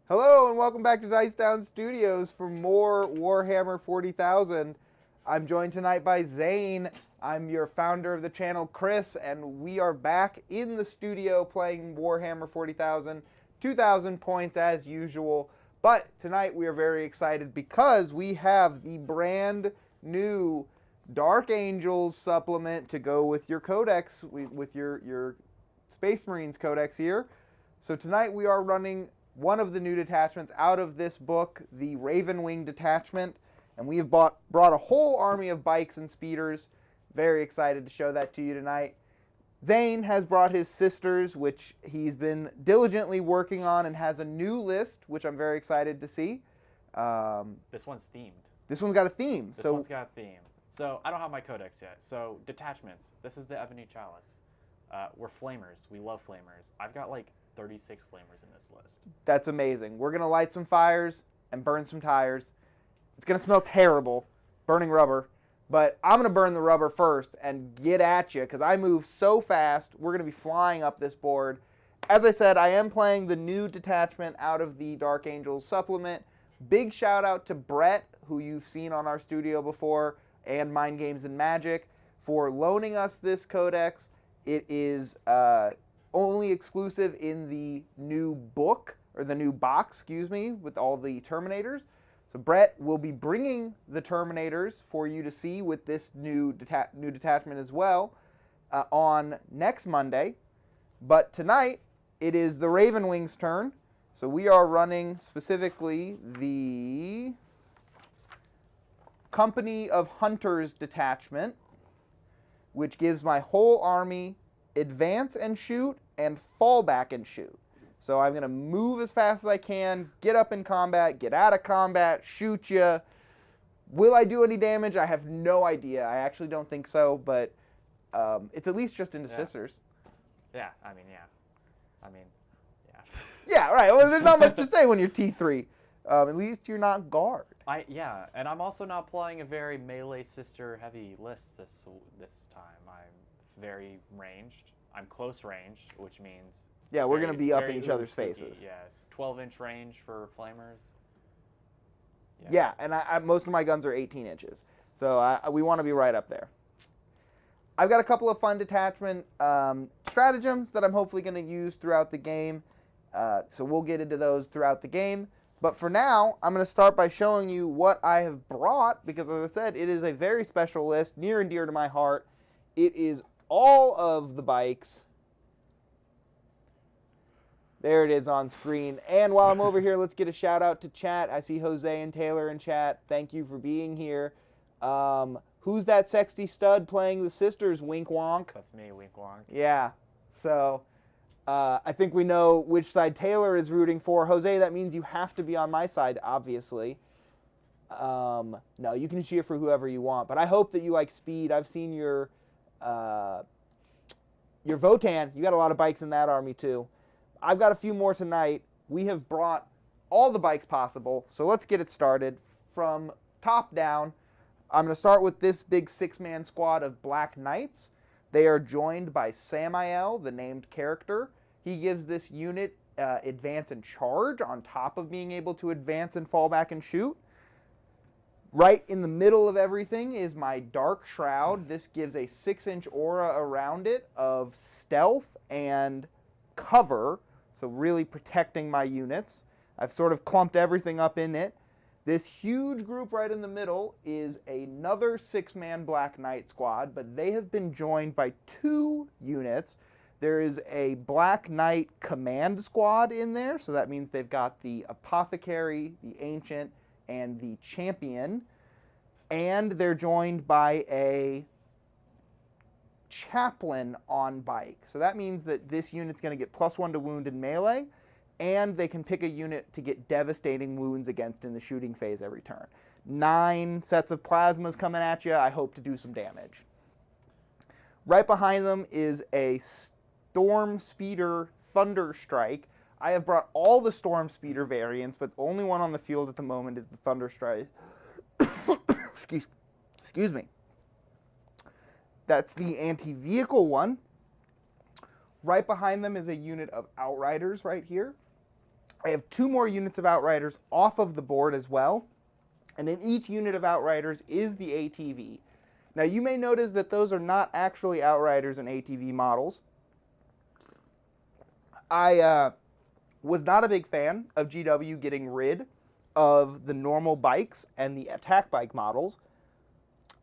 Hello and welcome back to Dice Down Studios for more Warhammer 40,000. I'm joined tonight by Zayne. I'm your founder of the channel, Chris, and we are back in the studio playing Warhammer 40,000, 2,000 points as usual. But tonight we are very excited because we have the brand new Dark Angels supplement to go with your codex, with your Space Marines codex here. So tonight we are running one of the new detachments out of this book, the Ravenwing detachment, and we have brought a whole army of bikes and speeders. Very excited to show that to you tonight. Zayne has brought his sisters, which he's been diligently working on, and has a new list, which I'm very excited to see. This one's themed. This one's got a theme. This one's got a theme. So I don't have my codex yet. So detachments. This is the Ebony Chalice. We're flamers. We love flamers. I've got like 36 flamers in this list. That's amazing. We're going to light some fires and burn some tires. It's going to smell terrible, burning rubber. But I'm going to burn the rubber first and get at you because I move so fast. We're going to be flying up this board. As I said, I am playing the new detachment out of the Dark Angels supplement. Big shout out to Brett, who you've seen on our studio before, and Mind Games and Magic, for loaning us this codex. It is only exclusive in the new book, or the new box, excuse me, with all the Terminators. So Brett will be bringing the Terminators for you to see with this new detachment as well on next Monday. But tonight, it is the Ravenwing's turn. So we are running specifically the Company of Hunters detachment, which gives my whole army advance and shoot and fall back and shoot. So I'm going to move as fast as I can, get up in combat, get out of combat, shoot you. Will I do any damage? I have no idea. I actually don't think so, but it's at least just into sisters. Yeah, yeah. Yeah, right. Well, there's not much to say when you're T3. At least you're not guard. Yeah, and I'm also not playing a very melee sister heavy list this time. I'm very ranged. I'm close ranged, which means yeah, we're going to be up in each other's faces. Yes, 12-inch range for flamers. Yeah, and most of my guns are 18 inches, so we want to be right up there. I've got a couple of fun detachment stratagems that I'm hopefully going to use throughout the game, so we'll get into those throughout the game. But for now, I'm going to start by showing you what I have brought, because as I said, it is a very special list, near and dear to my heart. It is all of the bikes. There it is on screen. And while I'm over here, let's get a shout out to chat. I see Jose and Taylor in chat. Thank you for being here. Who's that sexy stud playing the sisters? Wink Wonk. That's me, Wink Wonk. Yeah. So I think we know which side Taylor is rooting for. Jose, that means you have to be on my side, obviously. No, you can cheer for whoever you want. But I hope that you like speed. I've seen your Votan. You got a lot of bikes in that army, too. I've got a few more tonight. We have brought all the bikes possible, so let's get it started from top down. I'm going to start with this big 6-man squad of Black Knights. They are joined by Samael, the named character. He gives this unit advance and charge on top of being able to advance and fall back and shoot. Right in the middle of everything is my Dark Shroud. This gives a 6-inch aura around it of stealth and cover, so really protecting my units. I've sort of clumped everything up in it. This huge group right in the middle is another 6-man Black Knight squad, but they have been joined by 2 units. There is a Black Knight command squad in there, so that means they've got the Apothecary, the Ancient, and the Champion. And they're joined by a Chaplain on bike. So that means that this unit's going to get +1 to wound in melee, and they can pick a unit to get devastating wounds against in the shooting phase every turn. 9 sets of plasmas coming at you. I hope to do some damage. Right behind them is a Storm Speeder Thunderstrike. I have brought all the Storm Speeder variants, but the only one on the field at the moment is the Thunderstrike. Excuse me. That's the anti-vehicle one. Right behind them is a unit of Outriders right here. I have 2 more units of Outriders off of the board as well. And in each unit of Outriders is the ATV. Now you may notice that those are not actually Outriders and ATV models. I was not a big fan of GW getting rid of the normal bikes and the attack bike models.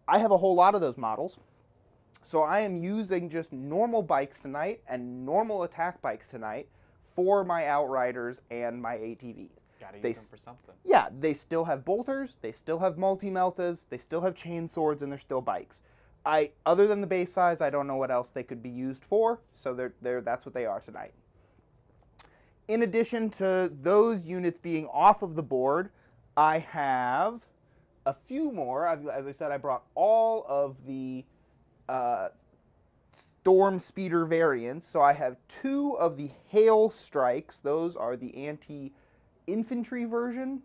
I have a whole lot of those models. So I am using just normal bikes tonight and normal attack bikes tonight for my Outriders and my ATVs. Gotta use them for something. Yeah, they still have bolters, they still have multi-meltas, they still have chain swords, and they're still bikes. Other than the base size, I don't know what else they could be used for, so that's what they are tonight. In addition to those units being off of the board, I have a few more. As I said, I brought all of the Storm Speeder variants, so I have 2 of the Hail Strikes. Those are the anti-infantry version,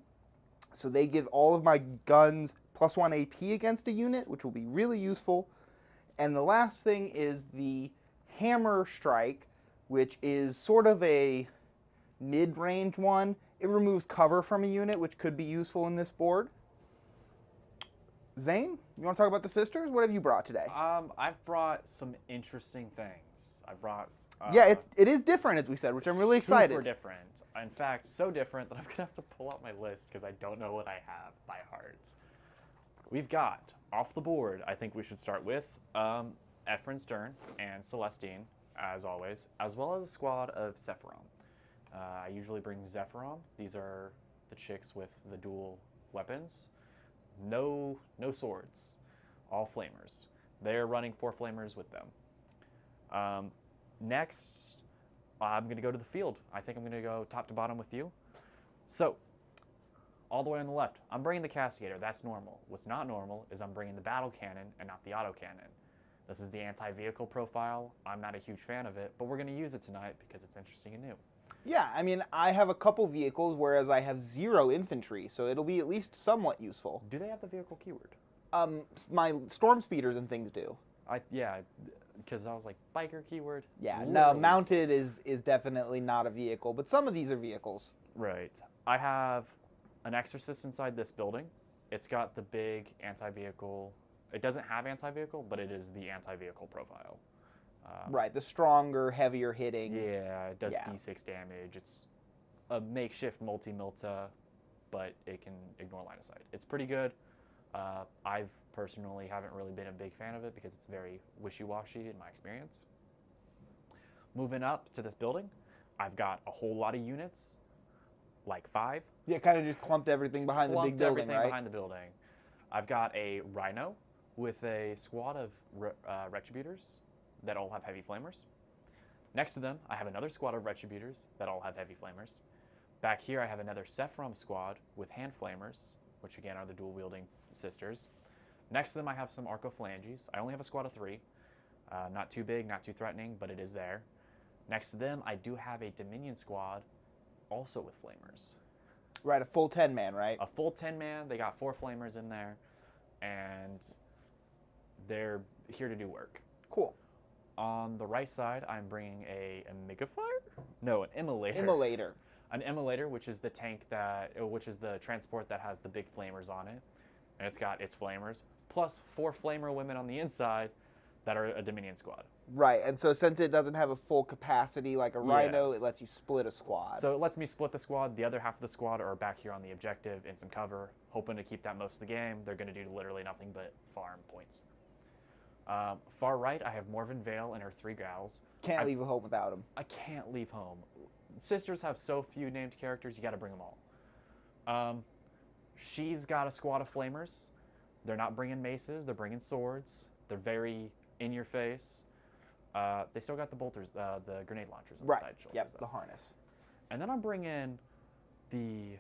so they give all of my guns +1 AP against a unit, which will be really useful. And the last thing is the Hammer Strike, which is sort of a mid-range one. It removes cover from a unit, which could be useful in this board. Zayne, you want to talk about the sisters? What have you brought today? I've brought some interesting things. I brought... yeah, it is different, as we said, which I'm really excited. Super different. In fact, so different that I'm going to have to pull out my list because I don't know what I have by heart. We've got, off the board, I think we should start with Ephraim Stern and Celestine, as always, as well as a squad of Sephirom. I usually bring Zephyrom. These are the chicks with the dual weapons. No swords. All flamers. They're running 4 flamers with them. Next, I'm going to go to the field. I think I'm going to go top to bottom with you. So, all the way on the left, I'm bringing the Castigator. That's normal. What's not normal is I'm bringing the battle cannon and not the autocannon. This is the anti-vehicle profile. I'm not a huge fan of it, but we're going to use it tonight because it's interesting and new. Yeah, I mean, I have a couple vehicles, whereas I have 0 infantry, so it'll be at least somewhat useful. Do they have the vehicle keyword? My storm speeders and things do. Yeah, because I was like, biker keyword? Yeah, Literally. no, mounted is definitely not a vehicle, but some of these are vehicles. Right. I have an exorcist inside this building. It's got the big anti-vehicle. It doesn't have anti-vehicle, but it is the anti-vehicle profile. Right, the stronger, heavier hitting. Yeah, it does D6 damage. It's a makeshift multi-milta, but it can ignore line of sight. It's pretty good. I've personally haven't really been a big fan of it because it's very wishy-washy in my experience. Moving up to this building, I've got a whole lot of units, like 5. Yeah, kind of just clumped everything behind the big building, right? Behind the building. I've got a Rhino with a squad of Retributors that all have heavy flamers. Next to them, I have another squad of Retributors that all have heavy flamers. Back here, I have another Sephirom squad with hand flamers, which again are the dual-wielding sisters. Next to them, I have some Arcophalanges. I only have a squad of 3. Not too big, not too threatening, but it is there. Next to them, I do have a Dominion squad, also with flamers. Right, a full 10-man, right? A full 10-man. They got 4 flamers in there, and they're here to do work. Cool. On the right side, I'm bringing a Megafire? No, an Immolator. Immolator. An Immolator, which is the which is the transport that has the big flamers on it, and it's got its flamers plus 4 flamer women on the inside that are a Dominion squad. Right, and so since it doesn't have a full capacity like a Rhino, it lets you split a squad. So it lets me split the squad. The other half of the squad are back here on the objective in some cover, hoping to keep that most of the game. They're going to do literally nothing but farm points. Far right, I have Morven Vale and her 3 gals. Can't leave home without them. I can't leave home. Sisters have so few named characters, you got to bring them all. She's got a squad of flamers. They're not bringing maces, they're bringing swords. They're very in your face. They still got the bolters, the grenade launchers on the side shoulders. Yep, the harness. And then I'm bringing the...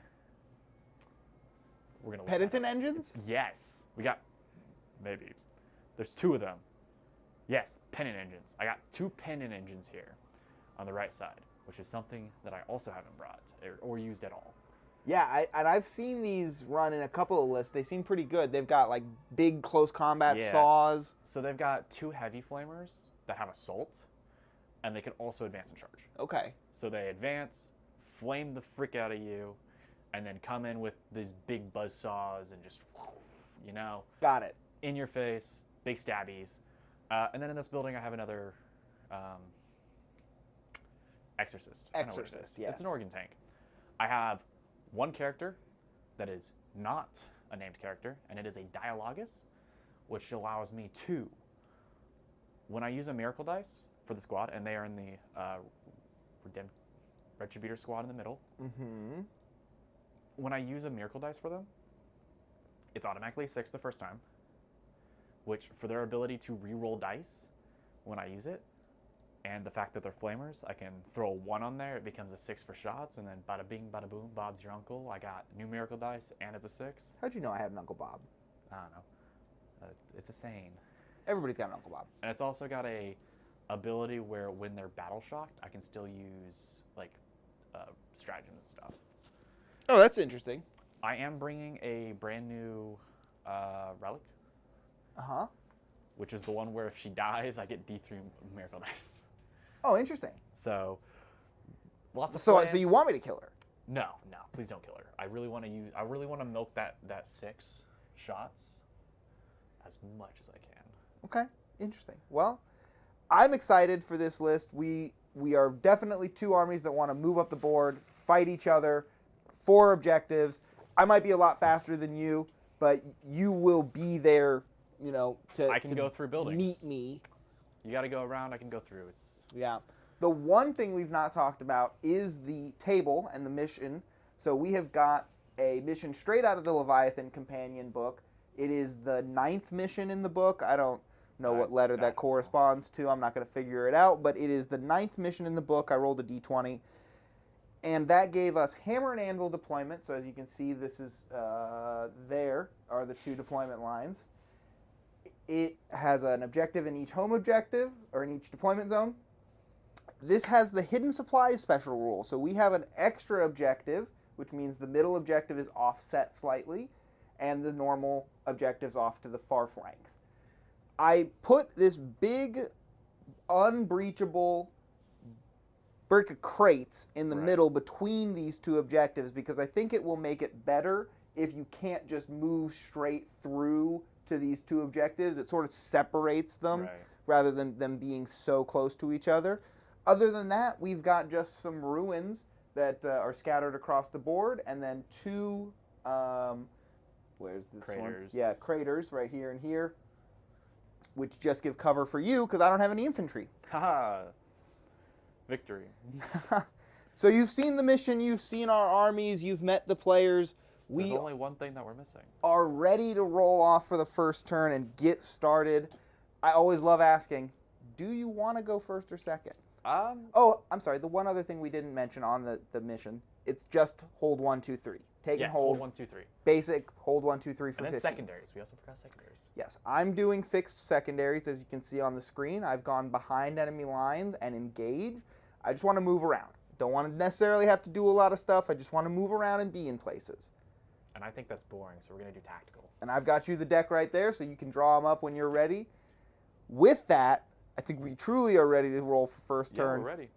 We're gonna Penitent engines? Yes. We got... Maybe. There's 2 of them. Yes, pennant engines. I got 2 pennant engines here on the right side, which is something that I also haven't brought or used at all. Yeah, I've seen these run in a couple of lists. They seem pretty good. They've got like big close combat saws. So they've got 2 heavy flamers that have assault, and they can also advance and charge. Okay. So they advance, flame the frick out of you, and then come in with these big buzzsaws and just, you know, Got it. in your face, big stabbies. And then in this building, I have another Exorcist. I know what it is. Exorcist, yes. It's an organ tank. I have one character that is not a named character, and it is a Dialogus, which allows me to, when I use a Miracle Dice for the squad, and they are in the Retributor squad in the middle, when I use a Miracle Dice for them, it's automatically 6 the first time, which for their ability to re-roll dice when I use it, and the fact that they're flamers, I can throw a 1 on there, it becomes a 6 for shots, and then bada bing, bada boom, Bob's your uncle. I got new Miracle Dice, and it's a 6. How'd you know I had an Uncle Bob? I don't know. It's a saying. Everybody's got an Uncle Bob. And it's also got a ability where when they're battle shocked, I can still use like stratagems and stuff. Oh, that's interesting. I am bringing a brand new relic, which is the one where if she dies, I get D3 Miracle Dice. Oh, interesting. So lots of So plans. you want me to kill her? No, please don't kill her. I really want to milk that 6 shots as much as I can. Okay, interesting. Well, I'm excited for this list. We are definitely 2 armies that want to move up the board, fight each other, 4 objectives. I might be a lot faster than you, but you will be there, you know, I can go through buildings. Meet me. You got to go around. I can go through. Yeah. The one thing we've not talked about is the table and the mission. So we have got a mission straight out of the Leviathan Companion book. It is the 9th mission in the book. I don't know what letter that corresponds to. I'm not going to figure it out, but it is the 9th mission in the book. I rolled a d20, and that gave us hammer and anvil deployment. So as you can see, this is there are the 2 deployment lines. It has an objective in each home objective, or in each deployment zone. This has the hidden supplies special rule. So we have an extra objective, which means the middle objective is offset slightly, and the normal objectives off to the far flanks. I put this big, unbreachable brick of crates in the middle between these 2 objectives because I think it will make it better if you can't just move straight through to these 2 objectives. It sort of separates them rather than them being so close to each other. Other than that, we've got just some ruins that are scattered across the board, and then 2, where's this one? Yeah, craters right here and here, which just give cover for you because I don't have any infantry. Haha. Victory. So you've seen the mission, you've seen our armies, you've met the players. There's only one thing that we're missing. Are ready to roll off for the first turn and get started. I always love asking, do you want to go first or second? Oh, I'm sorry. The one other thing we didn't mention on the mission, it's just hold 1, 2, 3. Take and hold. 1, 2, 3. Basic, hold 1, 2, 3 for 15. And then secondaries. We also forgot secondaries. Yes, I'm doing fixed secondaries, as you can see on the screen. I've gone behind enemy lines and engage. I just want to move around. Don't want to necessarily have to do a lot of stuff. I just want to move around and be in places. And I think that's boring, so we're going to do tactical. And I've got you the deck right there, so you can draw them up when you're ready. With that, I think we truly are ready to roll for first turn. Yeah, we're ready.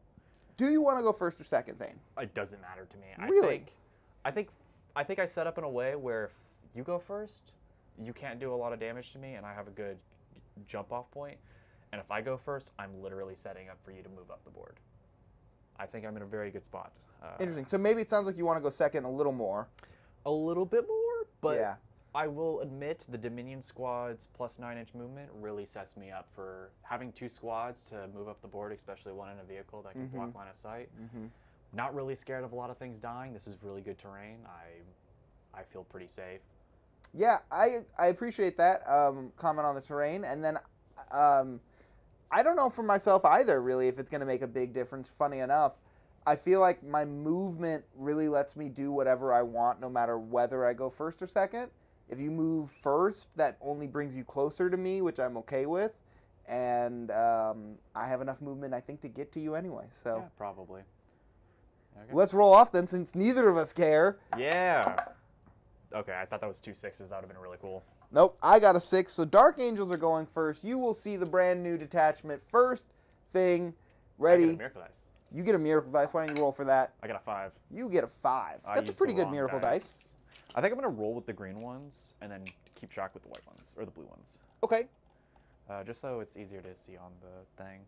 Do you want to go first or second, Zayne? It doesn't matter to me. Really? I think I set up in a way where if you go first, you can't do a lot of damage to me, and I have a good jump-off point. And if I go first, I'm literally setting up for you to move up the board. I think I'm in a very good spot. Interesting. So maybe it sounds like you want to go second a little more. A little bit more, but yeah. I will admit the Dominion squad's plus 9-inch movement really sets me up for having 2 squads to move up the board, especially one in a vehicle that can block line of sight. Not really scared of a lot of things dying. This is really good terrain. I feel pretty safe. Yeah, I appreciate that comment on the terrain. And then I don't know for myself either, really, if it's going to make a big difference. Funny enough, I feel like my movement really lets me do whatever I want, no matter whether I go first or second. If you move first, that only brings you closer to me, which I'm okay with. And I have enough movement, I think, to get to you anyway. So yeah, probably. Okay. Let's roll off then, since neither of us care. Yeah. Okay, I thought that was 2 6s. That would have been really cool. Nope, I got a 6. So Dark Angels are going first. You will see the brand new detachment first thing. Ready, You get a miracle dice. Why don't you roll for that? I got a 5. You get a 5. I That's a used pretty the good wrong miracle dice. I think I'm going to roll with the green ones and then keep track with the white ones, or the blue ones. Okay. Just so it's easier to see on the thing.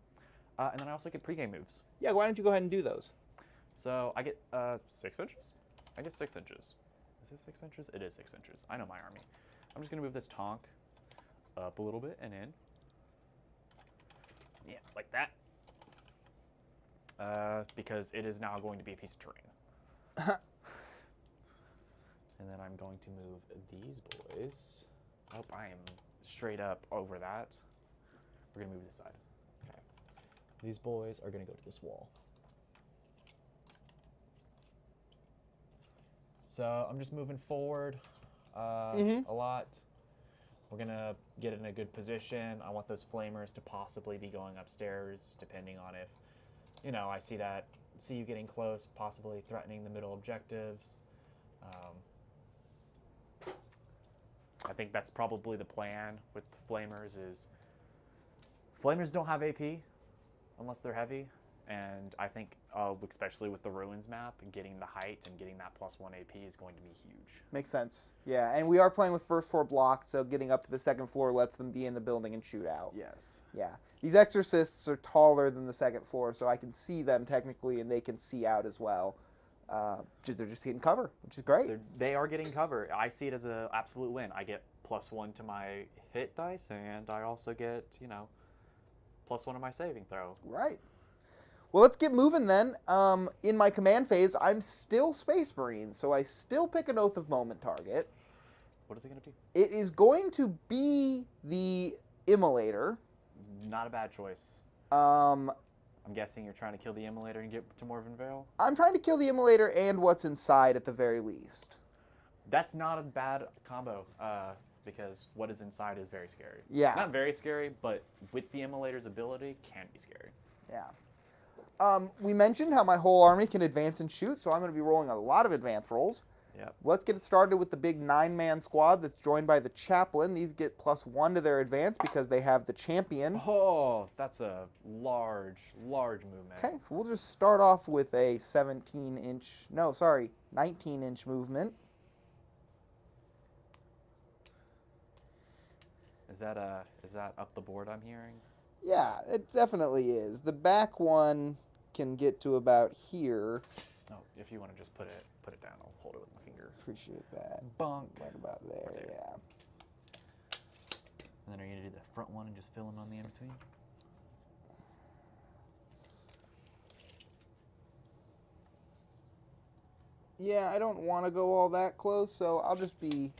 And then I also get pregame moves. Yeah, why don't you go ahead and do those? So I get 6 inches? I get 6 inches. Is it 6 inches? It is 6 inches. I know my army. I'm just going to move this tonk up a little bit and in. Yeah, like that. Because it is now going to be a piece of terrain. And then I'm going to move these boys. Oh, I am straight up over that. We're going to move this side. Okay. These boys are going to go to this wall. So I'm just moving forward a lot. We're going to get in a good position. I want those flamers to possibly be going upstairs, depending on if, you know, I see you getting close, possibly threatening the middle objectives. I think that's probably the plan with flamers is flamers don't have AP unless they're heavy. And I think, especially with the Ruins map, getting the height and getting that +1 AP is going to be huge. Makes sense. Yeah, and we are playing with first floor blocked, so getting up to the second floor lets them be in the building and shoot out. Yes. Yeah. These exorcists are taller than the second floor, so I can see them technically, and they can see out as well. They're just getting cover, which is great. They are getting cover. I see it as an absolute win. I get +1 to my hit dice, and I also get, you know, +1 to my saving throw. Right. Well, let's get moving then. In my command phase, I'm still Space Marine, so I still pick an Oath of Moment target. What is it going to be? It is going to be the Immolator. Not a bad choice. I'm guessing you're trying to kill the Immolator and get to Morven Vale? I'm trying to kill the Immolator and what's inside at the very least. That's not a bad combo, because what is inside is very scary. Yeah. Not very scary, but with the Immolator's ability, can be scary. Yeah. We mentioned how my whole army can advance and shoot, so I'm going to be rolling a lot of advance rolls. Yep. Let's get it started with the big 9-man squad that's joined by the Chaplain. These get +1 to their advance because they have the Champion. Oh, that's a large movement. Okay, so we'll just start off with a 19-inch movement. Is that up the board I'm hearing? Yeah, it definitely is. The back one can get to about here. Oh, if you want to just put it down, I'll hold it with my finger. Appreciate that. Bonk. Right about there, Right there. yeah. And then are you going to do the front one and just fill in on the in-between? Yeah, I don't want to go all that close, so I'll just be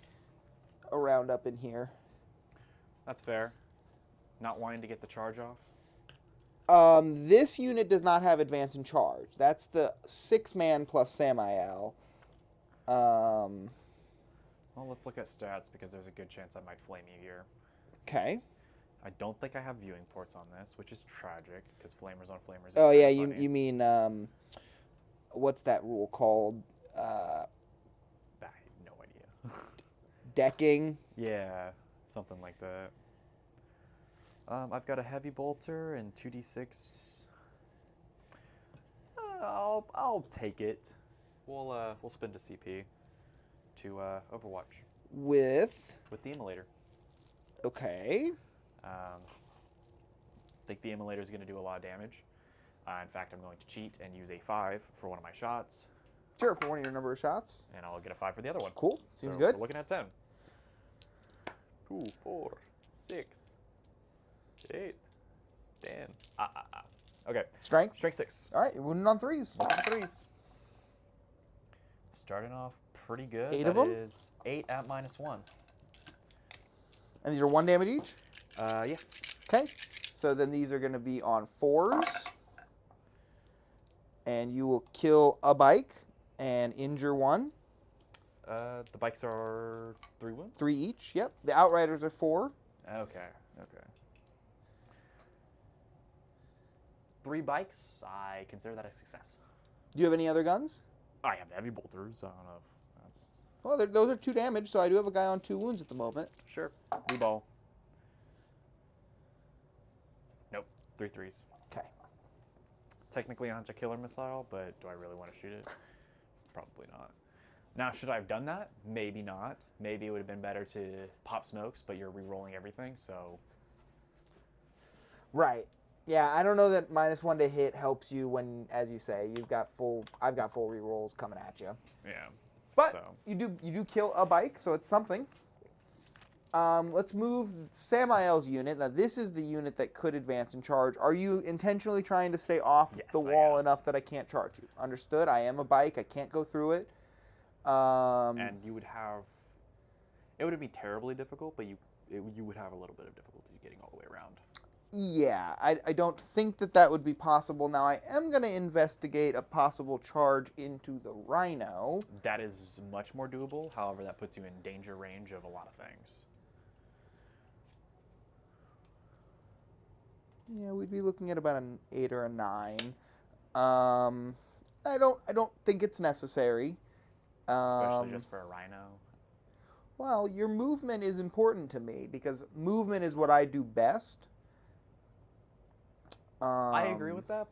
around up in here. That's fair. Not wanting to get the charge off? This unit does not have advance and charge. That's the 6-man plus Samael. Well, let's look at stats because there's a good chance I might flame you here. Okay. I don't think I have viewing ports on this, which is tragic because flamers on flamers is Oh, yeah, funny. you mean, what's that rule called? I have no idea. Decking? Yeah, something like that. I've got a heavy bolter and 2d6. I'll take it. We'll spend a CP to Overwatch With the Immolator. Okay. Think the Immolator is going to do a lot of damage. In fact, I'm going to cheat and use a 5 for one of my shots. Sure, for one of your number of shots. And I'll get a 5 for the other one. Cool. Seems so good. We're looking at 10. 2, 4, 6, 8, 10. Okay. Strength? Strength 6. All right, you're wounded on 3s. 3s. Starting off pretty good. 8 of them? That is 8 at -1. And these are 1 damage each? Yes. Okay. So then these are going to be on 4s. And you will kill a bike and injure 1. The bikes are 3 wounds? 3 each, yep. The Outriders are 4. Okay. 3 bikes, I consider that a success. Do you have any other guns? I have heavy bolters. I don't know if that's... Well, those are 2 damage, so I do have a guy on 2 wounds at the moment. Sure. Blue ball. Nope. 3 3s. Okay. technically a hunter-killer missile, but do I really want to shoot it? Probably not. Now, should I have done that? Maybe not. Maybe it would have been better to pop smokes, but you're re-rolling everything, so... Right. Yeah, I don't know that -1 to hit helps you when, as you say, I've got full re-rolls coming at you. Yeah. But So. you do kill a bike, so it's something. Let's move Samael's unit. Now, this is the unit that could advance and charge. Are you intentionally trying to stay off Yes, the I wall am. enough that I can't charge you? Understood. I am a bike. I can't go through it. And you would have... It wouldn't be terribly difficult, but you would have a little bit of difficulty getting all the way around. Yeah, I don't think that would be possible. Now, I am going to investigate a possible charge into the Rhino. That is much more doable. However, that puts you in danger range of a lot of things. Yeah, we'd be looking at about an 8 or a 9. I don't think it's necessary. Especially just for a Rhino. Well, your movement is important to me because movement is what I do best. I agree with that.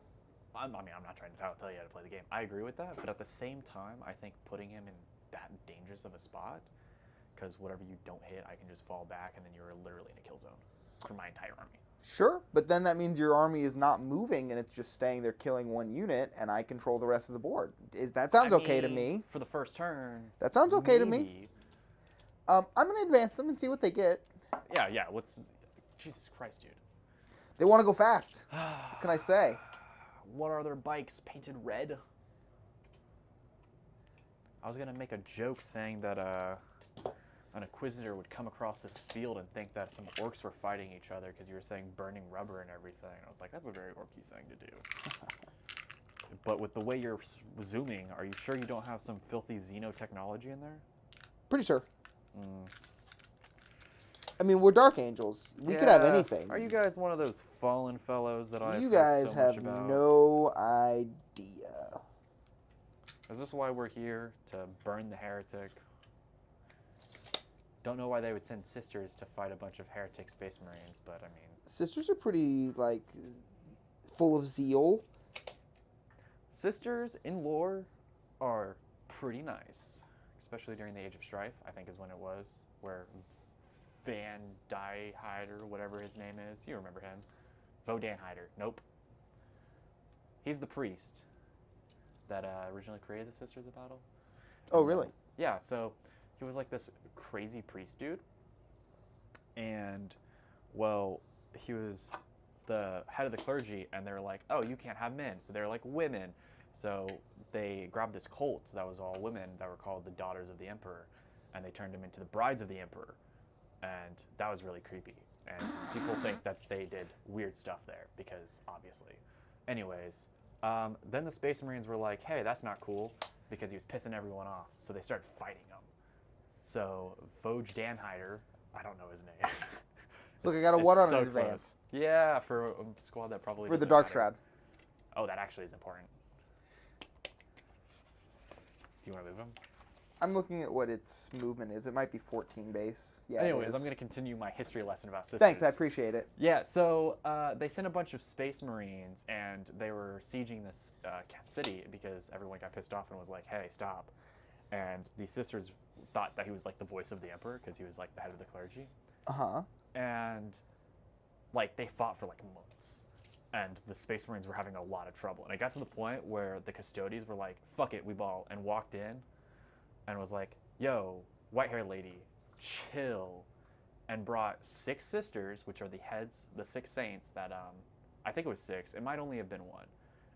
I mean, I'm not trying to tell you how to play the game. I agree with that, but at the same time, I think putting him in that dangerous of a spot, because whatever you don't hit, I can just fall back, and then you're literally in a kill zone for my entire army. Sure, but then that means your army is not moving and it's just staying there killing one unit, and I control the rest of the board. That sounds okay to me. For the first turn. That sounds okay to me. Maybe. I'm gonna advance them and see what they get. Yeah. Jesus Christ, dude. They want to go fast. What can I say? What are their bikes painted red? I was gonna make a joke saying that an Inquisitor would come across this field and think that some orcs were fighting each other because you were saying burning rubber and everything. I was like, that's a very orky thing to do. But with the way you're zooming, are you sure you don't have some filthy Xeno technology in there? Pretty sure. I mean, we're Dark Angels. We could have anything. Are you guys one of those fallen fellows that I've You heard guys so have much about? no idea. Is this why we're here? To burn the heretic? Don't know why they would send sisters to fight a bunch of heretic space marines, but I mean... Sisters are pretty, like, full of zeal. Sisters in lore are pretty nice. Especially during the Age of Strife, I think is when it was, where Van Diehider, whatever his name is, you remember him. Vodanhider, nope. He's the priest that originally created the Sisters of Battle. Oh, really? Yeah, so he was like this crazy priest dude. And, well, he was the head of the clergy, and they were like, oh, you can't have men. So they're like, women. So they grabbed this cult that was all women that were called the Daughters of the Emperor, and they turned them into the Brides of the Emperor. And that was really creepy. And people think that they did weird stuff there, because obviously. Anyways, then the Space Marines were like, hey, that's not cool, because he was pissing everyone off. So they started fighting him. So Vodanhider, I don't know his name. Look, I got a 1 on so an advance. close. Yeah, for a squad that probably For the doesn't Dark matter. Shroud. Oh, that actually is important. Do you want to move him? I'm looking at what its movement is. It might be 14 base. Yeah. Anyways, I'm going to continue my history lesson about sisters. Thanks, I appreciate it. Yeah, so they sent a bunch of space marines, and they were sieging this city because everyone got pissed off and was like, hey, stop. And the sisters thought that he was like the voice of the emperor because he was like the head of the clergy. Uh-huh. And like they fought for like months. And the space marines were having a lot of trouble. And it got to the point where the custodians were like, fuck it, we ball, and walked in and was like, yo, white-haired lady, chill. And brought 6 sisters, which are the heads, the 6 saints that, I think it was 6. It might only have been 1.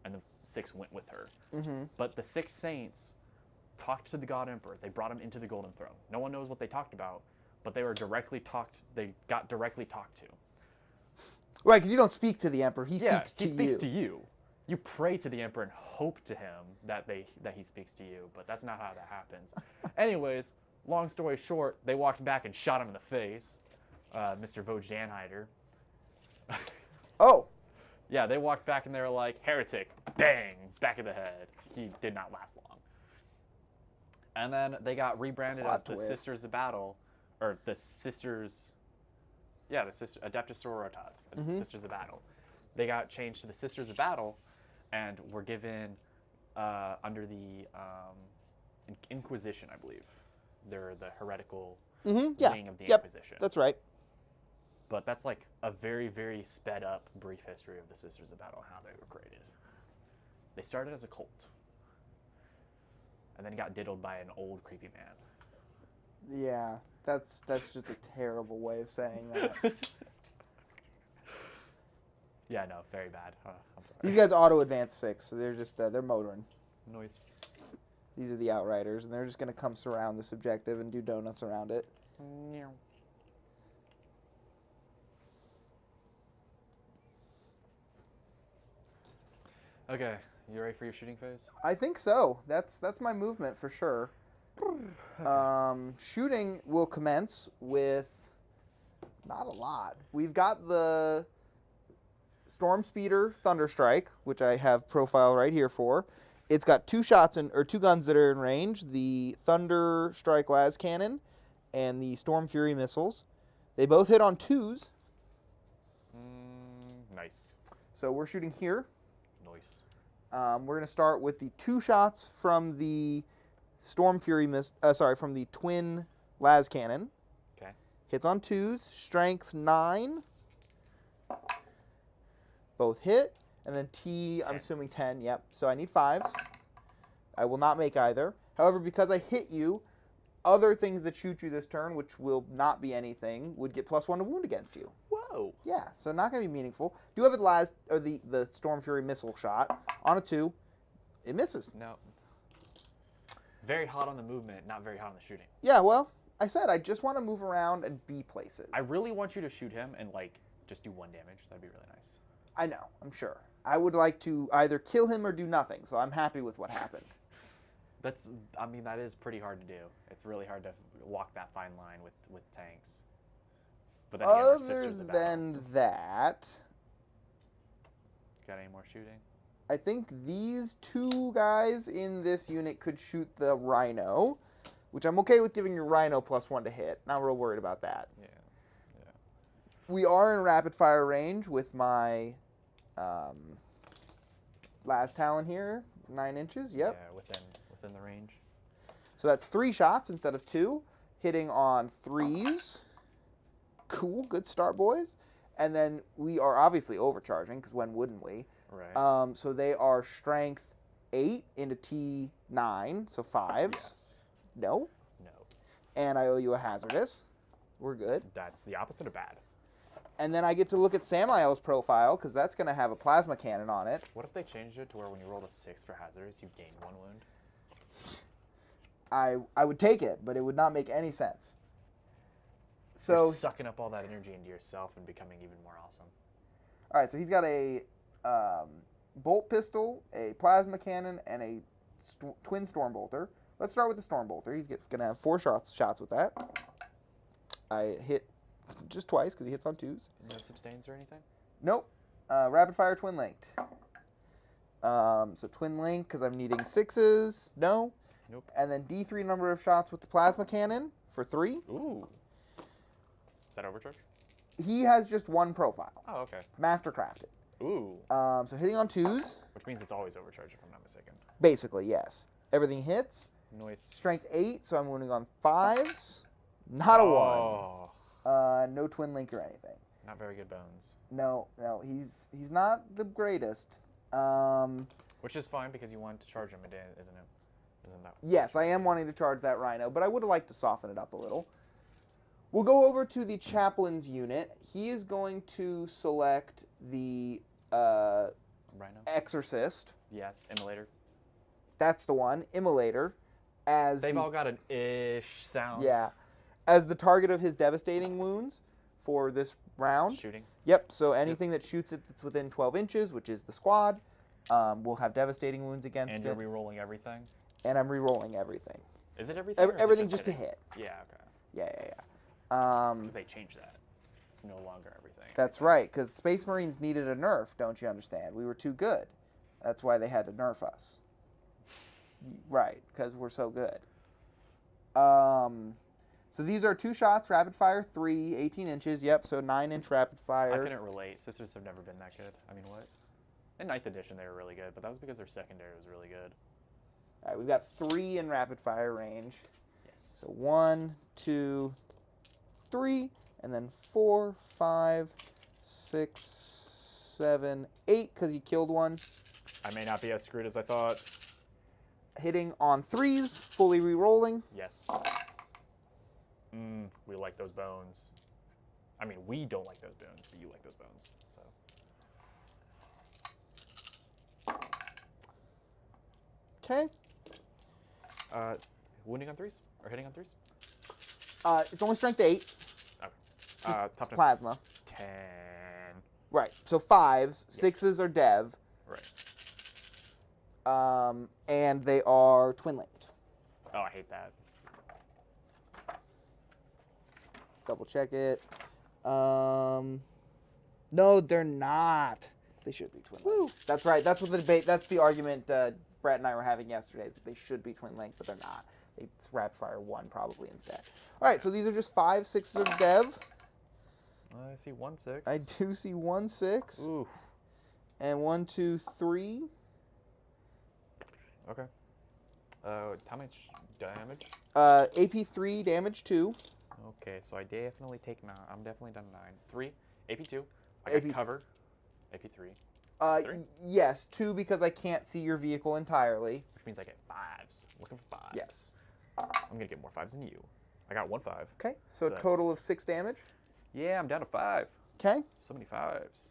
And the 6 went with her. Mm-hmm. But the 6 saints talked to the God Emperor. They brought him into the Golden Throne. No one knows what they talked about, but they got directly talked to. Right, because you don't speak to the Emperor. He speaks to you. He speaks to you. You pray to the Emperor and hope to him that he speaks to you, but that's not how that happens. Anyways, long story short, they walked back and shot him in the face, Mr. Vodanhider. Oh. Yeah, they walked back and they were like, heretic, bang, back of the head. He did not last long. And then they got rebranded Plot as the twist. Sisters of Battle, or the Sisters, yeah, the Adeptus Sororitas, the Sisters of Battle. They got changed to the Sisters of Battle, and we're given under the Inquisition, I believe. They're the heretical wing of the Inquisition. That's right. But that's like a very, very sped up brief history of the Sisters of Battle, how they were created. They started as a cult, and then got diddled by an old creepy man. Yeah, that's just a terrible way of saying that. Yeah, no, very bad. I'm sorry. These guys auto advance 6, so they're just they're motoring. Noise. These are the Outriders, and they're just gonna come surround this objective and do donuts around it. Okay, you ready for your shooting phase? I think so. That's my movement for sure. Shooting will commence with not a lot. We've got the Storm Speeder Thunderstrike, which I have profile right here for. It's got 2 guns that are in range: the Thunderstrike las cannon and the Storm Fury missiles. They both hit on 2s. Nice. So we're shooting here. Nice. We're going to start with the 2 shots from the Storm Fury from the twin las cannon. Okay. Hits on 2s, strength 9. Both hit, and then 10. I'm assuming 10. Yep. So I need 5s. I will not make either. However, because I hit you, other things that shoot you this turn, which will not be anything, would get +1 to wound against you. Whoa. Yeah, so not going to be meaningful. Do have the Storm Fury missile shot on a 2. It misses. No. Very hot on the movement, not very hot on the shooting. Yeah, well, I said I just want to move around and be places. I really want you to shoot him and like just do 1 damage. That'd be really nice. I know, I'm sure. I would like to either kill him or do nothing, so I'm happy with what happened. That is pretty hard to do. It's really hard to walk that fine line with tanks. But then again, we're Sisters of Battle. Other than that, Got any more shooting? I think these 2 guys in this unit could shoot the Rhino, which I'm okay with giving your Rhino +1 to hit. Not real worried about that. Yeah. We are in rapid fire range with my las talon here, 9 inches. Yep. Yeah, within the range. So that's 3 shots instead of 2, hitting on 3s. Cool, good start, boys. And then we are obviously overcharging, because when wouldn't we? Right. So they are strength 8 into T9, so 5s. Yes. No. No. And I owe you a hazardous. We're good. That's the opposite of bad. And then I get to look at Samael's profile, because that's going to have a plasma cannon on it. What if they changed it to where when you rolled a 6 for hazardous, you gain 1 wound? I would take it, but it would not make any sense. So you're sucking up all that energy into yourself and becoming even more awesome. All right, so he's got a bolt pistol, a plasma cannon, and a twin storm bolter. Let's start with the storm bolter. He's going to have 4 shots with that. I hit just twice because he hits on 2s. No substains or anything? Nope. Rapid fire twin linked. So twin link because I'm needing 6s. No. Nope. And then D3 number of shots with the plasma cannon for 3. Ooh. Is that overcharge? He has just 1 profile. Oh, okay. Mastercrafted. Ooh. So hitting on 2s. Which means it's always overcharge if I'm not mistaken. Basically, yes. Everything hits. Nice. Strength 8, so I'm wounding on 5s. Not a 1. Oh. No twin link or anything. Not very good bones. No, he's not the greatest. Which is fine because you want to charge him, isn't it? Isn't that? Yes, I am wanting to charge that Rhino, but I would have liked to soften it up a little. We'll go over to the Chaplain's unit. He is going to select the Rhino? Exorcist. Yes, Immolator. That's the one. Immolator. They've all got an ish sound. Yeah. As the target of his devastating wounds for this round. Shooting. Yep, so anything that shoots it that's within 12 inches, which is the squad, will have devastating wounds against it. And you're re-rolling everything? And I'm re-rolling everything. Is it everything? Everything just to hit. Yeah, okay. Yeah. Because they changed that. It's no longer everything. That's right, because Space Marines needed a nerf, don't you understand? We were too good. That's why they had to nerf us. Right, because we're so good. So these are 2 shots, rapid fire, 3, 18 inches. Yep, so 9-inch rapid fire. I couldn't relate. Sisters have never been that good. I mean, what? In 9th edition, they were really good, but that was because their secondary was really good. All right, we've got 3 in rapid fire range. Yes. So 1, 2, 3, and then 4, 5, 6, 7, 8, because he killed one. I may not be as screwed as I thought. Hitting on 3s, fully re-rolling. Yes. We like those bones. I mean, we don't like those bones, but you like those bones. So. Okay. Wounding on 3s? Or hitting on 3s? It's only strength 8. Okay. Toughness Plasma. 10. Right. So 5s, Yes. 6s are dev. Right. And they are twin linked. Oh, I hate that. Double check it. No, they're not. They should be twin linked. That's right. That's what the debate. That's the argument Brett and I were having yesterday. Is that they should be twin linked, but they're not. It's rapid fire 1 probably instead. All right. So these are just 5, 6s are dev. I see 1, 6. I do see 1, 6. Ooh. And 1, 2, 3. Okay. How much damage? AP 3, damage 2. Okay, so I definitely take 9. I'm definitely done 9. 3. AP 2. I got cover. AP 3. 3? Yes, 2 because I can't see your vehicle entirely. Which means I get 5s. Looking for 5s. Yes. I'm gonna get more 5s than you. I got 1 5. Okay, so a total of 6 damage. Yeah, I'm down to 5. Okay. So many 5s.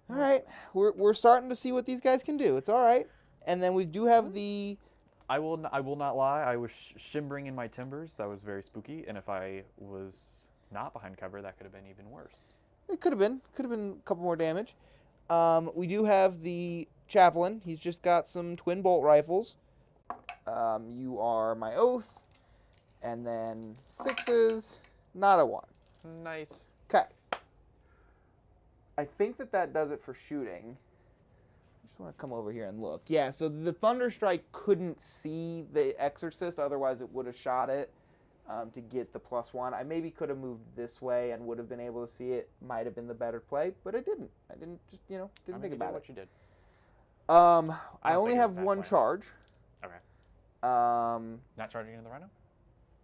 All right, we're starting to see what these guys can do. It's all right. And then we do have the. I will not lie. I was shimmering in my timbers. That was very spooky. And if I was not behind cover, that could have been even worse. It could have been a couple more damage. We do have the chaplain. He's just got some twin bolt rifles. You are my oath, and then 6s, not a 1. Nice. Okay. I think that does it for shooting. I just want to come over here and look. Yeah, so the Thunderstrike couldn't see the Exorcist, otherwise it would have shot it to get the +1. I maybe could have moved this way and would have been able to see it. Might have been the better play, but I didn't. I didn't just, didn't think about it. What you did. I only have 1 charge. Okay. Not charging into the Rhino?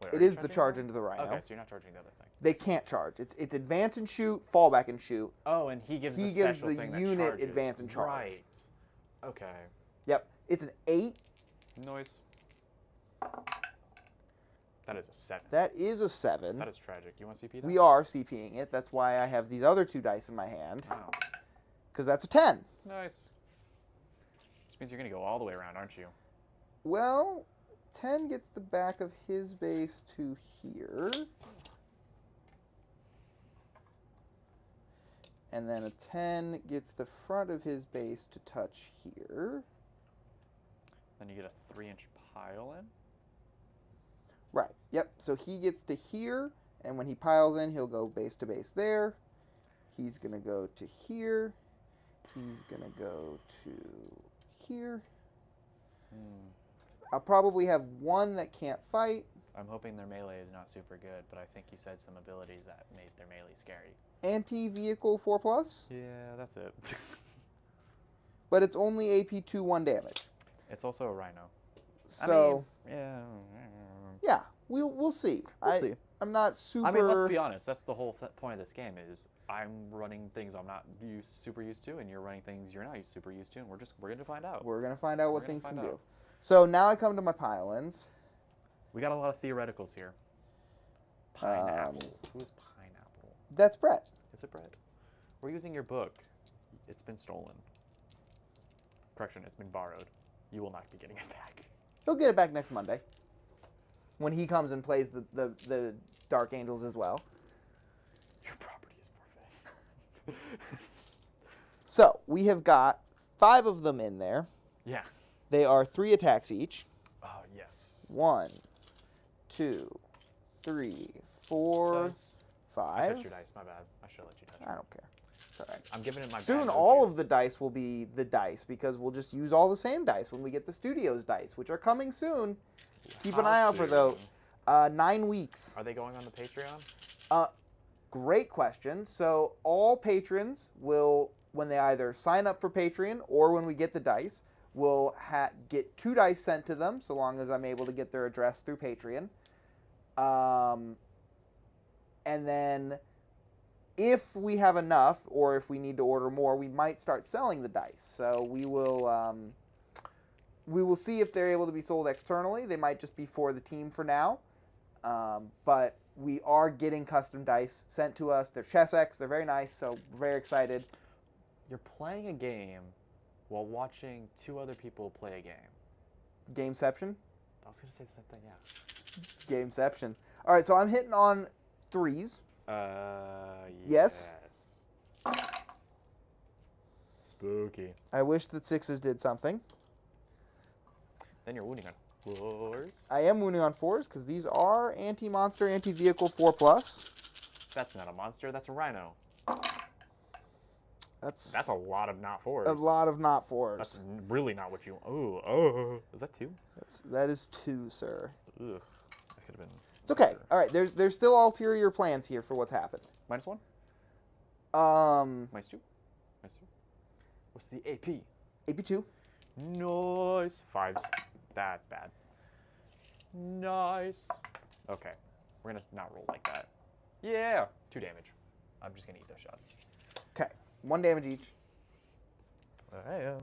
Wait, It is the charge into the Rhino. Okay, so you're not charging the other thing. They can't charge. It's advance and shoot, fall back and shoot. Oh, and he gives He a gives special the thing that unit charges. advance and charge. Right. Okay. Yep. It's an 8. Noise. That is a 7. That is a 7. That is tragic. You want to CP that? We are CPing it. That's why I have these other 2 dice in my hand. Wow. Because that's a 10. Nice. Which means you're going to go all the way around, aren't you? Well, 10 gets the back of his base to here. And then a 10 gets the front of his base to touch here. Then you get a 3-inch pile in. Right. Yep. So he gets to here, and when he piles in, he'll go base to base there. He's going to go to here. He's going to go to here. I'll probably have 1 that can't fight. I'm hoping their melee is not super good, but I think you said some abilities that made their melee scary. Anti-vehicle 4+. Yeah, that's it. But it's only AP 2/1 damage. It's also a Rhino. So I mean, yeah, we'll see. We'll see. I'm not super. I mean, let's be honest. That's the whole point of this game is I'm running things I'm not super used to, and you're running things you're not super used to, and we're gonna find out. We're gonna find out what things can do. So now I come to my pile-ins. We got a lot of theoreticals here. Pineapple. Who is Pineapple? That's Brett. Is it Brett? We're using your book. It's been stolen. Correction, it's been borrowed. You will not be getting it back. He'll get it back next Monday. When he comes and plays the Dark Angels as well. Your property is forfeit. So we have got 5 of them in there. Yeah. They are 3 attacks each. Oh, yes. 1, 2, 3, 4, Dice. 5. I touched your dice. My bad. I should have let you touch it. I don't care. It's all right. I'm giving it my Soon bad all mojo. of the dice will be the dice because we'll just use all the same dice when we get the studio's dice, which are coming soon. Keep an How eye out for soon? those. 9 weeks. Are they going on the Patreon? Great question. So all patrons will when they either sign up for Patreon or when we get the dice, we'll get 2 dice sent to them, so long as I'm able to get their address through Patreon. And then if we have enough, or if we need to order more, we might start selling the dice. So we will see if they're able to be sold externally. They might just be for the team for now. But we are getting custom dice sent to us. They're Chessex. They're very nice, so we're very excited. You're playing a game while watching 2 other people play a game. Gameception? I was going to say the same thing, yeah. Gameception. All right, so I'm hitting on 3s. Yes. Spooky. I wish that 6s did something. Then you're wounding on 4s. I am wounding on 4s because these are anti-monster, anti-vehicle 4+. That's not a monster, that's a rhino. That's a lot of not 4s. a lot of not 4s. That's really not what you... Oh. Is that 2? That is 2, sir. Ugh. That could have been... It's okay. All right, there's still ulterior plans here for what's happened. -1? -2? -2? What's the AP? AP2. Nice. 5s. That's bad. Nice. Okay. We're going to not roll like that. Yeah. 2 damage. I'm just going to eat those shots. Okay. 1 damage each. I am.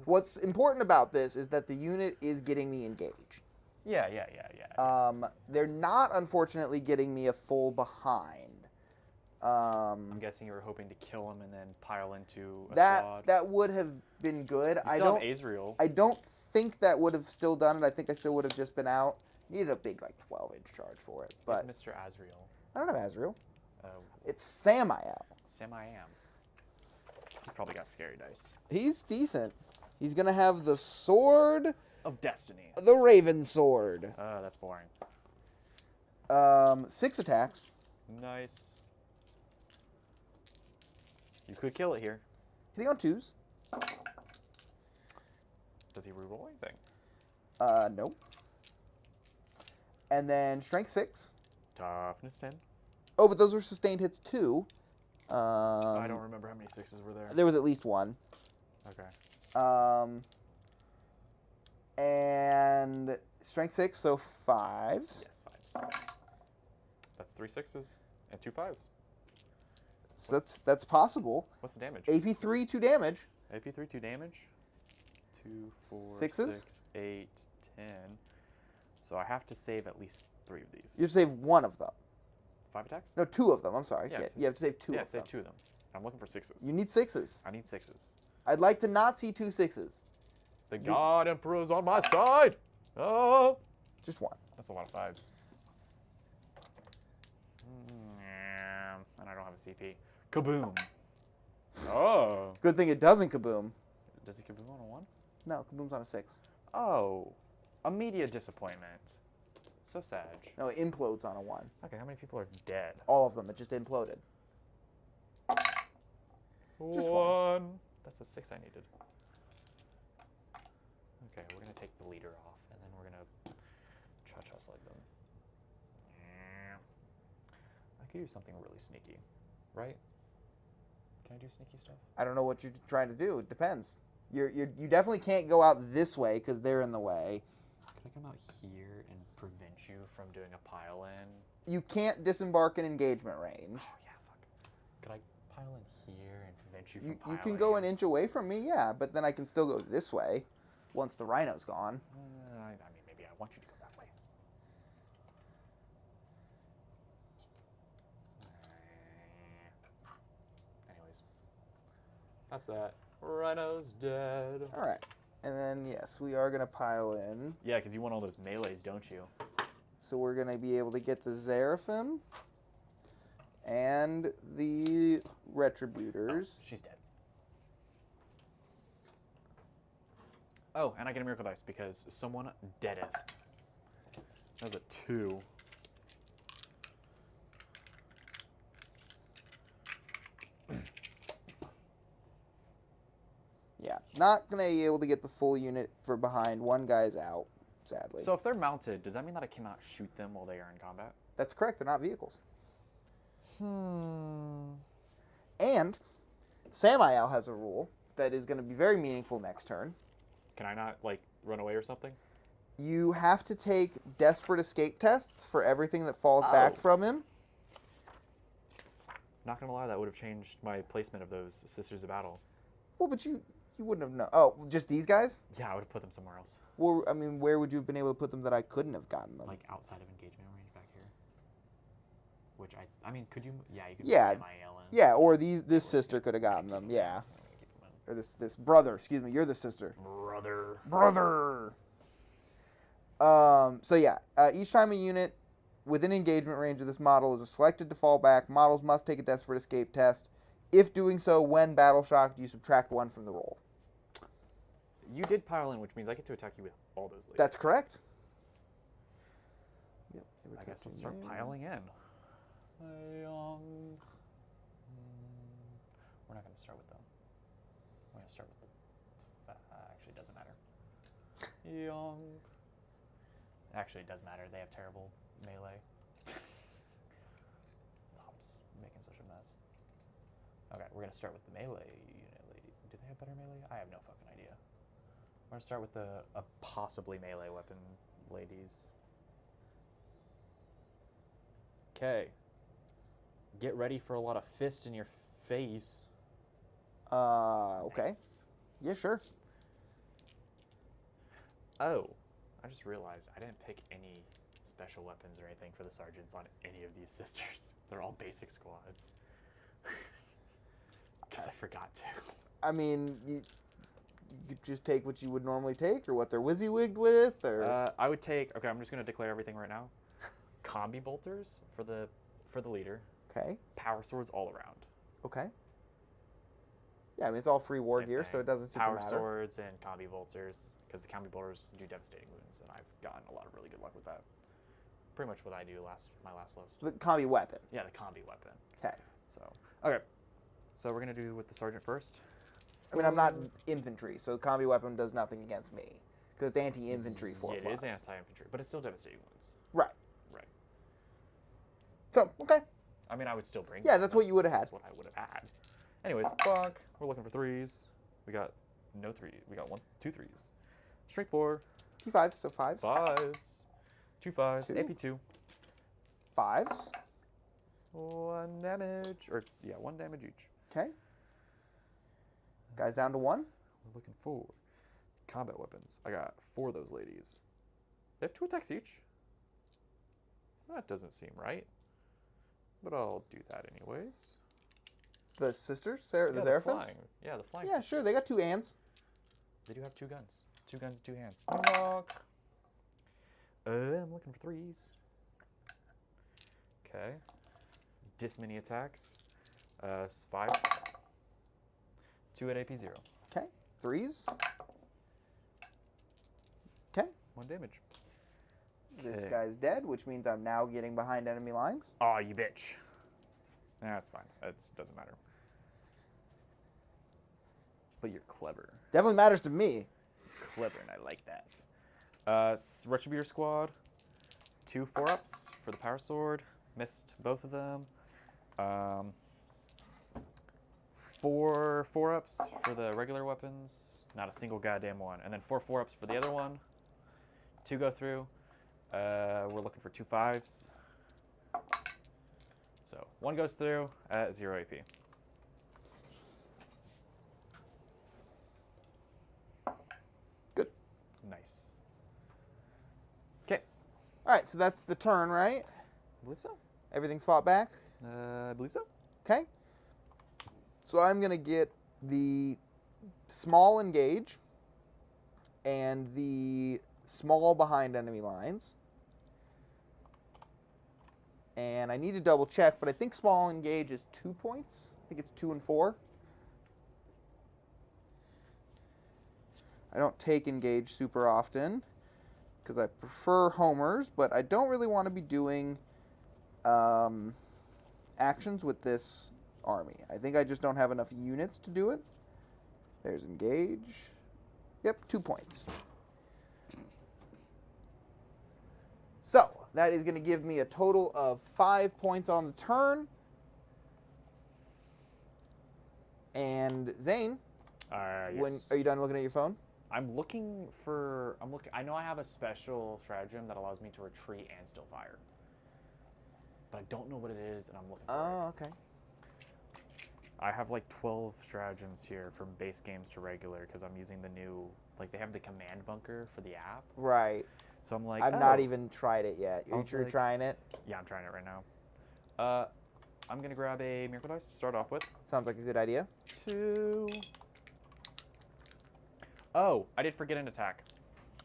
What's important about this is that the unit is getting me engaged. Yeah. They're not, unfortunately, getting me a full behind. I'm guessing you were hoping to kill him and then pile into a squad. That would have been good. You still have Azrael. I don't think that would have still done it. I think I still would have just been out. Needed a big, 12-inch charge for it. But Mr. Azrael. I don't have Azrael. Oh. It's Samael. Sam-I-am. He's probably got scary dice. He's decent. He's going to have the Sword of Destiny. The Raven Sword. That's boring. 6 attacks. Nice. You could kill it here. Hitting on 2s. Does he reroll anything? No. And then Strength 6. Toughness 10. Oh, but those were sustained hits too. I don't remember how many 6s were there. There was at least 1. Okay. And Strength 6, so 5s. Yes, 5s. That's 3 6s and 2 5s. So that's possible. What's the damage? AP3, 2 damage. AP3, 2 damage. 2, 4, 6s? 6, 8, 10. So I have to save at least 3 of these. You have to save 1 of them. 5 attacks? No, 2 of them. I'm sorry. Yeah, you have to save 2 of them. Yeah, save 2 of them. I'm looking for 6s. You need 6s. I need 6s. I'd like to not see 2 6s. The God Emperor is on my side! Oh! Just 1. That's a lot of 5s. And I don't have a CP. Kaboom! Oh! Good thing it doesn't kaboom. Does he kaboom on a 1? No, kaboom's on a 6. Oh. A media disappointment. So sad. No, it implodes on a 1. Okay, how many people are dead? All of them. It just imploded. Just 1. That's a 6 I needed. Okay, we're going to take the leader off, and then we're going to cha-cha like them. I could do something really sneaky, right? Can I do sneaky stuff? I don't know what you're trying to do. It depends. You definitely can't go out this way because they're in the way. Could I come out here and prevent you from doing a pile-in? You can't disembark in engagement range. Oh, yeah, fuck. Could I pile in here and prevent you from piling? You can go an inch away from me, yeah, but then I can still go this way once the rhino's gone. I mean, maybe I want you to go that way. Anyways. That's that. Rhino's dead. All right. And then, yes, we are going to pile in. Yeah, because you want all those melees, don't you? So we're going to be able to get the Seraphim and the Retributors. Oh, she's dead. Oh, and I get a Miracle Dice because someone deadeth. That was a 2. Yeah, not going to be able to get the full unit for behind. One guy's out, sadly. So if they're mounted, does that mean that I cannot shoot them while they are in combat? That's correct. They're not vehicles. And Samael has a rule that is going to be very meaningful next turn. Can I not, like, run away or something? You have to take desperate escape tests for everything that falls back from him. Not gonna lie, that would have changed my placement of those Sisters of Battle. Well, but you wouldn't have known. Oh, just these guys? Yeah, I would have put them somewhere else. Well, I mean, where would you have been able to put them that I couldn't have gotten them? Like outside of engagement range back here. Which I mean, could you? Yeah, you could. Yeah, put Samael in. yeah, or this sister could have gotten them. Yeah, or this brother. Excuse me, you're the sister. Brother. So yeah, each time a unit within engagement range of this model is selected to fall back, models must take a desperate escape test. If doing so, when battle shocked, you subtract 1 from the roll. You did pile in, which means I get to attack you with all those ladies. That's correct. Yep. I guess let's start piling in. We're not going to start with them. We're going to start with the... actually, it doesn't matter. Actually, it does matter. They have terrible melee. I'm just making such a mess. Okay, we're going to start with the melee unit ladies. Do they have better melee? I have no fucking idea. We're going to start with a possibly melee weapon ladies. Okay. Get ready for a lot of fist in your face. Okay. Nice. Yeah, sure. Oh, I just realized I didn't pick any special weapons or anything for the sergeants on any of these sisters. They're all basic squads. Because I forgot to. I mean, you just take what you would normally take, or what they're WYSIWYG'd with, or... I would take... Okay, I'm just going to declare everything right now. Combi bolters for the leader. Okay. Power swords all around. Okay. Yeah, I mean, it's all free war Same gear, thing. so it doesn't super Power matter. swords and combi bolters, because the combi bolters do devastating wounds, and I've gotten a lot of really good luck with that. Pretty much what I do my last list. The combi weapon. Yeah, the combi weapon. Okay. So, okay. So we're going to do with the sergeant first. I mean, I'm not infantry, so the combi weapon does nothing against me, because it's anti-infantry 4+. It is anti-infantry, but it's still devastating wounds. Right. Right. So, okay. I mean, I would still bring. Yeah, that's what you would have had. That's what I would have had. Anyways, bonk. We're looking for 3s. We got no 3. We got 2 3s. Strength 4. 2 5s, so 5s. 5s. 2 5s. Two. AP 2. 5s. 1 damage. Or, yeah, 1 damage each. Okay. Guys down to 1. We're looking for combat weapons. I got 4 of those ladies. They have 2 attacks each. That doesn't seem right. But I'll do that anyways. The sisters? Yeah, the the Zerafins? flying. Yeah, the flying. Yeah, sure. They got 2 hands. They do have 2 guns. 2 guns, 2 hands. Knock. I'm looking for 3s. Okay. Mini attacks. 5s. 2 at AP 0. Okay. 3s. Okay. 1 damage. This Okay. guy's dead, which means I'm now getting behind enemy lines. Aw, you bitch. Nah, that's fine. It doesn't matter. But you're clever. Definitely matters to me. Clever, and I like that. Retributor squad. 2 4-ups for the power sword. Missed both of them. 4 4-ups for the regular weapons. Not a single goddamn one. And then 4 4-ups for the other one. 2 go through. We're looking for 2 5s. So 1 goes through at 0 AP. Good. Nice. Okay. All right, so that's the turn, right? I believe so. Everything's fought back? I believe so. Okay. So I'm going to get the small engage and the small behind enemy lines. And I need to double check, but I think small engage is 2 points. I think it's 2 and 4. I don't take engage super often because I prefer homers, but I don't really want to be doing actions with this army. I think I just don't have enough units to do it. There's engage. Yep, 2 points. So that is going to give me a total of 5 points on the turn. And Zayne, Yes. are you done looking at your phone? I'm looking. I know I have a special stratagem that allows me to retreat and still fire, but I don't know what it is, and I'm looking for it. Oh, okay. I have like 12 stratagems here from base games to regular because I'm using the new, like they have the command bunker for the app. Right. So I'm like, I've not even tried it yet. You're like, trying it? Yeah, I'm trying it right now. I'm gonna grab a miracle dice to start off with. Sounds like a good idea. 2. Oh, I did forget an attack.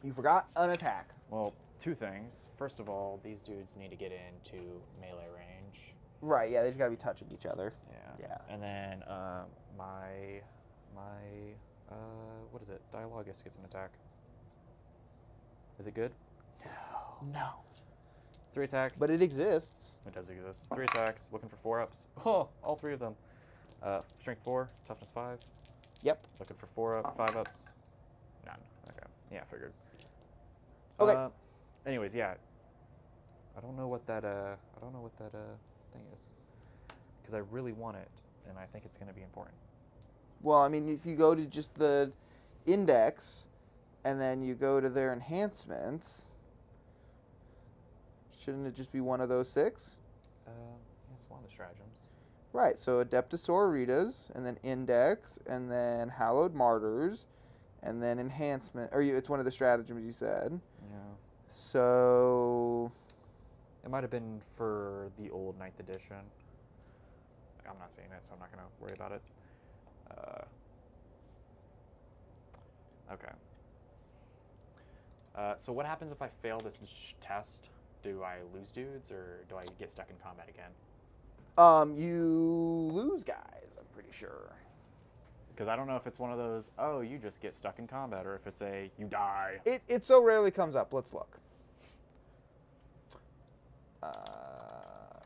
You forgot an attack. Well, 2 things. First of all, these dudes need to get into melee range. Right, yeah, they just gotta be touching each other. Yeah. And then my what is it? Dialogus gets an attack. Is it good? No. It's 3 attacks. But it exists. It does exist. 3 attacks, looking for 4 ups. Oh, all 3 of them. Strength 4, toughness 5. Yep. Looking for 5 ups. None. Okay. Yeah, I figured. Okay. Anyways, yeah. I don't know what that thing is, because I really want it, and I think it's going to be important. Well, I mean, if you go to just the index, and then you go to their enhancements, shouldn't it just be one of those 6? It's one of the stratagems. Right, so Adeptus Auritas, and then Index, and then Hallowed Martyrs, and then Enhancement. It's one of the stratagems you said. Yeah. So... It might have been for the old 9th edition. I'm not seeing it, so I'm not going to worry about it. Okay. So what happens if I fail this test? Do I lose dudes, or do I get stuck in combat again? You lose guys, I'm pretty sure. Because I don't know if it's one of those, oh, you just get stuck in combat, or if it's a, you die. It so rarely comes up. Let's look.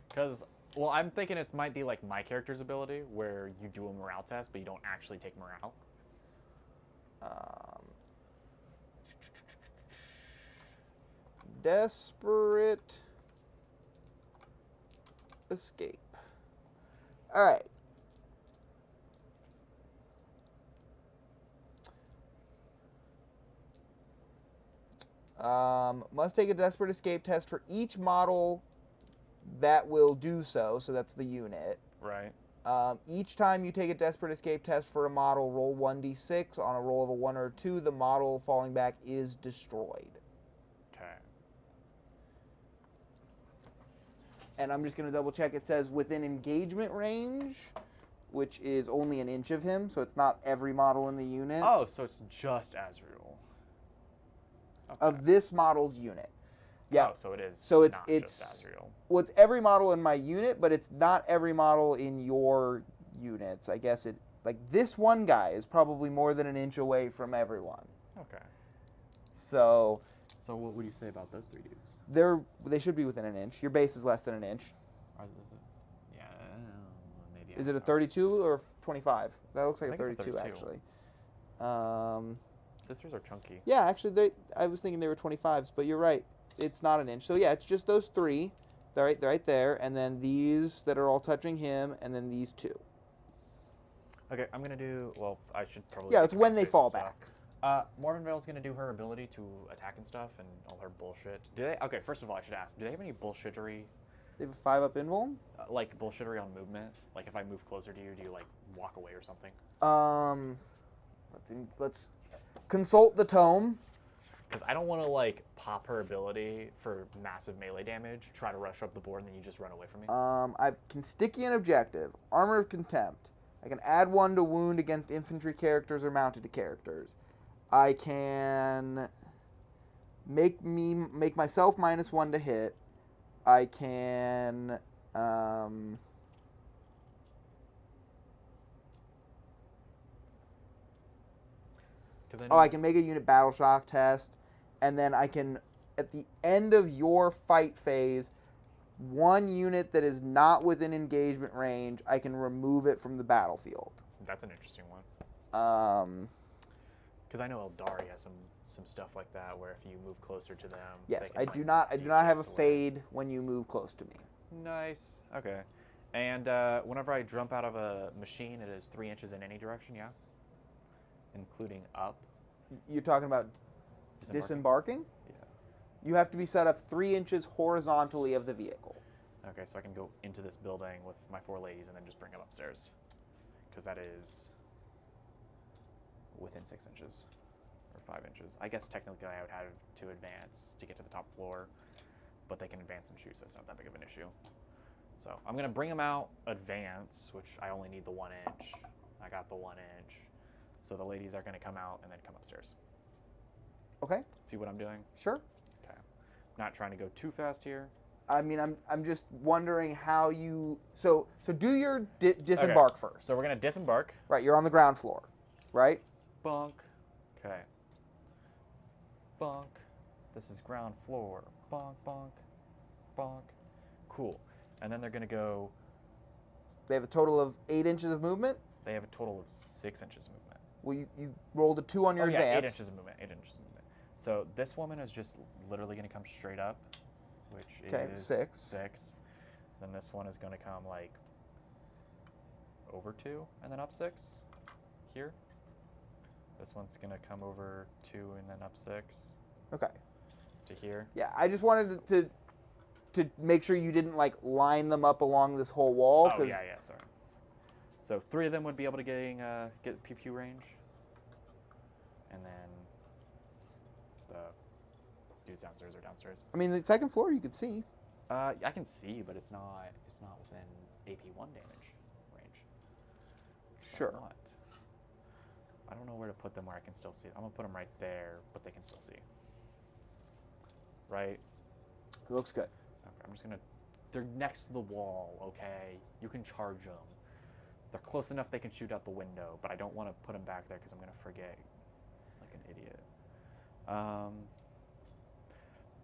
Because, well, I'm thinking it might be like my character's ability, where you do a morale test, but you don't actually take morale. Desperate escape. All right. Must take a desperate escape test for each model that will do so. So that's the unit. Right. Each time you take a desperate escape test for a model, roll 1d6. On a roll of a 1 or 2, the model falling back is destroyed. Okay. And I'm just going to double check. It says within engagement range, which is only an inch of him, so it's not every model in the unit. Oh, so it's just Azrael. Okay. Of this model's unit. Yeah. Oh, so it is. So not it's just Azrael. Well, it's every model in my unit, but it's not every model in your units. I guess it like this one guy is probably more than an inch away from everyone. Okay. So what would you say about those 3 dudes? they should be within an inch. Your base is less than an inch. Is it? Yeah, maybe. Is it a 32 or 25? That looks like I a think it's a 32 32. actually. Sisters are chunky. Yeah, actually, I was thinking they were 25s, but you're right. It's not an inch. So yeah, it's just those 3. They're right there, and then these that are all touching him, and then these 2. Okay, I'm gonna do. Well, I should probably. Yeah, it's when they fall back. Morvenvale's gonna do her ability to attack and stuff, and all her bullshit. Do they? Okay, first of all, I should ask. Do they have any bullshittery? They have a 5-up invuln. Like bullshittery on movement. Like if I move closer to you, do you like walk away or something? Let's consult the tome. Because I don't want to like pop her ability for massive melee damage, try to rush up the board, and then you just run away from me. I can sticky an objective. Armor of Contempt. I can add 1 to wound against infantry characters or mounted characters. I can make myself -1 to hit. I can I can make a unit battle shock test, and then I can, at the end of your fight phase, 1 unit that is not within engagement range, I can remove it from the battlefield. That's an interesting one. Because I know Eldari has some stuff like that, where if you move closer to them. Yes, they can, I do not have a fade when you move close to me. Nice. Okay. And whenever I jump out of a machine, it is 3 inches in any direction, yeah? Including up. You're talking about disembarking? Yeah. You have to be set up 3 inches horizontally of the vehicle. Okay, so I can go into this building with my 4 ladies and then just bring them upstairs. Because that is within 6 inches. Or 5 inches. I guess technically I would have to advance to get to the top floor. But they can advance and shoot, so it's not that big of an issue. So I'm going to bring them out, advance, which I only need the 1 inch. I got the 1 inch. So the ladies are going to come out and then come upstairs. Okay. See what I'm doing? Sure. Okay. Not trying to go too fast here. I mean, I'm just wondering how you... So do your disembark first. So we're going to disembark. Right, you're on the ground floor, right? Bonk. Okay. Bonk. This is ground floor. Bonk, bonk, bonk. Cool. And then they're going to go... They have a total of 8 inches of movement? They have a total of 6 inches of movement. Well, you rolled a 2 on your advance. Yeah, 8 inches of movement. 8 inches of movement. So this woman is just literally going to come straight up, which is 6. Then this one is going to come like over 2 and then up 6 here. This one's going to come over 2 and then up 6. Okay. To here. Yeah, I just wanted to make sure you didn't like line them up along this whole wall. Oh, yeah, sorry. So 3 of them would be able to get pew pew range. And then the dudes downstairs are downstairs. I mean, the second floor you could see. I can see, but it's not within AP1 damage range. Sure. What? I don't know where to put them where I can still see. I'm gonna put them right there, but they can still see. Right? It looks good. Okay, I'm just gonna... They're next to the wall, okay? You can charge them. They're close enough they can shoot out the window, but I don't want to put them back there because I'm gonna forget. Like an idiot.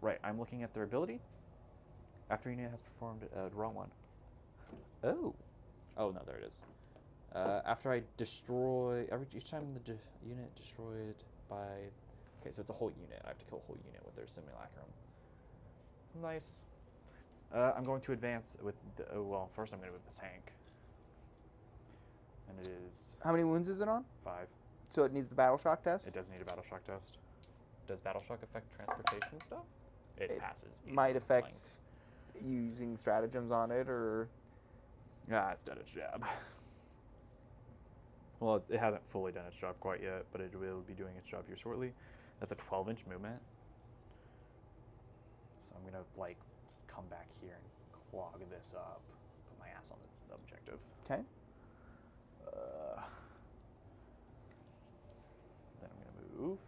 Right, I'm looking at their ability. After a unit has performed wrong one. Oh. Oh, no, there it is. After I destroy... each time the unit destroyed by... Okay, so it's a whole unit. I have to kill a whole unit with their simulacrum. Nice. I'm going to advance with... well, first I'm going to with this tank. And it is... How many wounds is it on? 5. So it needs the battle shock test? It does need a battle shock test. Does battle shock affect transportation stuff? It passes. Might affect using stratagems on it, or... Ah, it's done its job. Well, it hasn't fully done its job quite yet, but it will be doing its job here shortly. That's a 12-inch movement. So I'm going to, like, come back here and clog this up. Put my ass on the objective. Okay. Then I'm going to move.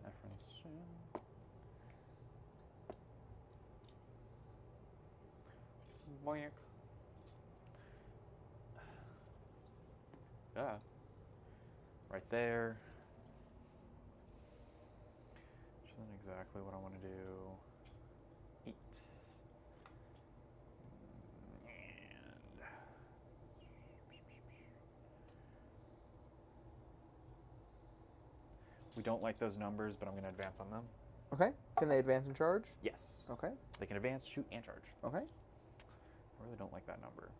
Reference. Boink. Yeah. Right there. Which isn't exactly what I want to do. 8. And we don't like those numbers, but I'm going to advance on them. Okay. Can they advance and charge? Yes. Okay. They can advance, shoot, and charge. Okay. I really don't like that number.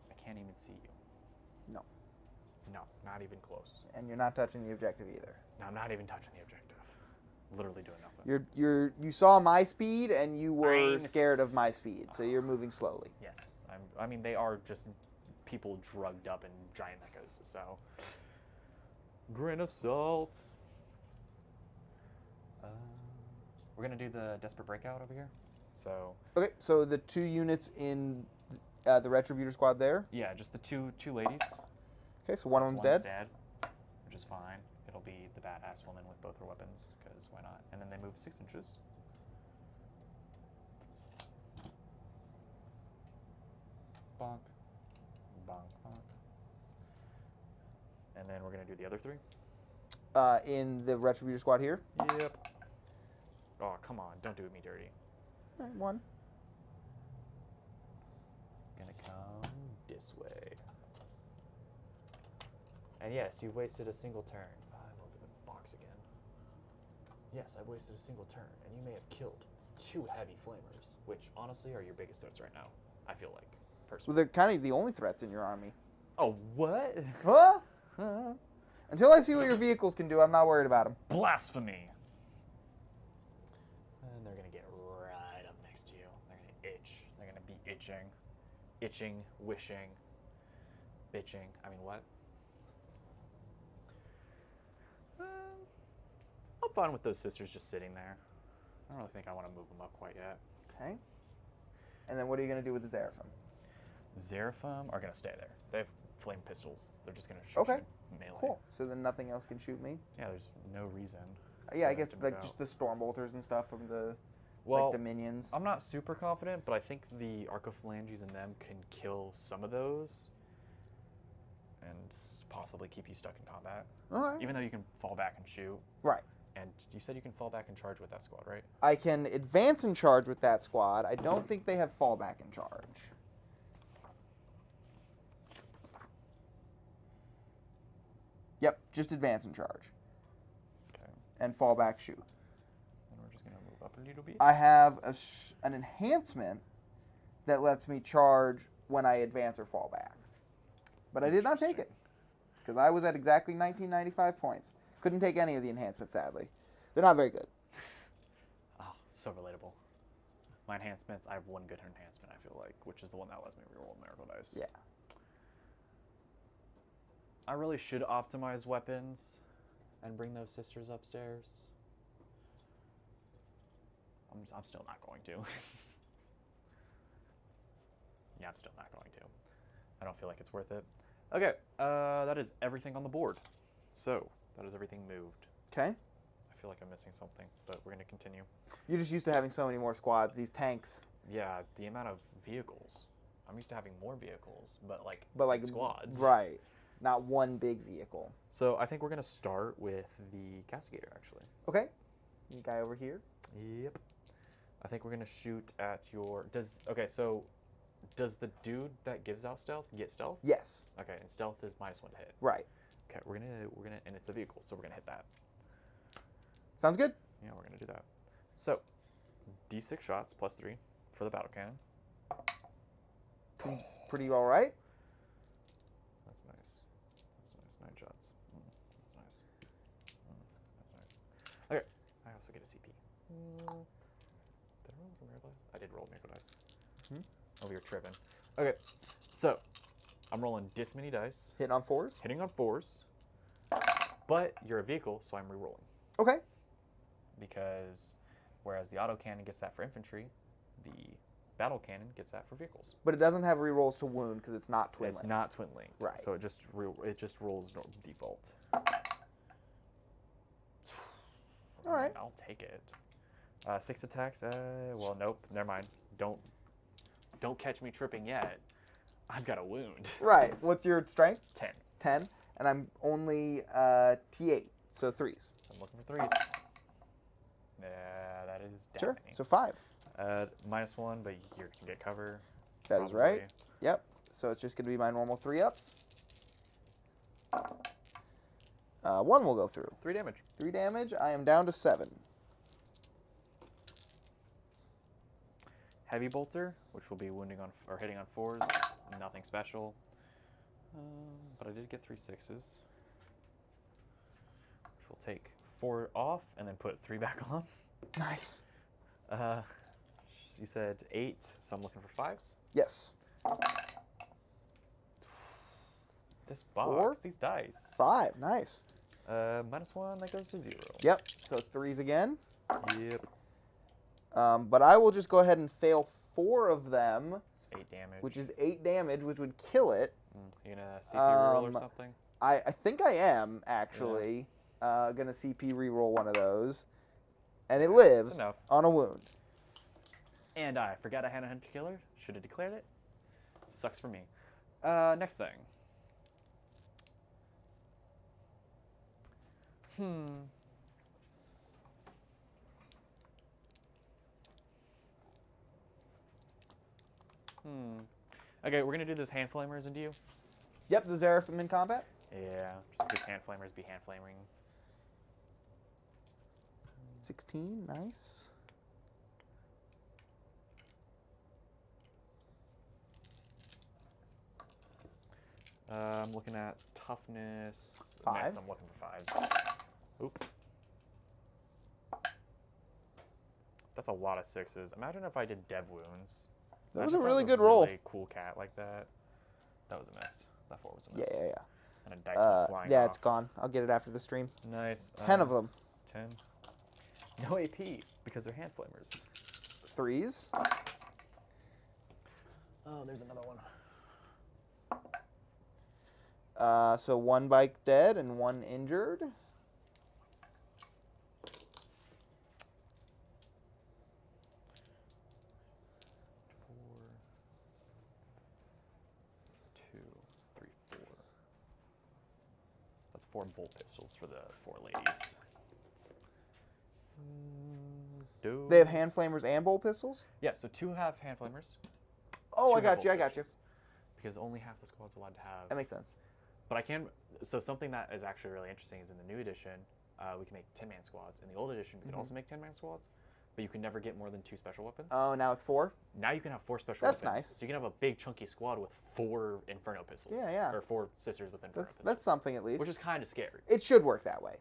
I can't even see you. No. No, not even close. And you're not touching the objective either. No, I'm not even touching the objective. Literally doing nothing. You saw my speed and you were scared of my speed, so you're moving slowly. Yes. I mean, they are just people drugged up in giant mechas, so... Grain of salt. We're going to do the Desperate Breakout over here. So... Okay, so the 2 units in the Retributor squad there? Yeah, just the two ladies. Okay, so one of them's dead? Which is fine. It'll be the badass woman with both her weapons, because why not? And then they move 6 inches. Bonk. Bonk, bonk. And then we're going to do the other 3. In the Retributor squad here? Yep. Oh, come on. Don't do me dirty. All right, 1. Gonna come this way. And yes, you've wasted a single turn. I'm over the box again. Yes, I've wasted a single turn, and you may have killed 2 heavy flamers, which honestly are your biggest threats right now. I feel like, Well, personally. they're kind of the only threats in your army. Oh, what? Huh? Until I see what your vehicles can do, I'm not worried about them. Blasphemy! And they're gonna get right up next to you. They're gonna itch. They're gonna be itching. Itching, wishing, bitching. I mean, what? I'm fine with those sisters just sitting there. I don't really think I want to move them up quite yet. Okay. And then what are you going to do with the Seraphim? Seraphim are going to stay there. They have flame pistols. They're just going to shoot you melee. Cool. So then nothing else can shoot me? Yeah, there's no reason. Yeah, I guess like just the Stormbolters and stuff from the like the minions. I'm not super confident, but I think the Arcophalanges in them can kill some of those and possibly keep you stuck in combat. All right. Even though you can fall back and shoot. Right. And you said you can fall back and charge with that squad, right? I can advance and charge with that squad. I don't think they have fallback and charge. Yep, just advance and charge. Okay. And fallback shoot. And we're just going to move up a little bit. I have an enhancement that lets me charge when I advance or fall back. But I did not take it because I was at exactly 1995 points. Couldn't take any of the enhancements, sadly. They're not very good. Oh, so relatable. My enhancements, I have one good enhancement, I feel like, which is the one that lets me reroll miracle dice. Yeah. I really should optimize weapons and bring those sisters upstairs. I'm still not going to. Yeah, I'm still not going to. I don't feel like it's worth it. Okay, that is everything on the board. So, that is everything moved. Okay. I feel like I'm missing something, but we're going to continue. You're just used to having so many more squads, these tanks. Yeah, the amount of vehicles. I'm used to having more vehicles, but like squads. Right. Not one big vehicle. So I think we're going to start with the Castigator, actually. Okay. The guy over here. Yep. I think we're going to shoot at your... Okay, so does the dude that gives out stealth get stealth? Yes. Okay, and stealth is -1 to hit. Right. Okay, we're gonna, and it's a vehicle, so we're gonna hit that. Sounds good. Yeah, we're gonna do that. So, D6 shots +3 for the battle cannon. Seems pretty all right. That's nice. That's nice. 9 shots. That's nice. That's nice. Okay, I also get a CP. Did I roll for miracle dice? I did roll miracle dice. Oh, we were tripping. Okay, so I'm rolling this many dice. Hitting on 4s. Hitting on 4s. But you're a vehicle, so I'm re-rolling. Okay. Because whereas the autocannon gets that for infantry, the battle cannon gets that for vehicles. But it doesn't have rerolls to wound because it's not twin linked. It's not twin linked. Right. So it just rolls default. All right. I'll take it. 6 attacks. Well, nope. Never mind. Don't catch me tripping yet. I've got a wound. Right. What's your strength? 10. 10. And I'm only T8, so 3s. So I'm looking for 3s. Yeah, that is Sure. deafening. So 5. -1, but you can get cover. That is right. Yep. So it's just going to be my normal 3-ups. 1 will go through. 3 damage. 3 damage. I am down to 7. Heavy bolter, which will be wounding on or hitting on 4s. Nothing special. But I did get 3 6s, which will take 4 off and then put 3 back on. Nice. You said 8, so I'm looking for 5s. Yes. This box, 4? these dice. 5. Nice. -1, that goes to 0. Yep. So 3s again. Yep. But I will just go ahead and fail 4 of them. It's 8 damage. Which is 8 damage, which would kill it. You gonna CP reroll or something? I think I am, actually. Going to CP reroll one of those. And it lives on a wound. And I forgot I had a hunter killer. Should have declared it. Sucks for me. Next thing. Okay, we're going to do those hand flamers into you. Yep, the Seraphim in combat. Yeah, just because hand flamers be hand flaming. 16, nice. I'm looking at toughness. 5. Myths, I'm looking for 5s. Oop. That's a lot of 6s. Imagine if I did dev wounds. That was Imagine a if I really had good roll. Really cool cat like that. That was a miss. That 4 was a miss. Yeah. And a dice went flying off. It's gone. I'll get it after the stream. Nice. 10 of them. 10. No AP because they're hand flamers. 3s. Oh, there's another one. So 1 bike dead and 1 injured. 4, 2, 3, 4. That's 4 bolt pistols for the 4 ladies. They have hand flamers and bolt pistols? Yeah, so 2 have hand flamers. Oh, 2 I have got bolt you, I got you. pistols, because only half the squad's allowed to have. That makes sense. But I can. So something that is actually really interesting is in the new edition, we can make 10-man squads. In the old edition, we could also make 10-man squads, but you can never get more than 2 special weapons. Oh, now it's 4? Now you can have 4 special That's weapons. nice. So you can have a big chunky squad with 4 Inferno pistols. Yeah. Or 4 sisters with Inferno pistols. That's something at least. Which is kind of scary. It should work that way.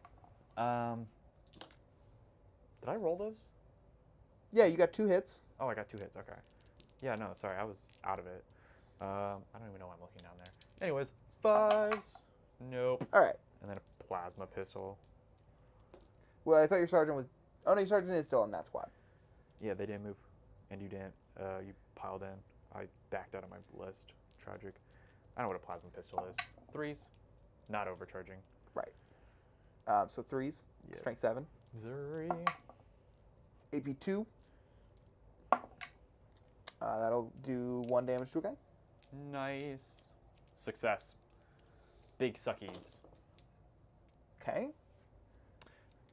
Did I roll those? Yeah, you got 2 hits. Oh, I got 2 hits. Okay. Yeah, no, sorry, I was out of it. I don't even know why I'm looking down there. Anyways, 5s. Nope. All right. And then a plasma pistol. Well, I thought your sergeant was... Oh, no, your sergeant is still in that squad. Yeah, they didn't move. And you didn't. You piled in. I backed out of my list. Tragic. I don't know what a plasma pistol is. 3s. Not overcharging. Right. So 3s. Yeah. Strength 7. 3. AP 2. That'll do 1 damage to a guy. Nice. Success. Big suckies. Okay.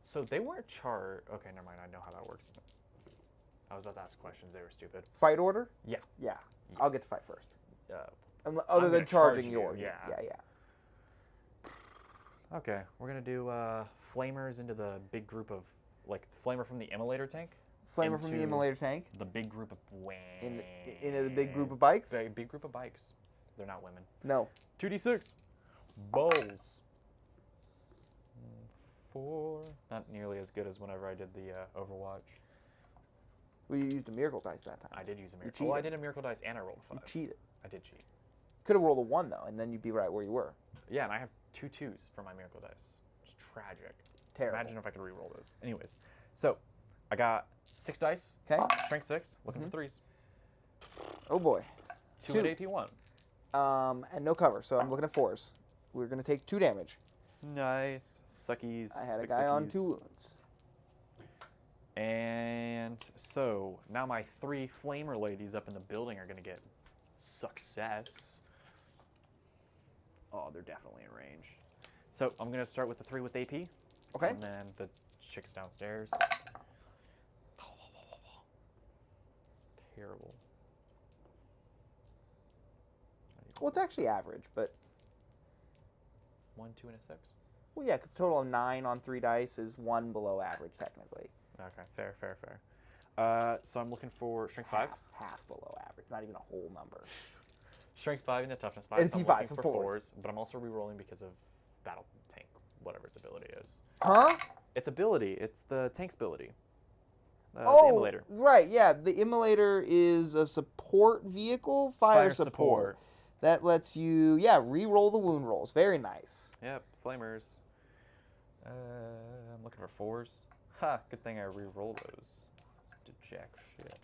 So they weren't charged. Okay, never mind. I know how that works. I was about to ask questions. They were stupid. Fight order? Yeah. Yeah. I'll get to fight first. Other I'm than gonna charging charge yours. you, yeah. Yeah. Okay, we're gonna do flamers into the big group of flamer from the immolator tank. Flamer from the immolator tank. The big group of Into the big group of bikes? Big group of bikes. They're not women. No. 2d6. Balls. 4. Not nearly as good as whenever I did the Overwatch. Well, you used a miracle dice that time. I did use a miracle. cheated. Oh, I did a miracle dice and I rolled a 5. You cheated. I did cheat. Could have rolled a 1 though, and then you'd be right where you were. Yeah, and I have 2 2s for my miracle dice. It's tragic. Terrible. Imagine if I could re-roll those. Anyways, so I got 6 dice. Okay. Strength 6. Looking for 3s. Oh boy. 2 and AP1. And no cover, so I'm looking at 4s. We're gonna take 2 damage. Nice. Suckies. I had a big guy on suckies. 2 wounds. And so now my 3 flamer ladies up in the building are gonna get success. Oh, they're definitely in range. So I'm gonna start with the 3 with AP. Okay. And then the chicks downstairs. Terrible. Well, it's actually average, but 1, 2, and a 6. well, yeah, because total of 9 on 3 dice is 1 below average technically. Okay, fair. So I'm looking for strength 5. Half below average, not even a whole number. Strength 5 and a toughness 5. And so I'm T5, looking so for 4s. but I'm also re-rolling because of battle tank, whatever its ability is. Huh? Its ability. It's the tank's ability. The Oh, immolator. right, yeah. The immolator is a support vehicle, fire support. That lets you, re-roll the wound rolls. Very nice. Yep, flamers. I'm looking for 4s. Ha, good thing I re-roll those. To jack shit.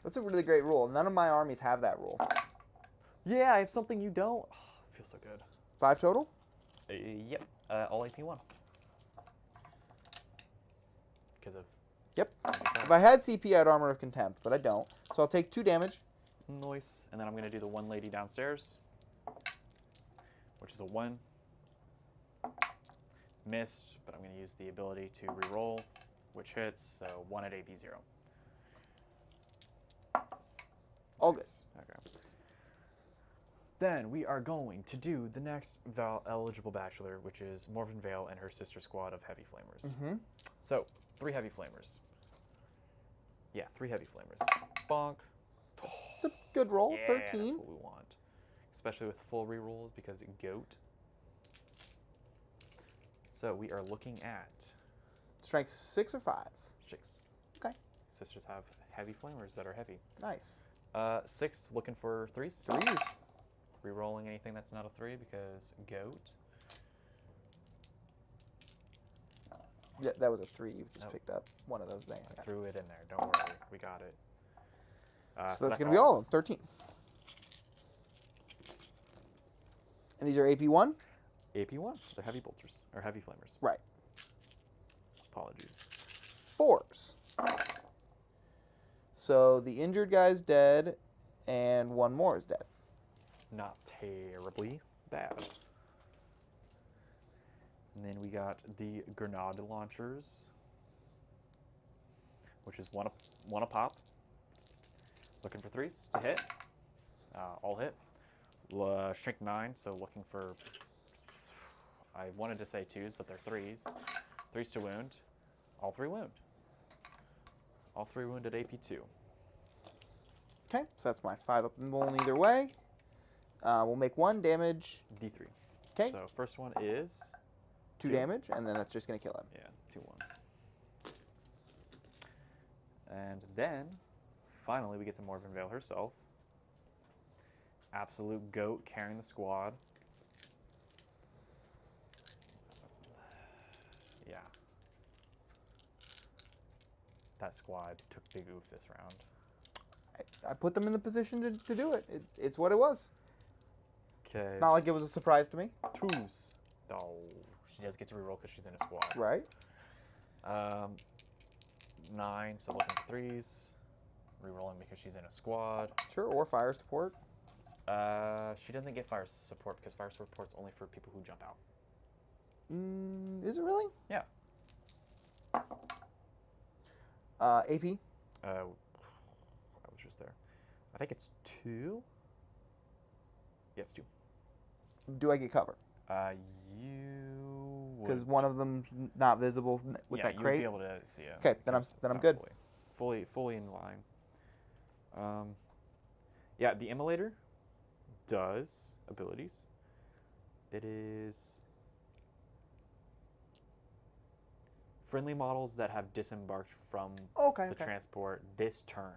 That's a really great rule. None of my armies have that rule. Yeah, I have something you don't. Oh, feels so good. 5 total? Yep, all AP1. Because of... Yep. If I had CP, I'd Armor of Contempt, but I don't. So I'll take 2 damage. Nice. And then I'm going to do the 1 lady downstairs, which is a 1. Missed, but I'm going to use the ability to re-roll, which hits, so 1 at AP0. All good. Okay. then we are going to do the next eligible bachelor, which is Morven Vale and her sister squad of heavy flamers. Mm-hmm. So 3 heavy flamers. Yeah, 3 heavy flamers. Bonk. It's a good roll. Yeah, 13. that's what we want. Especially with full rerolls because goat. So we are looking at Strength 6 or 5? 6. Okay. Sisters have heavy flamers that are heavy. Nice. 6, looking for 3s. 3s. Rerolling anything that's not a 3 because goat. Yeah, that was a 3 you've just picked up. One of those things. I threw it in there. Don't worry. We got it. So that's going to be all of them. 13. And these are AP1? AP1. They're heavy bolters. Or heavy flamers. Right. Apologies. 4s. So the injured guy's dead, and one more is dead. Not terribly bad. And then we got the grenade launchers, which is one a pop. Looking for 3s to hit. All hit. Shrink 9, so looking for, I wanted to say 2s, but they're 3s. 3s to wound. All 3 wound. All 3 wounded AP2. Okay, so that's my 5 up and rolling either way. We'll make 1 damage. D3. Okay. So first one is 2 damage, and then that's just going to kill him. Yeah, 2-1. And then, finally, we get to Morven Vale herself. Absolute goat carrying the squad. Yeah. That squad took big oof this round. I put them in the position to do it. It's what it was. Okay. Not like it was a surprise to me. 2s. Oh, she does get to reroll because she's in a squad. Right. 9, so looking for 3s. Rerolling because she's in a squad. Sure, or fire support. She doesn't get fire support because fire support's only for people who jump out. Is it really? Yeah. AP? I was just there. I think it's 2. Yeah, it's 2. Do I get cover? You Because would. one of them's not visible with that you crate. would be able to see it. Okay, then because I'm it's good. not fully in line. Yeah, the immolator does abilities. It is friendly models that have disembarked from Okay. the transport this turn.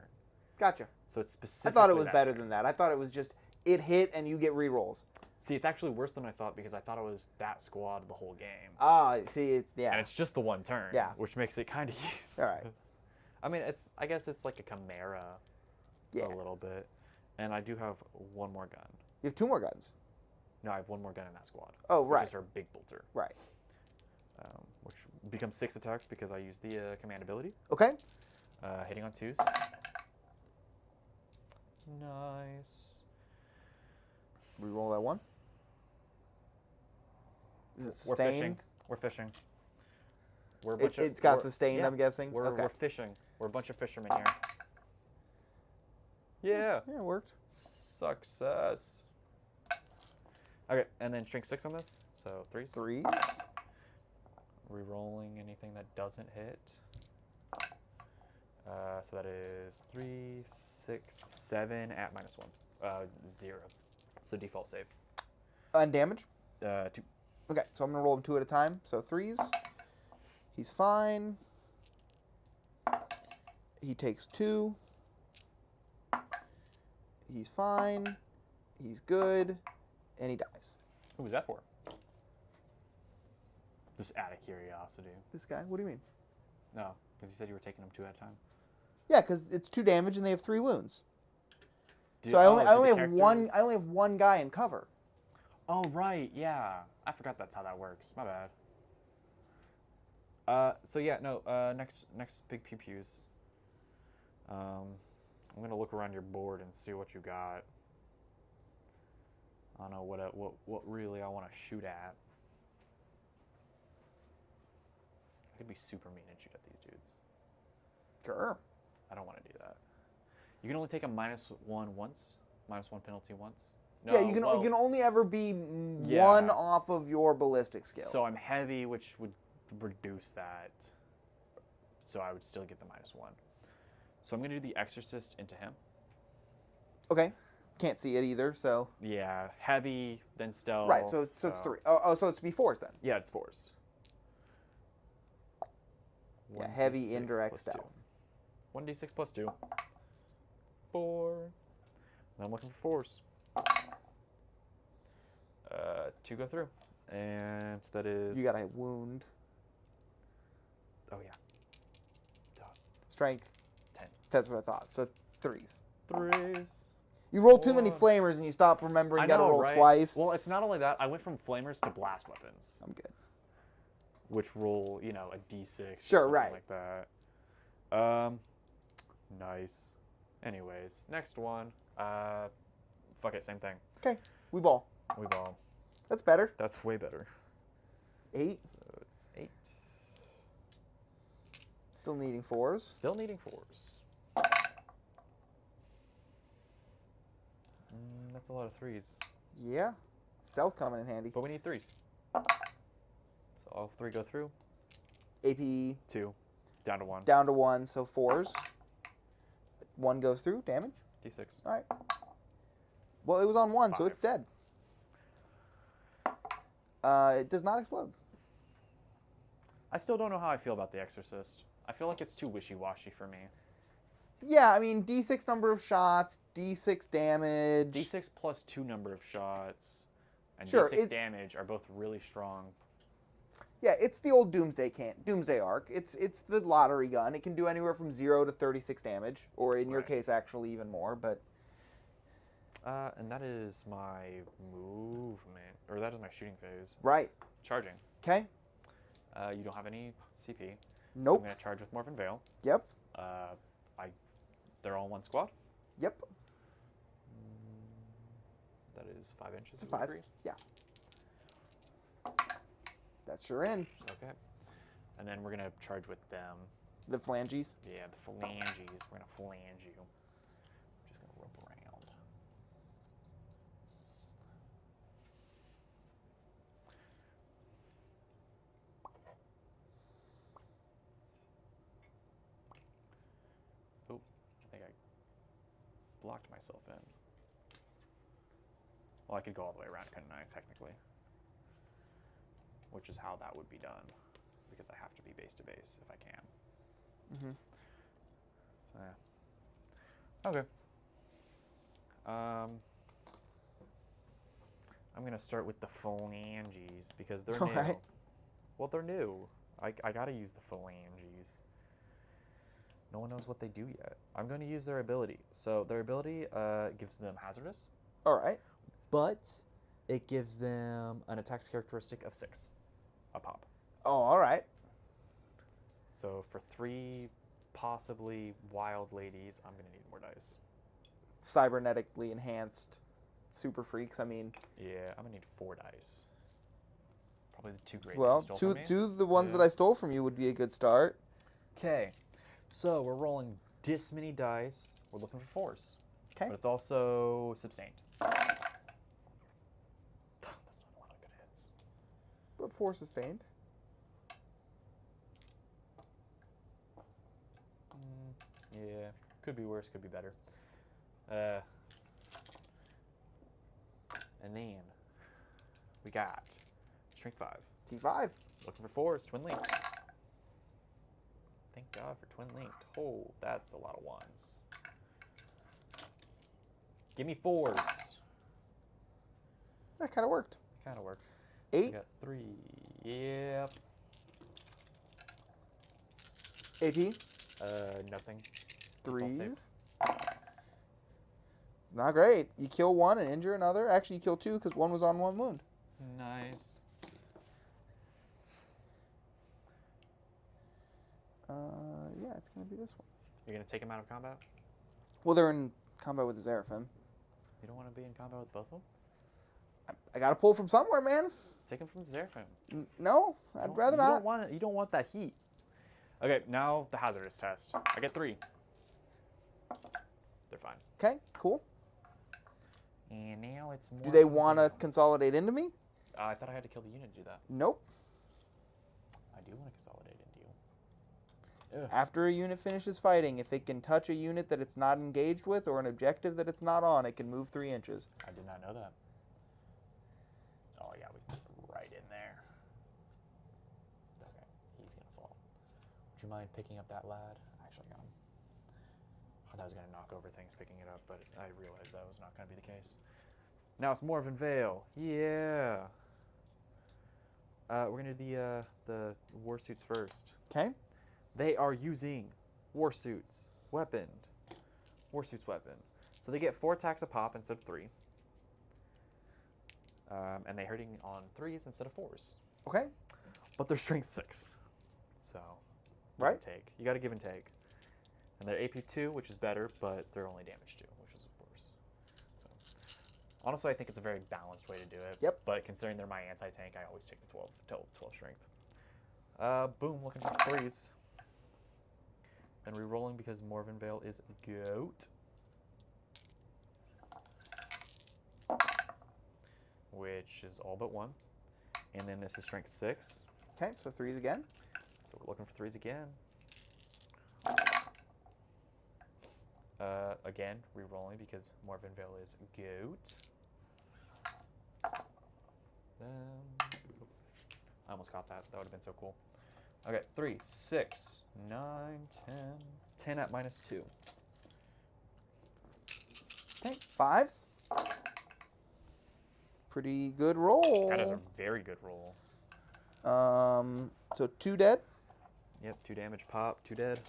Gotcha. So it's I specific. thought it was better than that. I thought it was just it hit and you get rerolls. See, it's actually worse than I thought because I thought it was that squad the whole game. Ah, see, it's And it's just the one turn. Yeah. Which makes it kind of useless. All right. I mean, I guess it's like a chimera. Yeah. A little bit. And I do have one more gun. You have 2 more guns. No, I have one more gun in that squad. Oh, which right. is her big bolter. Right. Which becomes 6 attacks because I use the command ability. Okay. Hitting on 2s. Nice. Reroll that 1. Is it We're fishing. sustained? We're fishing. We're a bunch It's got we're- sustained, yeah, I'm guessing? We're Okay. fishing. We're a bunch of fishermen here. Yeah. Yeah, it worked. Success. Okay, and then shrink 6 on this. So 3s. 3s. Rerolling anything that doesn't hit. So that is 3, 6, 7 at -1. 0. So default save. And damage? 2. Okay, so I'm going to roll them 2 at a time. So 3s. He's fine. He takes 2. He's fine. He's good. And he dies. Who was that for? Just out of curiosity. This guy? What do you mean? No, because you said you were taking them 2 at a time. Yeah, because it's 2 damage and they have 3 wounds. Do- So I only do the have one. characters- I only have one guy in cover. Oh right, yeah. I forgot that's how that works. My bad. So yeah, no. Next big pew pews. I'm gonna look around your board and see what you got. I don't know what really I want to shoot at. I could be super mean and shoot at these dudes. Sure. I don't want to do that. You can only take a -1 once. -1 penalty once. No, yeah, you can only ever be one off of your ballistic skill. So I'm heavy, which would reduce that. So I would still get the -1. So I'm going to do the Exorcist into him. Okay. Can't see it either, so. Yeah, heavy, then stealth. Right, so it's 3. Oh, so it's B4s then. Yeah, it's 4s. Yeah, heavy, indirect, stealth. 1d6 plus 2. 4. And I'm looking for 4s. 2 go through. And that is... You got a wound. Oh, yeah. Strength. 10. That's what I thought. So 3s. 3s. You roll too many flamers and you stop remembering you got to roll twice. Well, it's not only that. I went from flamers to blast weapons. I'm good. Which roll, you know, a d6 sure, or something right. like that. Nice. Anyways, next one. Fuck it, same thing. Okay, we ball. We ball. That's better. That's way better. 8. So it's 8. Still needing 4s. Still needing 4s. That's a lot of 3s. Yeah. Stealth coming in handy. But we need 3s. So all 3 go through. AP. 2. Down to 1. Down to 1, so 4s. 1 goes through. Damage. D6. All right. Well, it was on 1, 5. so it's dead. It does not explode. I still don't know how I feel about the Exorcist. I feel like it's too wishy-washy for me. Yeah, I mean, D6 number of shots, D6 damage. D6 plus 2 number of shots, and sure, D6 damage are both really strong. Yeah, it's the old Doomsday arc. It's the lottery gun. It can do anywhere from 0 to 36 damage, or in your case, actually even more. But and that is my movement, or that is my shooting phase. Right. Charging. Okay. You don't have any CP. Nope. So I'm gonna charge with Morphin Veil. Yep. They're all one squad. Yep. That is 5 inches. It's a 5. Free. Yeah. That's your in. Okay. And then we're gonna charge with them. The phalanges. Yeah, the phalanges. We're gonna phalange you. I'm just gonna rope around. Oh, I think I blocked myself in. Well, I could go all the way around, couldn't I, technically? Which is how that would be done, because I have to be base to base if I can. Okay. I'm gonna start with the phalanges because they're new. Right. Well, they're new. I gotta use the phalanges. No one knows what they do yet. I'm gonna use their ability. So their ability gives them hazardous. All right. But it gives them an attacks characteristic of 6 a pop. Oh, all right. So for 3 possibly wild ladies, I'm gonna need more dice. Cybernetically enhanced super freaks. I mean. Yeah, I'm gonna need 4 dice. Probably the 2 great. Well, that you stole from me. two of the ones that I stole from you would be a good start. Okay, so we're rolling this many dice. We're looking for 4s. Okay. But it's also sustained. That's not a lot of good hits. But 4 sustained. Yeah, could be worse, could be better. And then we got strength 5. T5. Looking for 4s, twin linked. Thank God for twin linked. Oh, that's a lot of 1s. Give me 4s. That kind of worked. Kind of worked. 8. We got 3. Yep. AP. Nothing. 3s. Not great. You kill 1 and injure another. Actually, you kill 2 because 1 was on 1 wound. Nice. Yeah, it's going to be this one. You're going to take him out of combat? Well, they're in combat with the Seraphim. You don't want to be in combat with both of them? I got to pull from somewhere, man. Take him from the Seraphim. No, I'd rather not. You don't want that heat. Okay, now the hazardous test. I get 3. They're fine. Okay, cool. And now it's more. Do they want to consolidate into me? I thought I had to kill the unit to do that. Nope. I do want to consolidate into you. Ugh. After a unit finishes fighting, if it can touch a unit that it's not engaged with or an objective that it's not on, it can move 3 inches. I did not know that. Oh, yeah, we can put right in there. Okay, he's going to fall. Would you mind picking up that lad? I actually got him. I thought I was going to knock over things picking it up, but I realized that was not going to be the case. Now it's Morven Vale. Yeah. We're going to do the war suits first. Okay. They are using war suits. Weaponed. War suits weapon. So they get 4 attacks a pop instead of 3. And they're hitting on 3s instead of 4s. Okay. But they're strength 6. So, Right. Take. You got to give and take. And they're AP 2, which is better, but they're only damage 2, which is worse. So, honestly, I think it's a very balanced way to do it. Yep. But considering they're my anti-tank, I always take the 12 strength. Boom, looking for 3s. And re-rolling because Morven Vale is GOAT. Which is all but 1. And then this is strength 6. Okay, so 3s again. So we're looking for 3s again. Again, re-rolling because Morven Vale is GOAT. I almost got that. That would have been so cool. Okay, 3, 6, 9, 10. 10 at -2. Okay, 5s. Pretty good roll. That is a very good roll. So 2 dead. Yep, 2 damage pop, 2 dead.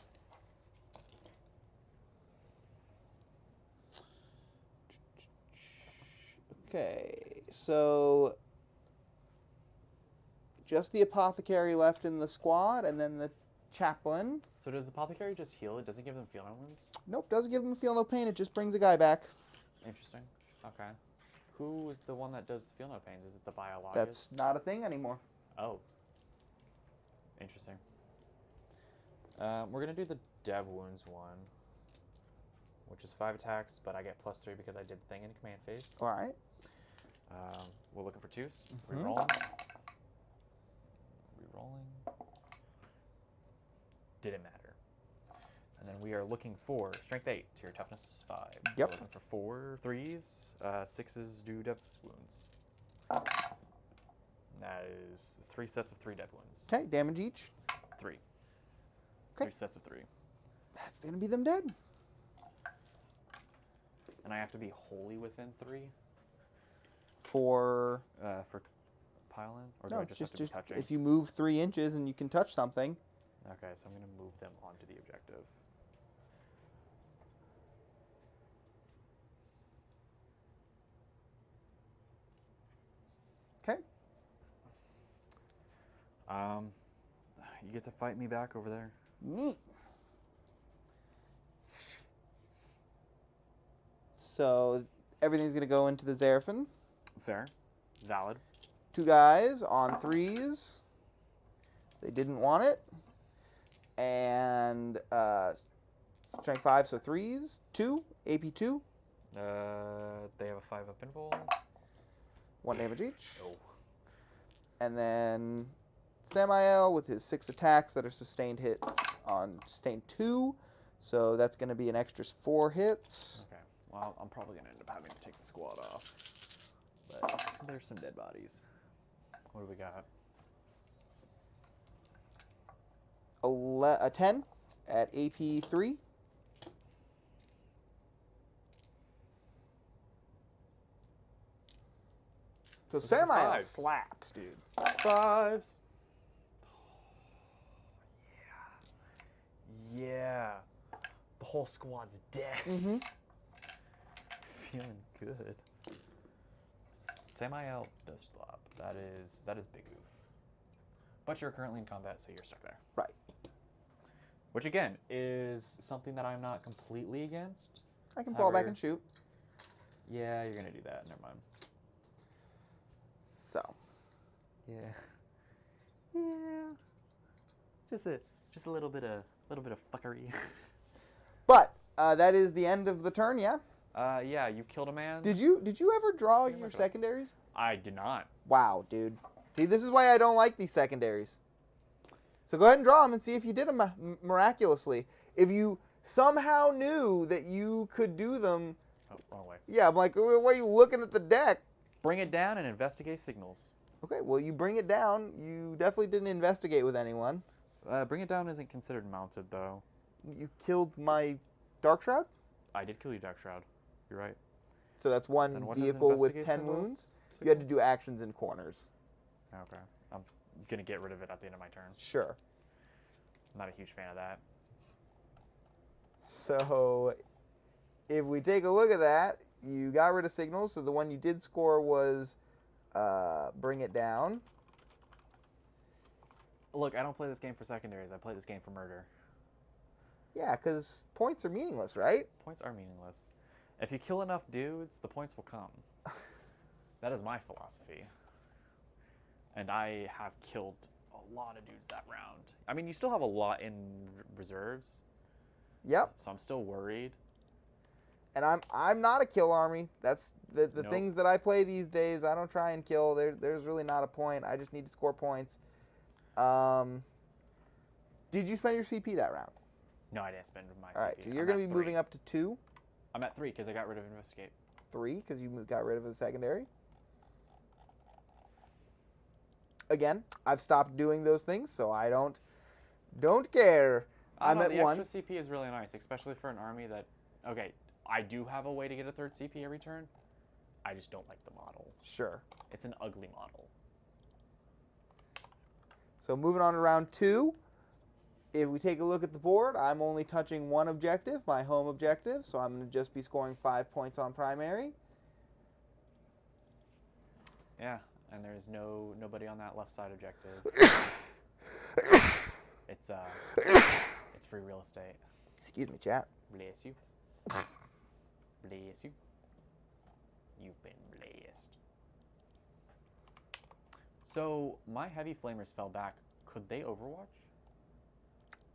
Okay, so just the apothecary left in the squad, and then the chaplain. So does the apothecary just heal? It doesn't give them feel no wounds? Nope, doesn't give him feel no pain. It just brings a guy back. Interesting. Okay. Who is the one that does feel no pains? Is it the biologist? That's not a thing anymore. Oh. Interesting. We're going to do the dev wounds one, which is 5 attacks, but I get +3 because I did the thing in command phase. All right. We're looking for 2s. Mhm. Rerolling. Rerolling. Didn't matter. And then we are looking for strength 8 to your toughness 5. Yep. We're looking for 4 3s. 6s do dev wounds. That is 3 sets of 3 dev wounds. Okay, damage each. 3. Okay. 3 sets of 3. That's going to be them dead. And I have to be wholly within 3 For pile in? Or do no, I just have to be touching? if you move 3 inches and you can touch something. Okay, so I'm going to move them onto the objective. Okay. You get to fight me back over there. Neat. So everything's going to go into the Zerafin. Fair. Valid. 2 guys on 3s. They didn't want it. And strength 5, so 3s. 2, AP 2. They have a 5 up invul. 1 damage each. Oh. And then Samael with his 6 attacks that are sustained hit on sustained 2. So that's going to be an extra 4 hits. Okay. Well, I'm probably going to end up having to take the squad off. But there's some dead bodies. What do we got? A 10 at AP 3. So Those are Samael fives. slaps, dude. 5s. Yeah. Yeah. The whole squad's dead. Mm-hmm. Feeling good. Samael does slap. That is big oof. But you're currently in combat, so you're stuck there. Right. Which again is something that I'm not completely against. I can fall back However- and shoot. Yeah, you're gonna do that. Never mind. So. Yeah. Yeah. Just a little bit of fuckery. But that is the end of the turn, yeah? Yeah, you killed a man. Did you ever draw Pretty your much was. secondaries? I did not. Wow, dude. See, this is why I don't like these secondaries. So go ahead and draw them and see if you did them miraculously. If you somehow knew that you could do them. Oh, wrong way. Yeah, I'm like, why are you looking at the deck? Bring it down and investigate signals. Okay, well, you bring it down. You definitely didn't investigate with anyone. Bring it down isn't considered mounted, though. You killed my Dark Shroud? I did kill you, Dark Shroud. You're right. So that's Then one what does vehicle with investigate 10 signals- wounds. You had to signals? do actions in corners. Okay. I'm going to get rid of it at the end of my turn. Sure. I'm not a huge fan of that. So if we take a look at that, you got rid of signals. So the one you did score was bring it down. Look, I don't play this game for secondaries. I play this game for murder. Yeah, because points are meaningless, right? Points are meaningless. If you kill enough dudes, the points will come. That is my philosophy. And I have killed a lot of dudes that round. I mean, you still have a lot in reserves, Yep. so I'm still worried. And I'm not a kill army. That's the Nope. things that I play these days. I don't try and kill. There's really not a point. I just need to score points. Did you spend your CP that round? No, I didn't spend my All right, CP. so you're I'm going to at be 3. moving up to 2, I'm at 3 because I got rid of investigate. 3, because you got rid of the secondary. Again, I've stopped doing those things, so I don't care. I I'm don't at know, the 1. extra CP is really nice, especially for an army that, okay, I do have a way to get a 3rd CP every turn. I just don't like the model. Sure. It's an ugly model. So moving on to round 2. If we take a look at the board, I'm only touching one objective, my home objective, so I'm going to just be scoring 5 points on primary. Yeah, and there's nobody on that left side objective. It's free real estate. Excuse me, chat. Bless you. Bless you. You've been blessed. So my heavy flamers fell back. Could they overwatch?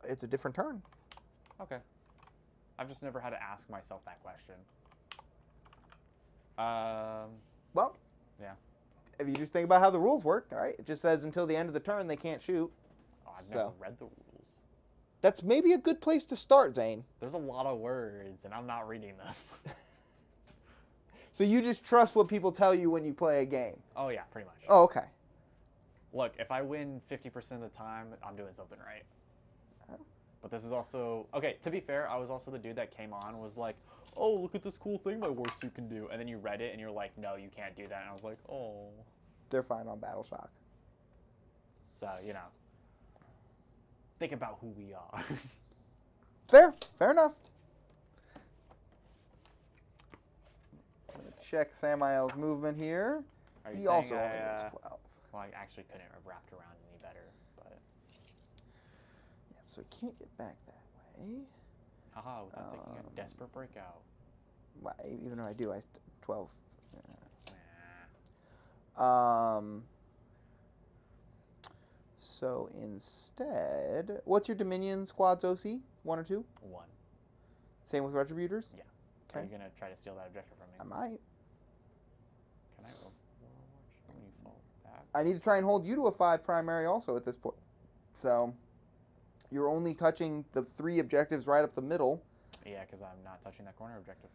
It's a different turn. Okay. I've just never had to ask myself that question. Well, Yeah. if you just think about how the rules work, all right, it just says until the end of the turn they can't shoot. Oh, I've So. never read the rules. That's maybe a good place to start, Zane. There's a lot of words, and I'm not reading them. So you just trust what people tell you when you play a game. Oh, yeah, pretty much. Oh, okay. Look, if I win 50% of the time, I'm doing something right. Oh. But this is also... Okay, to be fair, I was also the dude that came on, was like, oh, look at this cool thing my warsuit can do. And then you read it, and you're like, no, you can't do that. And I was like, oh. They're fine on Battle Shock. So, you know. Think about who we are. Fair enough. Check Samael's movement here. Are you He saying also only moves 12. Well, I actually couldn't have wrapped around any better, but... Yeah, so he can't get back that way. Haha, without taking a desperate breakout. Well, even though I do, 12. Nah. So instead, what's your Dominion squad's OC? 1 or 2? 1. Same with Retributors? Yeah. Okay. Are you going to try to steal that objective from me? I might. Can I overwatch when you fall back? I need to try and hold you to a 5 primary also at this point. So you're only touching the 3 objectives right up the middle. Yeah, because I'm not touching that corner objective.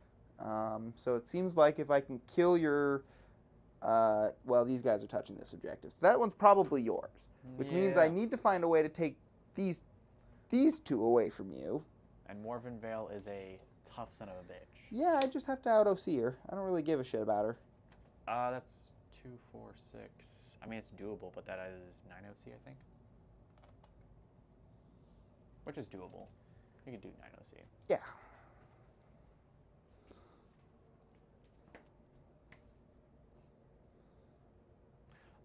So it seems like if I can kill your... well, these guys are touching this objective. So that one's probably yours. Which means I need to find a way to take these 2 away from you. And Morven Vale is a tough son of a bitch. Yeah, I just have to out-OC her. I don't really give a shit about her. That's 2, 4, 6. I mean, it's doable, but that is 9 OC, I think. Which is doable. You could do 9 OC. Yeah.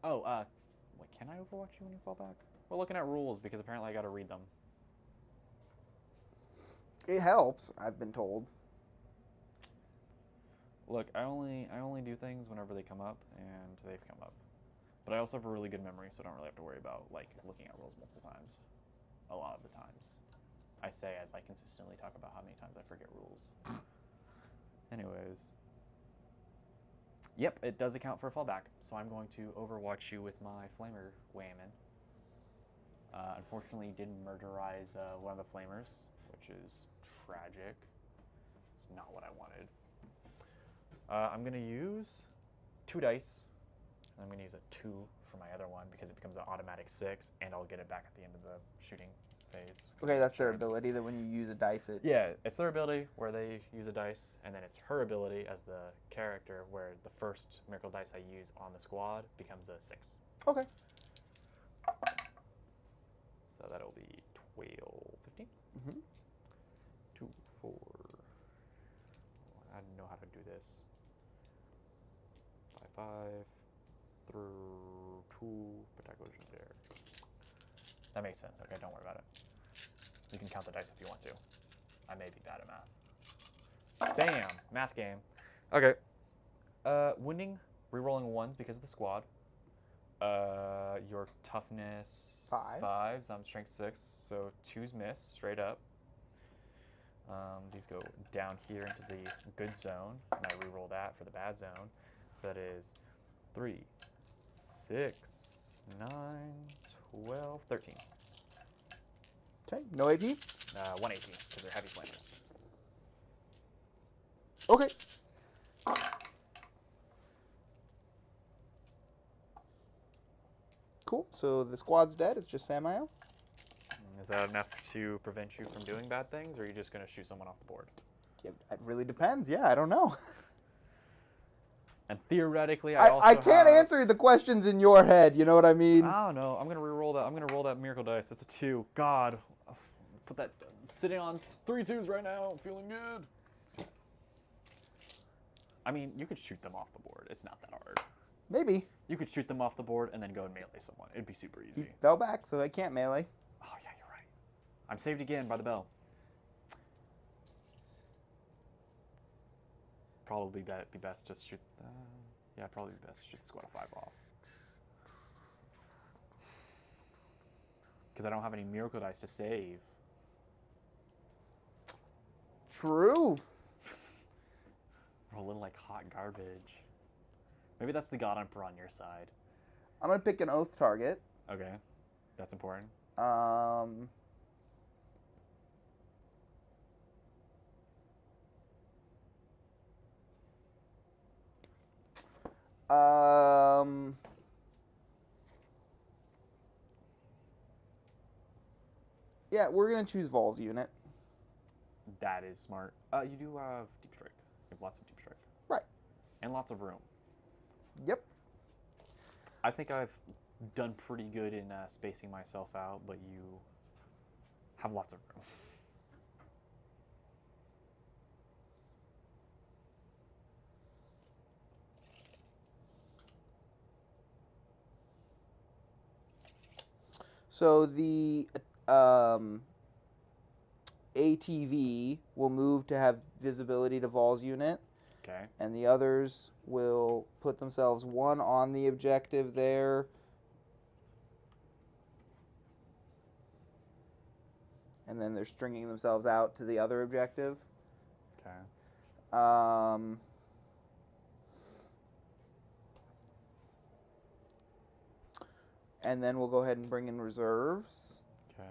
Oh, wait, can I overwatch you when you fall back? We're looking at rules because apparently I gotta read them. It helps, I've been told. Look, I only do things whenever they come up, and they've come up. But I also have a really good memory, so I don't really have to worry about like looking at rules multiple times. A lot of the times. I say as I consistently talk about how many times I forget rules. Anyways. Yep, it does account for a fallback. So I'm going to overwatch you with my Flamer Wayman. Unfortunately, didn't murderize one of the Flamers, which is tragic. It's not what I wanted. I'm going to use 2 dice. And I'm going to use a 2 for my other one because it becomes an automatic 6, and I'll get it back at the end of the shooting phase. Okay, that's their ability that when you use a dice it... Yeah, it's their ability where they use a dice, and then it's her ability as the character where the first miracle dice I use on the squad becomes a 6. Okay. So that'll be 12, 15? Mm-hmm. 2, 4. I don't know how to do this. 5, 5 through 2, but that goes in there. That makes sense. Okay, don't worry about it. You can count the dice if you want to. I may be bad at math. Bam! Math game. Okay. Wounding, rerolling 1s because of the squad. Your toughness 5s. I'm strength 6, so 2s miss straight up. These go down here into the good zone, and I reroll that for the bad zone. So that is 3, 6, 9, 12, 13. Okay, no AP? 118, because they're heavy flamers. Okay. Cool, so the squad's dead, it's just Samael. Is that enough to prevent you from doing bad things, or are you just going to shoot someone off the board? Yeah, it really depends, yeah, I don't know. And theoretically, I can't answer the questions in your head, you know what I mean? I don't know. I'm going to reroll that. I'm going to roll that miracle dice. It's a 2. God. Put that sitting on 3 2s right now. Feeling good. I mean, you could shoot them off the board. It's not that hard. Maybe. You could shoot them off the board and then go and melee someone. It'd be super easy. He fell back, so I can't melee. Oh, yeah, you're right. I'm saved again by the bell. Probably be best to shoot the... Yeah, probably be best to shoot the squad of 5 off. Because I don't have any miracle dice to save. True. Rolling like hot garbage. Maybe that's the God Emperor on your side. I'm going to pick an oath target. Okay. That's important. Yeah, we're going to choose Vol's unit. That is smart. You do have Deep Strike. You have lots of Deep Strike. Right. And lots of room. Yep. I think I've done pretty good in spacing myself out, but you have lots of room. So the ATV will move to have visibility to Vol's unit. Okay. And the others will put themselves 1 on the objective there. And then they're stringing themselves out to the other objective. Okay. And then we'll go ahead and bring in reserves. Okay.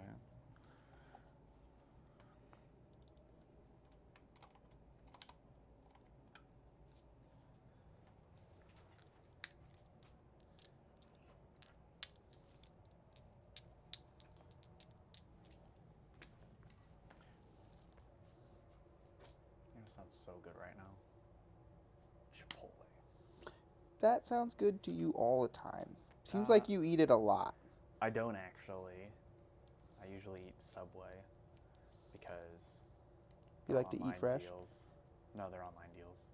Sounds so good right now. Chipotle. That sounds good to you all the time. Seems Uh, like you eat it a lot. I don't actually. I usually eat Subway because You like to eat online fresh? deals. No, they're online deals.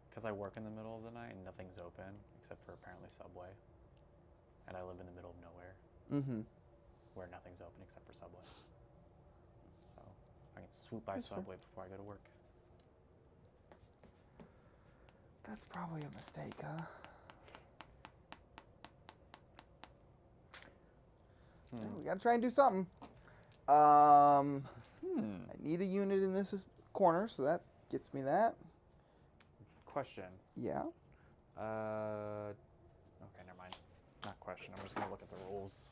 Because I work in the middle of the night and nothing's open except for apparently Subway. And I live in the middle of nowhere Mm-hmm. where nothing's open except for Subway. So I can swoop by That's fair. Subway before I go to work. That's probably a mistake, huh? Yeah, we gotta try and do something. I need a unit in this corner, so that Gets me that. Question. Yeah. Okay, never mind. Not question. I'm just gonna look at the rules.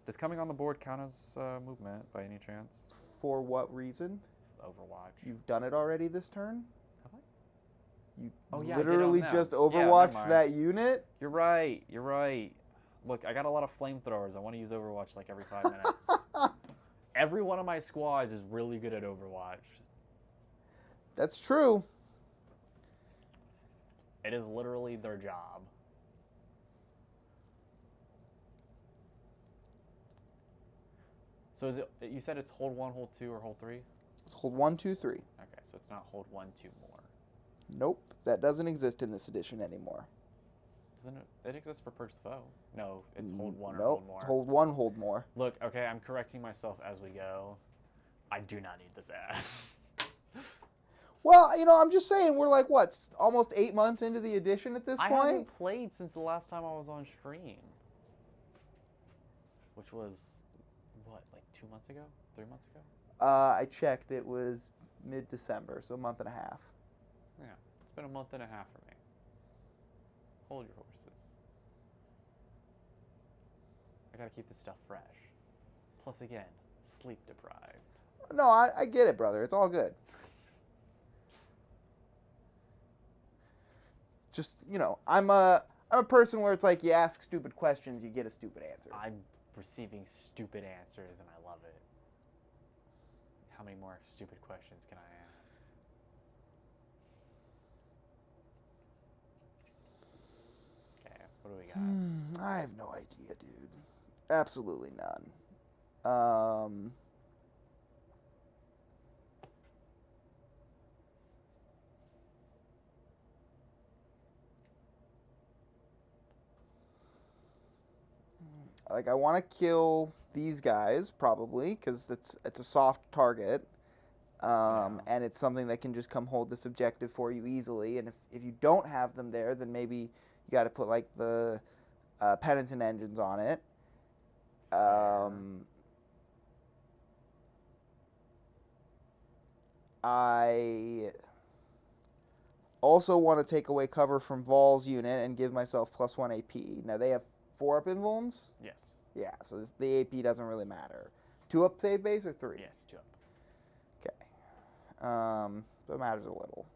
Does coming on the board count as movement by any chance? For what reason? Overwatch. You've done it already this turn? Have I? You Oh, yeah, I did it literally on them. just Yeah, never overwatched mind. that unit? You're right. You're right. Look, I got a lot of flamethrowers. I want to use Overwatch like every 5 minutes. Every one of my squads is really good at Overwatch. That's true. It is literally their job. So is it? You said it's hold 1, hold 2, or hold 3? It's hold 1, 2, 3. Okay, so it's not hold 1, 2 more. Nope, that doesn't exist in this edition anymore. Doesn't it? It exists for Purge the Foe. No, it's hold 1 or nope. hold more. Hold 1, hold more. Look, okay, I'm correcting myself as we go. I do not need this ad. Well, you know, I'm just saying, we're like, what, almost 8 months into the edition at this I point? haven't played since the last time I was on stream. Which was, what, like 2 months ago? 3 months ago? I checked, it was mid-December, so a month and a half. Yeah, it's been a month and a half for me. Hold your horses. I gotta keep this stuff fresh. Plus, again, sleep deprived. No, I get it, brother. It's all good. Just, you know, I'm a person where it's like you ask stupid questions, you get a stupid answer. I'm receiving stupid answers, and I love it. How many more stupid questions can I ask? Okay, what do we got? I have no idea, dude. Absolutely none. Like, I want to kill these guys, probably, because it's a soft target. And it's something that can just come hold this objective for you easily. And if you don't have them there, then maybe you got to put, like, the penitent engines on it. I also want to take away cover from Vol's unit and give myself +1 AP. Now, they have 4 up invulns? Yes. Yeah, so the AP doesn't really matter. 2 up save base or 3? Yes, 2 up. Okay. So it matters a little.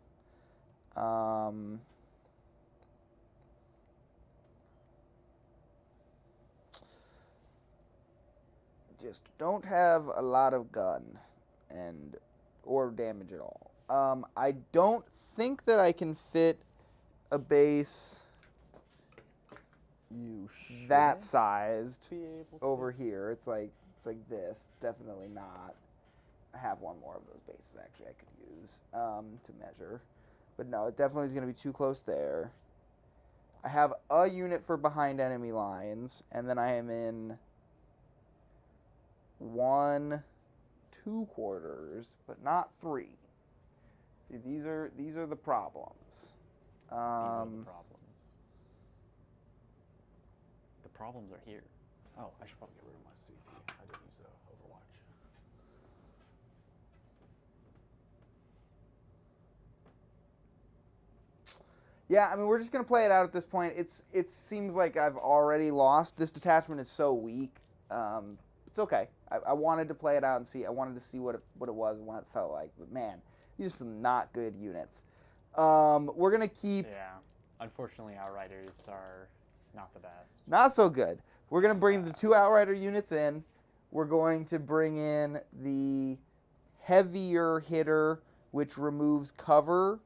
Just don't have a lot of gun or damage at all. I don't think that I can fit a base that sized over here. It's like this. It's definitely not. I have one more of those bases actually I could use to measure. But no, it definitely is going to be too close there. I have a unit for behind enemy lines, and then I am in 1, 2 quarters, but not 3. See, these are the problems. These are the problems. The problems are here. Oh, I should probably get rid of my CP. I didn't use Overwatch. Yeah, I mean, we're just going to play it out at this point. It seems like I've already lost. This detachment is so weak. It's okay. I wanted to play it out and see. I wanted to see what it was and what it felt like. But, man, these are some not good units. We're going to keep... Yeah. Unfortunately, Outriders are not the best. Not so good. We're going to bring the 2 Outrider units in. We're going to bring in the heavier hitter, which removes cover.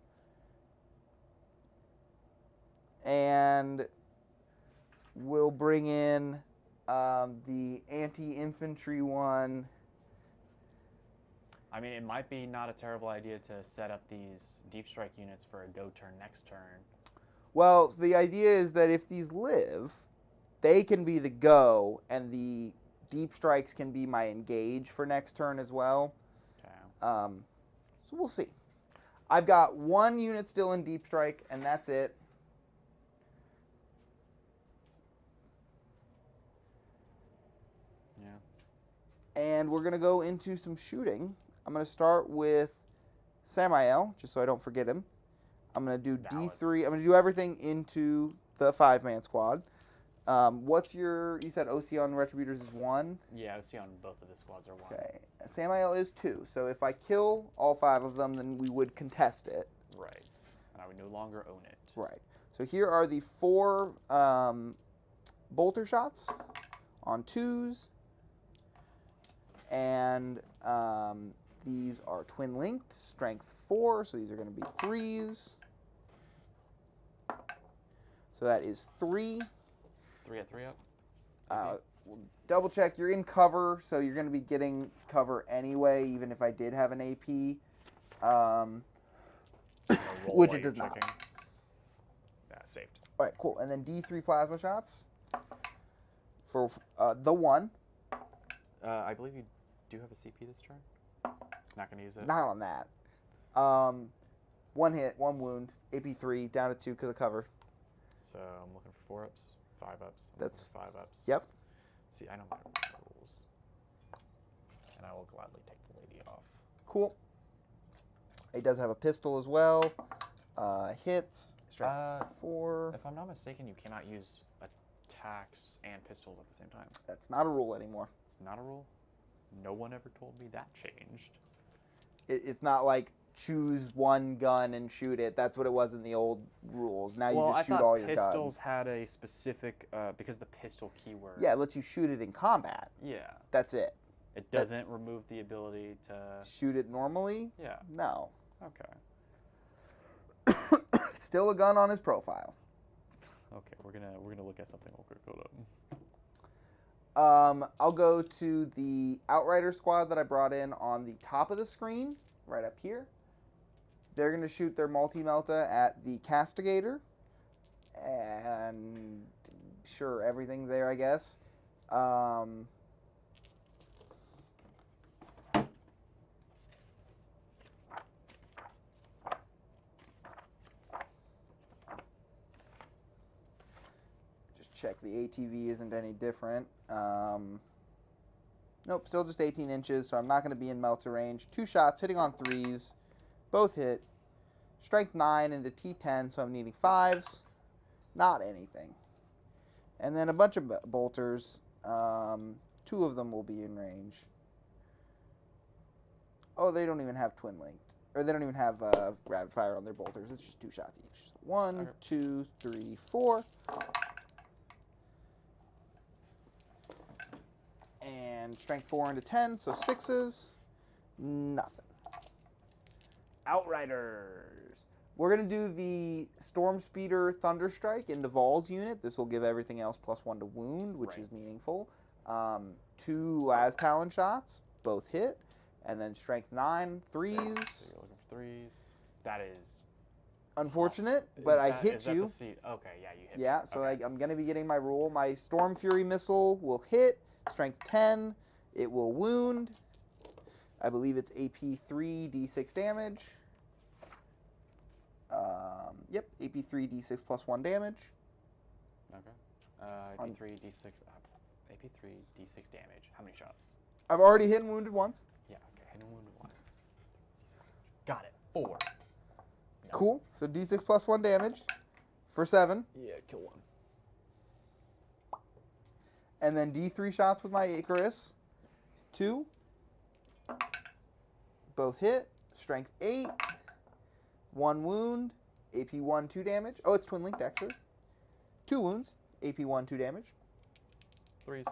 And we'll bring in the anti-infantry one. I mean, it might be not a terrible idea to set up these deep strike units for a go turn next turn. Well, so the idea is that if these live, they can be the go, and the deep strikes can be my engage for next turn as well. Okay. So we'll see. I've got 1 unit still in deep strike, and that's it. Yeah. And we're going to go into some shooting. I'm going to start with Samael, just so I don't forget him. I'm going to do Valid. D3. I'm going to do everything into the 5-man squad. What's your, you said OC on Retributors is 1? Yeah, OC on both of the squads are 1. Okay. Samael is 2. So if I kill all 5 of them, then we would contest it. Right. And I would no longer own it. Right. So here are the 4 bolter shots on 2s. And these are twin linked, strength 4, so these are going to be 3s. So that is 3. 3 at 3 up? We'll double check. You're in cover, so you're going to be getting cover anyway, even if I did have an AP. Which it does not. Yeah, saved. All right, cool. And then D3 plasma shots for the 1. I believe you do have a CP this turn. Not going to use it? Not on that. 1 hit, 1 wound, AP3, down to 2 because of cover. So I'm looking for 4 ups, 5 ups. That's 5 ups. Yep. See, I know my rules. And I will gladly take the lady off. Cool. It does have a pistol as well. Hits. Strength 4. If I'm not mistaken, you cannot use attacks and pistols at the same time. That's not a rule anymore. It's not a rule? No one ever told me that changed. It's not like choose one gun and shoot it. That's what it was in the old rules. Now you just shoot all your guns. Pistols had a specific, because the pistol keyword. Yeah, it lets you shoot it in combat. Yeah. That's it. It doesn't remove the ability to shoot it normally? Yeah. No. Okay. Still a gun on his profile. Okay, we're gonna look at something real quick. Hold up. I'll go to the Outrider squad that I brought in on the top of the screen, right up here. They're going to shoot their multi-melta at the Castigator. And sure, everything there, I guess. Just check the ATV isn't any different. Nope, still just 18 inches, so I'm not going to be in melter range. 2 shots, hitting on 3s. Both hit. Strength 9 into T10, so I'm needing 5s. Not anything. And then a bunch of bolters. 2 of them will be in range. Oh, they don't even have twin linked. Or they don't even have rapid fire on their bolters. It's just 2 shots each. So 1, okay. 2, 3, 4. And strength 4 into 10, so 6s. Nothing. Outriders. We're going to do the Storm Speeder Thunderstrike into Vol's unit. This will give everything else +1 to wound, which is meaningful. 2 Las Talon shots, both hit. And then strength 9, 3s. So you're looking for 3s. That is unfortunate, but I hit you. Okay, yeah, you hit. Yeah, me. so okay. I'm going to be getting my roll. My Storm Fury missile will hit. Strength 10. It will wound. I believe it's AP 3 D6 damage. Yep, AP 3 D6 +1 damage. Okay. AP 3 D6. AP 3 D6 damage. How many shots? I've already hit and wounded once. Yeah. Okay. Hit and wounded once. Got it. 4. No. Cool. So D6 +1 damage for 7. Yeah. Kill 1. And then D3 shots with my Icarus. 2. Both hit. Strength 8. 1 wound. AP 1, 2 damage. Oh, it's twin linked actually. 2 wounds. AP 1, 2 damage. 3s.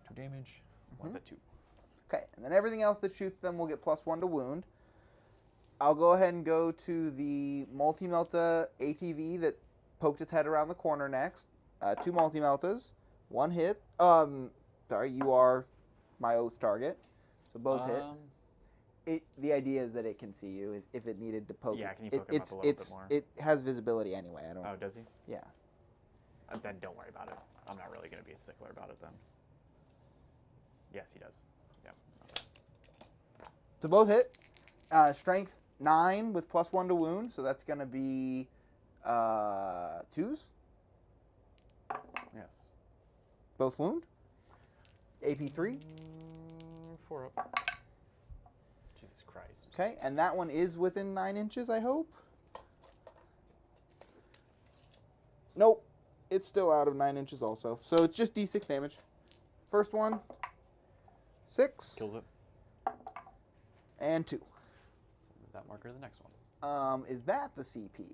2 damage. 1's at 2. Okay, and then everything else that shoots them will get +1 to wound. I'll go ahead and go to the Multi-Melta ATV that poked its head around the corner next. 2 Multi-Meltas. 1 hit. Sorry, you are my oath target. So both hit. The idea is that it can see you if it needed to poke. Yeah, can you poke him up a little bit more? It has visibility anyway. I don't. Oh, does he? Yeah. Then don't worry about it. I'm not really going to be a stickler about it then. Yes, he does. Yeah. Okay. So both hit. Strength 9 with +1 to wound, so that's going to be 2s. Yes. Both wound. AP 3. 4 up. Okay, and that one is within 9 inches, I hope. Nope, it's still out of 9 inches also. So it's just D6 damage. First one, 6. Kills it. And 2. So move that marker to the next one. Is that the CP?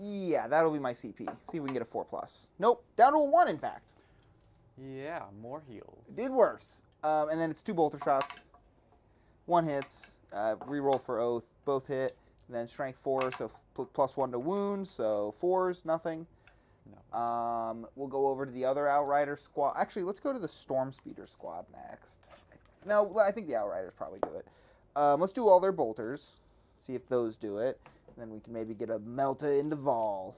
Yeah, that'll be my CP. See if we can get a 4+. Nope, down to a 1, in fact. Yeah, more heals. It did worse. And then it's 2 bolter shots. 1 hits. Reroll for oath. Both hit. And then strength 4, so +1 to wound. So 4s, nothing. No. We'll go over to the other Outrider squad. Actually, let's go to the Storm Speeder squad next. No, I think the Outriders probably do it. Let's do all their bolters. See if those do it. And then we can maybe get a Melta into Vol.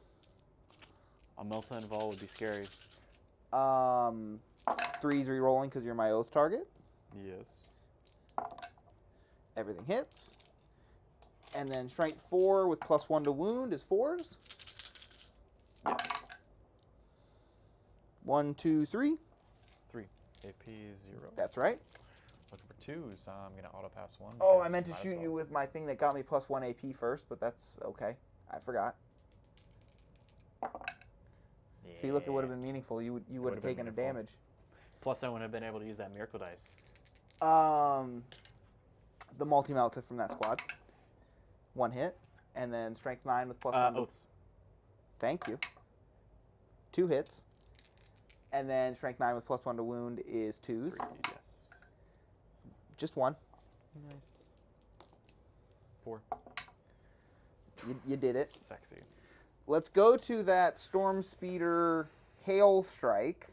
A Melta and Vol would be scary. 3's rerolling because you're my oath target. Yes. Everything hits. And then strength 4 with +1 to wound is 4s. Yes. 1, 2, 3. 3. AP 0. That's right. Looking for 2s. I'm going to auto pass 1. Oh, because I meant to might as shoot well. you with my thing that got me +1 AP first, but that's okay. I forgot. Yeah. See, look, it would have been meaningful. You would have would've been taken a meaningful. damage. Plus, I wouldn't have been able to use that miracle dice. The multi-melta from that squad. 1 hit, and then strength 9 with +1. Oaths. Thank you. 2 hits, and then strength 9 with +1 to wound is 2s. 3, yes. Just 1. Nice. 4. You did it. Sexy. Let's go to that Storm Speeder Hail Strike.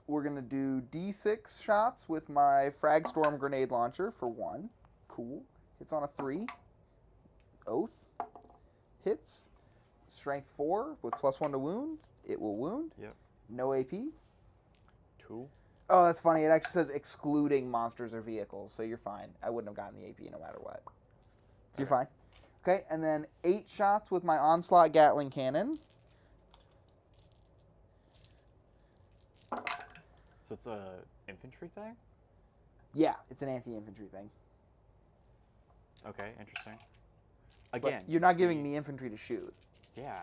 We're going to do D6 shots with my Frag Storm Grenade Launcher for 1. Cool. Hits on a 3. Oath. Hits. Strength 4 with +1 to wound. It will wound. Yep. No AP. 2. Oh, that's funny. It actually says excluding monsters or vehicles, so you're fine. I wouldn't have gotten the AP no matter what. So you're fine. Okay, and then 8 shots with my Onslaught Gatling Cannon. So it's a infantry thing? Yeah, it's an anti-infantry thing. Okay, interesting. But Again, you're not giving me infantry to shoot. Yeah.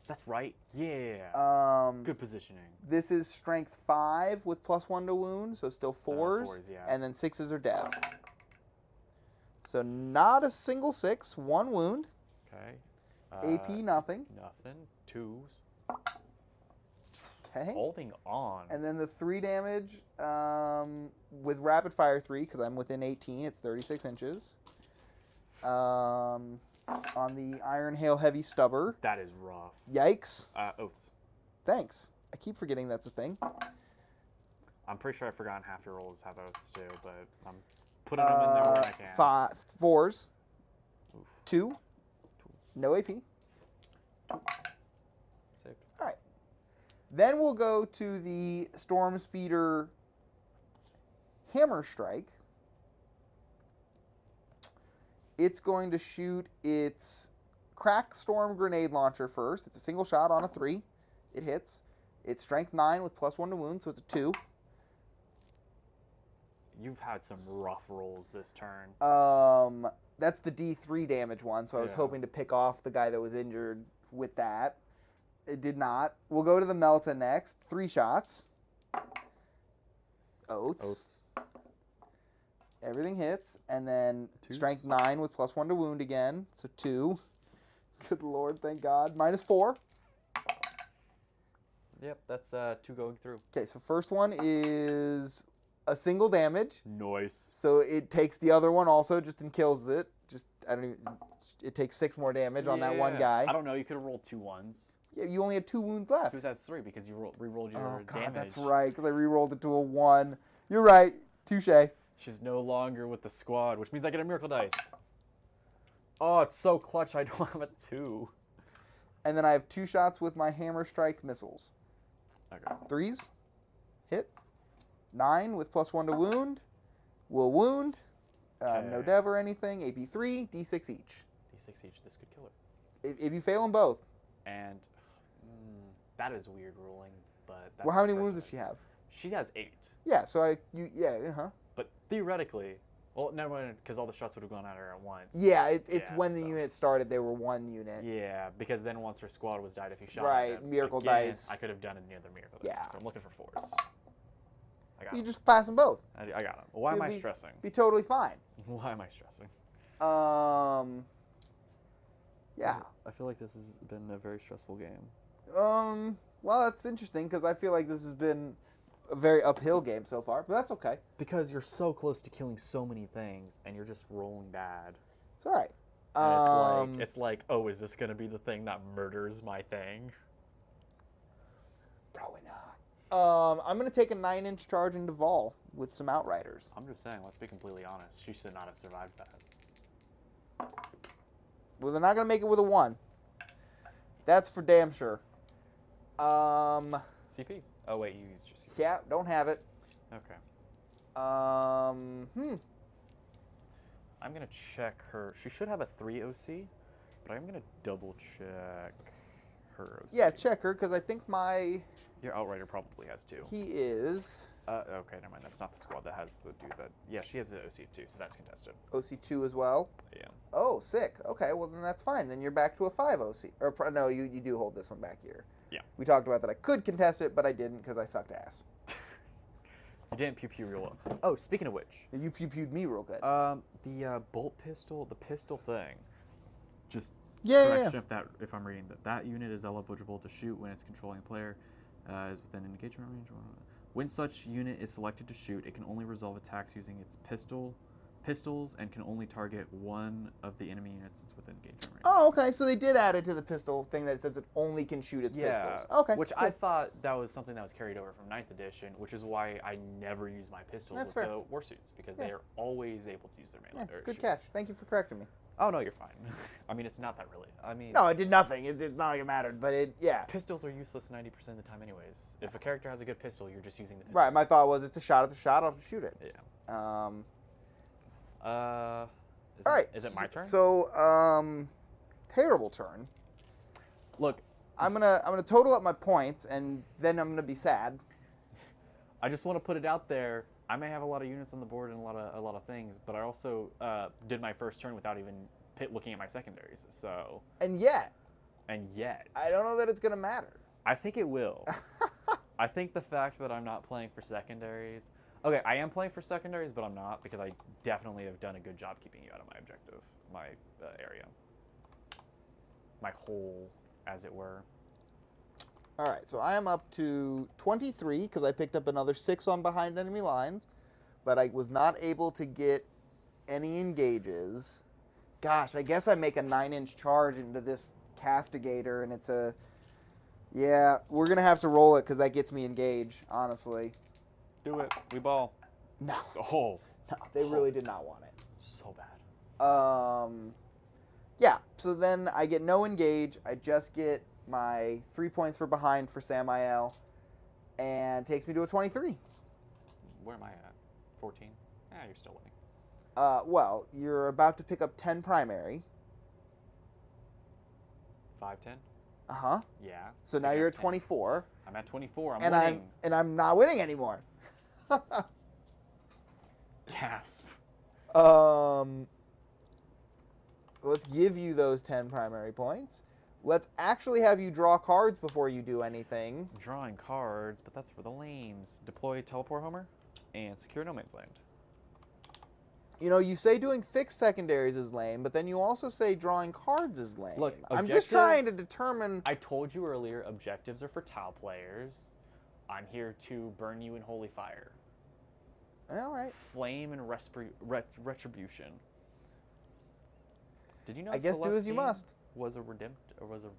That's right. Yeah. Good positioning. This is strength 5 with +1 to wound, so still 4s. 4s, yeah. And then 6s are dev. So not a single 6, 1 wound. Okay. AP nothing. Nothing. 2s. Okay. Holding on. And then the 3 damage with rapid fire 3, because I'm within 18, it's 36 inches. On the Iron Hail Heavy Stubber. That is rough. Yikes. Oaths. Thanks. I keep forgetting that's a thing. I'm pretty sure I've forgotten half your rolls have oaths too, but I'm putting them in there when I can. 5, 4s. Oof. 2. No AP. Saved. All right. Then we'll go to the Storm Speeder Hammer Strike. It's going to shoot its Crack Storm Grenade Launcher first. It's a single shot on a 3. It hits. It's strength 9 with +1 to wound, so it's a 2. You've had some rough rolls this turn. That's the D3 damage one, so I was Yeah. hoping to pick off the guy that was injured with that. It did not. We'll go to the Melta next. 3 shots. Oaths. Everything hits, and then 2s. strength 9 with +1 to wound again, so 2. Good lord, thank God. -4. Yep, that's 2 going through. Okay, so first one is a single damage, Nice. so it takes the other one also just and kills it. It takes 6 more damage on that one guy. I don't know. You could have rolled 2 1s. Yeah, you only had 2 wounds left. Who's that's 3 because you re-rolled your Oh God, damage. that's right, because I re-rolled it to a 1. You're right. Touche. She's no longer with the squad, which means I get a miracle dice. Oh, it's so clutch. I don't have a 2. And then I have 2 shots with my Hammer Strike missiles. Okay. 3s. Hit. 9 with +1 to wound. Will wound. No Okay. dev or anything. AP 3, D6 each. D6 each. This could kill her. If you fail them both. And that is weird rolling, but that's Well, how many unfortunate. wounds does she have? She has 8. Yeah, so yeah, But theoretically, well, never mind, because all the shots would have gone at her at once. Yeah, it's Yeah, when the so- unit started, they were 1 unit. Yeah, because then once her squad was died, if you shot Right, at it, miracle again, dice. I could have done another miracle Yeah. dice. So I'm looking for 4s. I got You them. just pass them both. I got them. Why So am I you'll be- stressing? Be totally fine. Why am I stressing? Yeah. I feel like this has been a very stressful game. Well, that's interesting because I feel like this has been a very uphill game so far, but that's okay. Because you're so close to killing so many things, and you're just rolling bad. It's all right. And it's like, oh, is this gonna be the thing that murders my thing? Probably not. I'm gonna take a 9-inch charge into Vol with some Outriders. I'm just saying, let's be completely honest. She should not have survived that. Well, they're not gonna make it with a 1. That's for damn sure. CP. Oh wait, you used your CP. Yeah, don't have it. Okay. I'm gonna check her. She should have a 3 OC, but I'm gonna double check her OC. Yeah, check her because I think Your Outrider probably has 2. he is Okay, never mind. That's not the squad that has the dude that. Yeah, she has an OC too, so that's contested. OC2 as well. Yeah. Oh, sick. Okay, well then that's fine. Then you're back to a 5 OC. Or no, you do hold this one back here. Yeah. We talked about that I could contest it, but I didn't because I sucked ass. You didn't pew pew real well. Oh, speaking of which, You pew-pewed me real good. the bolt pistol, the pistol thing. Just Yeah, correction if I'm reading that unit is eligible to shoot when it's controlling a player is within engagement range. When such unit is selected to shoot, it can only resolve attacks using its pistols and can only target one of the enemy units that's within engagement range. Oh, okay. So they did add it to the pistol thing that it says it only can shoot its pistols. Okay. Which cool. I thought that was something that was carried over from 9th edition, which is why I never use my pistols That's with fair. the warsuits, because Yeah. they are always able to use their melee. Yeah, or good shoot. catch. Thank you for correcting me. Oh, no, you're fine. I mean, it's not that really. I mean, No, it did nothing. It's not like it mattered, but yeah. pistols are useless 90% of the time anyways. If a character has a good pistol, you're just using the pistol. Right. My thought was it's a shot. I'll shoot it. Yeah. All Is right. Is it my turn? So, terrible turn. Look, I'm gonna total up my points, and then I'm gonna be sad. I just want to put it out there. I may have a lot of units on the board and a lot of things, but I also did my first turn without even looking at my secondaries. So, And yet, I don't know that it's gonna matter. I think it will. I think the fact that I'm not playing for secondaries. Okay, I am playing for secondaries, but I'm not because I definitely have done a good job keeping you out of my objective, my area, my hole, as it were. All right, so I am up to 23 because I picked up another 6 on behind enemy lines, but I was not able to get any engages. Gosh, I guess I make a 9-inch charge into this castigator, and it's a... Yeah, we're going to have to roll it because that gets me engage, honestly. Do it. We ball. No. Oh. No, they really did not want it. So bad. Yeah, so then I get no engage. I just get my 3 points for behind for Samael, and takes me to a 23. Where am I at? 14? Yeah, you're still winning. Well, you're about to pick up 10 primary. 5, 10? Uh-huh. Yeah. So now Pick you're up at 10. 24. I'm at 24. I'm and winning. I'm not winning anymore. Gasp. Let's give you those 10 primary points. Let's actually have you draw cards before you do anything. Drawing cards, but that's for the lames. Deploy Teleport Homer and secure No Man's Land. You know, you say doing fixed secondaries is lame, but then you also say drawing cards is lame. Look, I'm just trying to objectives- determine... I told you earlier, objectives are for Tau players. I'm here to burn you in holy fire. All right. Flame and retribution. Did you know I guess do as you Celestine must. Was a or was a...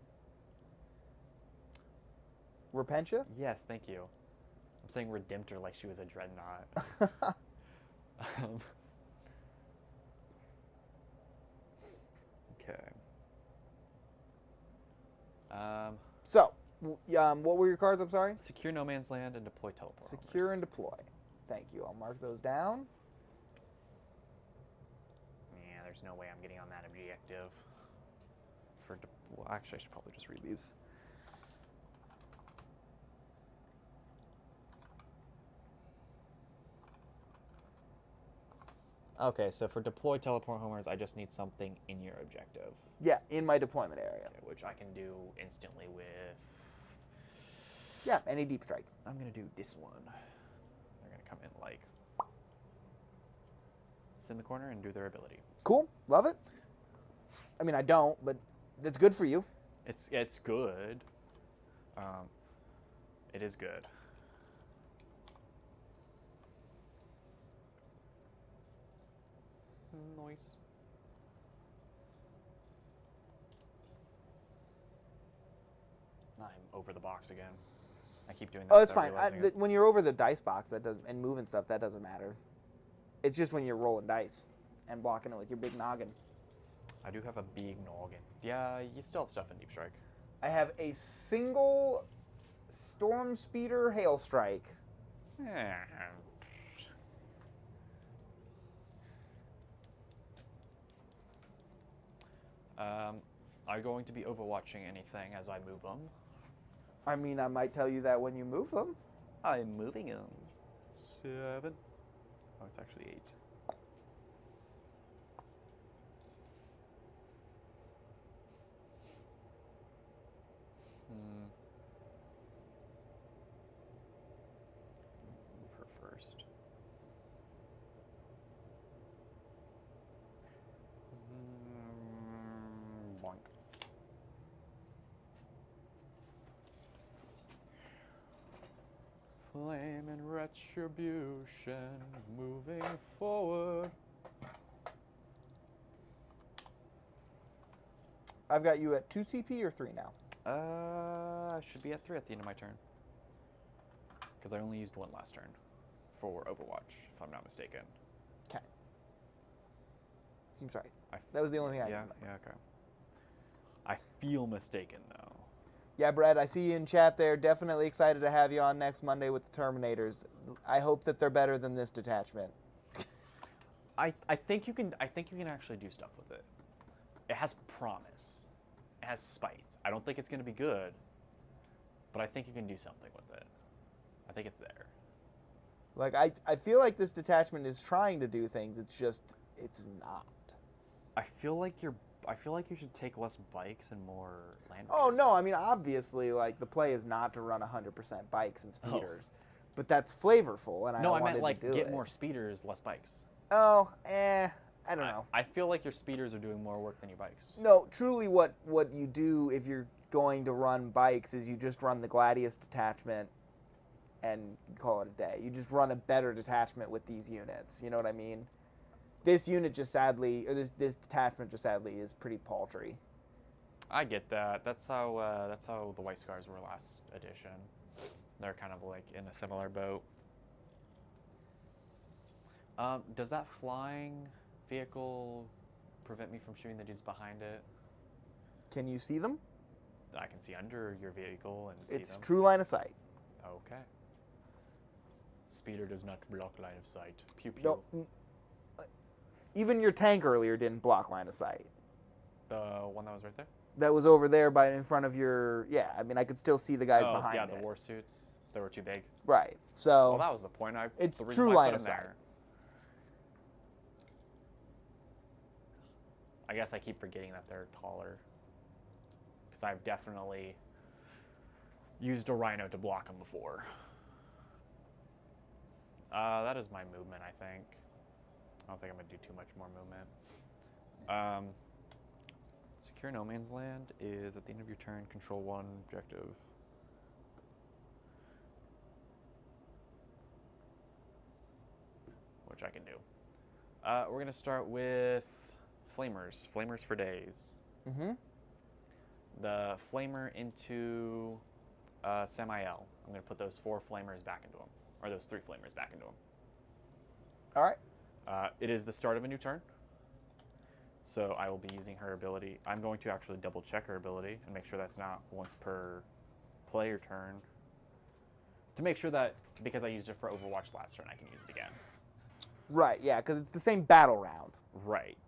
Repentia? Yes, thank you. I'm saying Redemptor like she was a dreadnought. Okay. So, what were your cards? I'm sorry? Secure No Man's Land and deploy Teleport Secure Homers. and deploy. Thank you. I'll mark those down. Yeah, there's no way I'm getting on that objective. Well, actually, I should probably just read these. Okay, so for deploy teleport homers, I just need something in your objective. Yeah, in my deployment area. Okay, which I can do instantly with... Yeah, any deep strike. I'm going to do this one. They're going to come in like... sit in the corner and do their ability. Cool. Love it. I mean, I don't, but it's good for you. It's good. It is good. Noise. I'm over the box again. I keep doing that. Oh, it's without fine. realizing it. When you're over the dice box, that doesn't, and moving stuff, that doesn't matter. It's just when you're rolling dice and blocking it with your big noggin. I do have a big noggin. Yeah, you still have stuff in Deep Strike. I have a single Storm Speeder Hail Strike. Are you going to be overwatching anything as I move them? I mean, I might tell you that when you move them. I'm moving them. 7. Oh, it's actually 8. Move her first. Boink. Flame and retribution, moving forward. I've got you at 2 CP or 3 now. I should be at 3 at the end of my turn. Because I only used 1 last turn for Overwatch, if I'm not mistaken. Okay. Seems right. That was the only thing I Yeah, remember. yeah, okay. I feel mistaken, though. Yeah, Brad, I see you in chat there. Definitely excited to have you on next Monday with the Terminators. I hope that they're better than this detachment. I think you can actually do stuff with it. It has promise. It has spite. I don't think it's going to be good, but I think you can do something with it. I think it's there. Like, I feel like this detachment is trying to do things. It's just, it's not. I feel like you should take less bikes and more land. Oh, no, I mean, obviously, like, the play is not to run 100% bikes and speeders. But that's flavorful, and No, I I wanted meant, like, to do get it. more speeders, less bikes. Oh, I don't know. I feel like your speeders are doing more work than your bikes. No, truly what you do if you're going to run bikes is you just run the Gladius detachment and call it a day. You just run a better detachment with these units. You know what I mean? This unit just sadly, or this detachment just sadly is pretty paltry. I get that. That's how the White Scars were last edition. They're kind of like in a similar boat. Does that flying vehicle prevent me from shooting the dudes behind it? Can you see them? I can see under your vehicle and see them. It's true line of sight. Okay. Speeder does not block line of sight. Pew pew. No, even your tank earlier didn't block line of sight. The one that was right there? That was over there in front of your, yeah, I mean, I could still see the guys behind yeah, it. the war suits. They were too big. Right, so. Well, that was the point. It's the reason true why I line put of them sight. there. I guess I keep forgetting that they're taller. Because I've definitely used a rhino to block them before. That is my movement, I think. I don't think I'm going to do too much more movement. Secure no man's land is at the end of your turn, control 1 objective. Which I can do. We're going to start with flamers. Flamers for days. Mm-hmm. The flamer into Samael. I'm going to put those 4 flamers back into him. Or those 3 flamers back into him. All right. It is the start of a new turn. So I will be using her ability. I'm going to actually double check her ability and make sure that's not once per player turn. To make sure that, because I used it for Overwatch last turn, I can use it again. Right, yeah, because it's the same battle round. Right.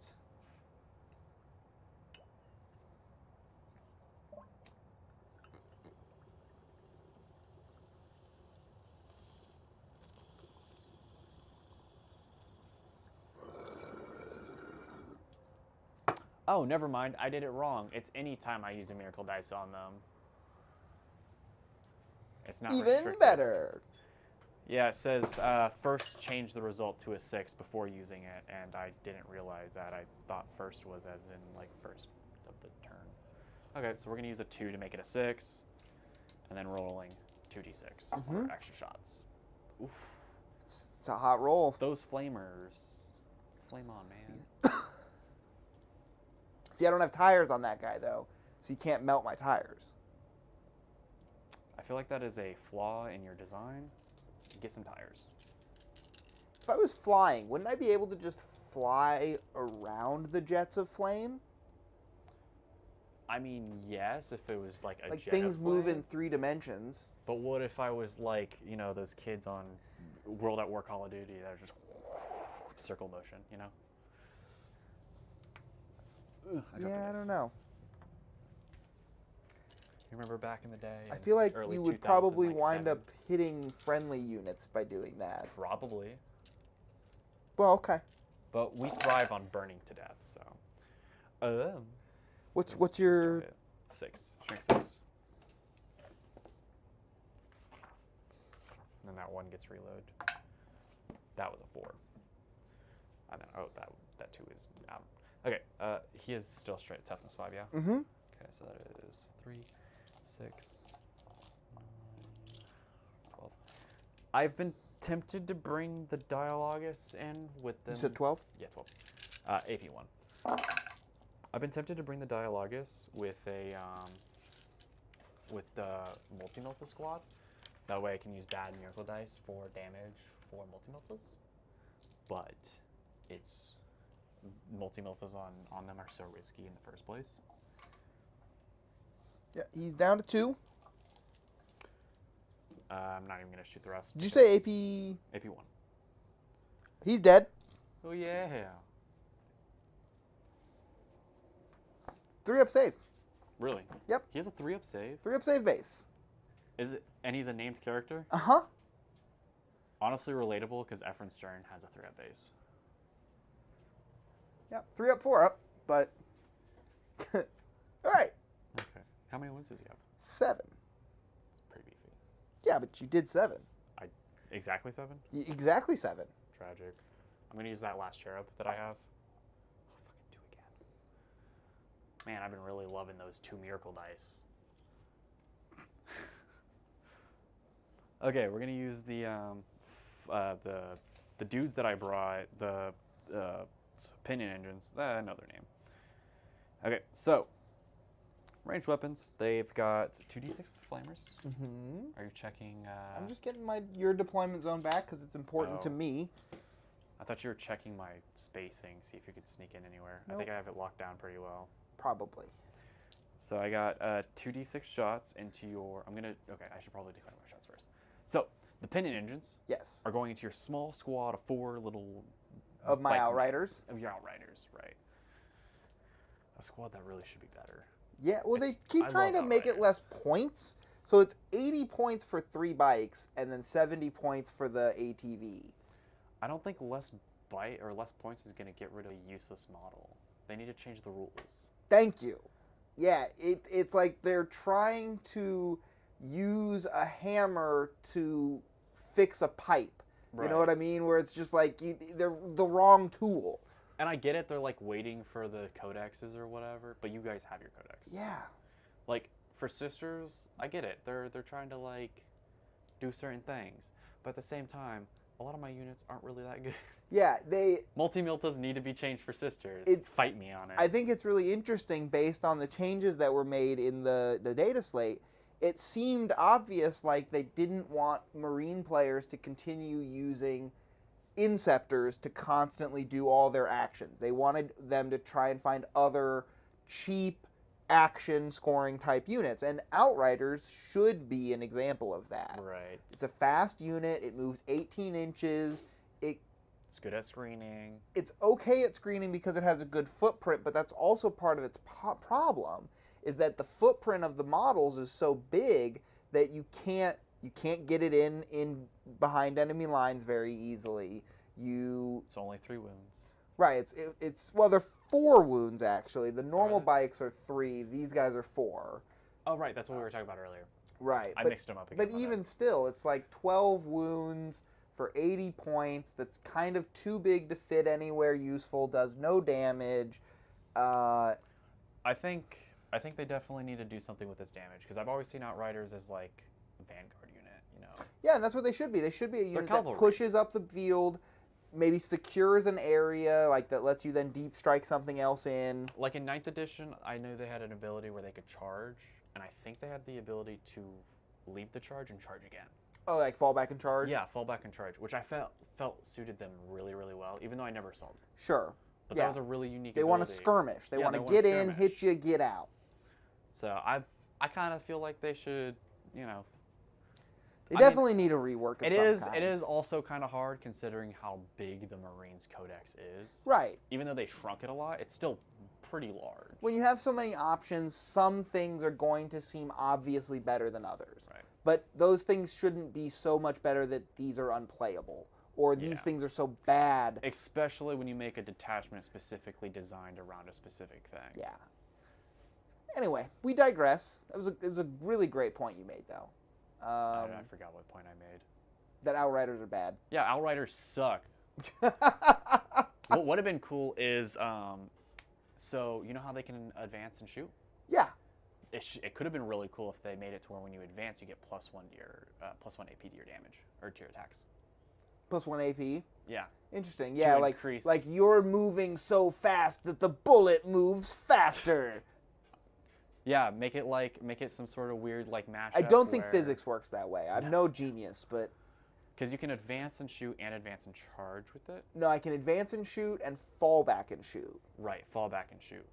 Oh, never mind. I did it wrong. It's any time I use a miracle dice on them. It's not Even restricted. better. Yeah, it says first change the result to a 6 before using it, and I didn't realize that. I thought first was as in like first of the turn. Okay, so we're gonna use a 2 to make it a 6, and then rolling 2d6 for extra shots. Oof. It's a hot roll. Those flamers, flame on, man. See, I don't have tires on that guy though, so you can't melt my tires. I feel like that is a flaw in your design. Get some tires. If I was flying, wouldn't I be able to just fly around the jets of flame? I mean, yes, if it was like a Like jet things of move flame. in 3 dimensions. But what if I was like, you know, those kids on World at War Call of Duty that are just circle motion, you know? Ugh, Yeah, I don't know. You remember back in the day? I feel like early you would 2000, probably like wind 7? up hitting friendly units by doing that. Probably. Well, okay. But we thrive on burning to death, so. What's your 6. Shrink 6. And then that 1 gets reload. That was a 4. I know. Oh, that 2 is out. Okay. He is still straight toughness 5, yeah. Mm-hmm. Okay, so that is 3, 6, 9, 12. I've been tempted to bring the Dialogus in with them. You said 12? Yeah, 12. AP 1. I've been tempted to bring the Dialogus with a with the Multi-Milta squad. That way I can use bad miracle dice for damage for Multi-Miltas. But it's Multi-Miltas on them are so risky in the first place. Yeah, he's down to 2. I'm not even going to shoot the rest. Did you say AP? AP 1. He's dead. Oh, yeah. 3 up save. Really? Yep. He has a 3-up save? 3 up save base. Is it? And he's a named character? Uh-huh. Honestly relatable because Efren Stern has a 3-up base. Yep, 3 up, 4 up, but... All right. Okay. How many wins does he have? 7. Pretty beefy. Yeah, but you did 7. Exactly 7? Exactly 7. Tragic. I'm going to use that last cherub that I have. Oh, fucking 2 again. Man, I've been really loving those 2 miracle dice. Okay, we're going to use the dudes that I brought, the pinion engines. Another name. Okay, so ranged weapons. They've got 2d6 for flamers. Mm-hmm. Are you checking? I'm just getting your deployment zone back because it's important to me. I thought you were checking my spacing, see if you could sneak in anywhere. Nope. I think I have it locked down pretty well. Probably. So I got 2d6 shots into your. Okay, I should probably declare my shots first. So the pinion engines. Yes. Are going into your small squad of 4 little. Of my outriders. Of your outriders, right? A squad that really should be better. Yeah, well, they keep I trying to love make it outriders. less points. So it's 80 points for 3 bikes and then 70 points for the ATV. I don't think less points is going to get rid of a useless model. They need to change the rules. Thank you. Yeah, it's like they're trying to use a hammer to fix a pipe. You know what I mean? Where it's just like they're the wrong tool. And I get it. They're like waiting for the codexes or whatever, but you guys have your codex. Yeah. Like for sisters, I get it. They're trying to like do certain things, but at the same time, a lot of my units aren't really that good. Yeah, Multi-Miltas need to be changed for sisters. Fight me on it. I think it's really interesting based on the changes that were made in the data slate. It seemed obvious like they didn't want Marine players to continue using Inceptors to constantly do all their actions. They wanted them to try and find other cheap action scoring type units, and Outriders should be an example of that. Right. It's a fast unit. It moves 18 inches. It's good at screening. It's okay at screening because it has a good footprint, but that's also part of its problem, is that the footprint of the models is so big that you can't get it in behind enemy lines very easily. It's only 3 wounds. Right. Well, they're 4 wounds actually. The normal they? bikes are 3. These guys are 4. Oh, right. That's what we were talking about earlier. Right. I mixed them up again. But even still, it's like 12 wounds for 80 points. That's kind of too big to fit anywhere useful. Does no damage. I think they definitely need to do something with this damage because I've always seen Outriders as like a Vanguard unit, you know. Yeah, and that's what they should be. They should be a unit that cavalry. pushes up the field, maybe secures an area like that lets you then deep strike something else in. Like in 9th edition, I knew they had an ability where they could charge, and I think they had the ability to leave the charge and charge again. Oh, like fall back and charge? Yeah, fall back and charge, which I felt suited them really, really well, even though I never saw them. Sure. But that was a really unique They ability. want to skirmish. They want to wanna get in, skirmish. hit you, get out. So I kind of feel like they should, you know. They definitely need a rework of some kind. It is also kind of hard considering how big the Marines Codex is. Right. Even though they shrunk it a lot, it's still pretty large. When you have so many options, some things are going to seem obviously better than others. Right. But those things shouldn't be so much better that these are unplayable. Or these things are so bad. Especially when you make a detachment specifically designed around a specific thing. Yeah. Anyway, we digress. It was a really great point you made, though. I forgot what point I made. That Outriders are bad. Yeah, Outriders suck. What would have been cool is, so you know how they can advance and shoot? Yeah. It could have been really cool if they made it to where when you advance, you get +1 to your +1 AP to your damage or to your attacks. +1 AP. Yeah. Interesting. Yeah, like increase. like you're moving so fast that the bullet moves faster. Yeah, make it some sort of weird like mashup. I don't think physics works that way. I'm no genius, but because you can advance and shoot and advance and charge with it. no, I can advance and shoot and fall back and shoot. Right, fall back and shoot.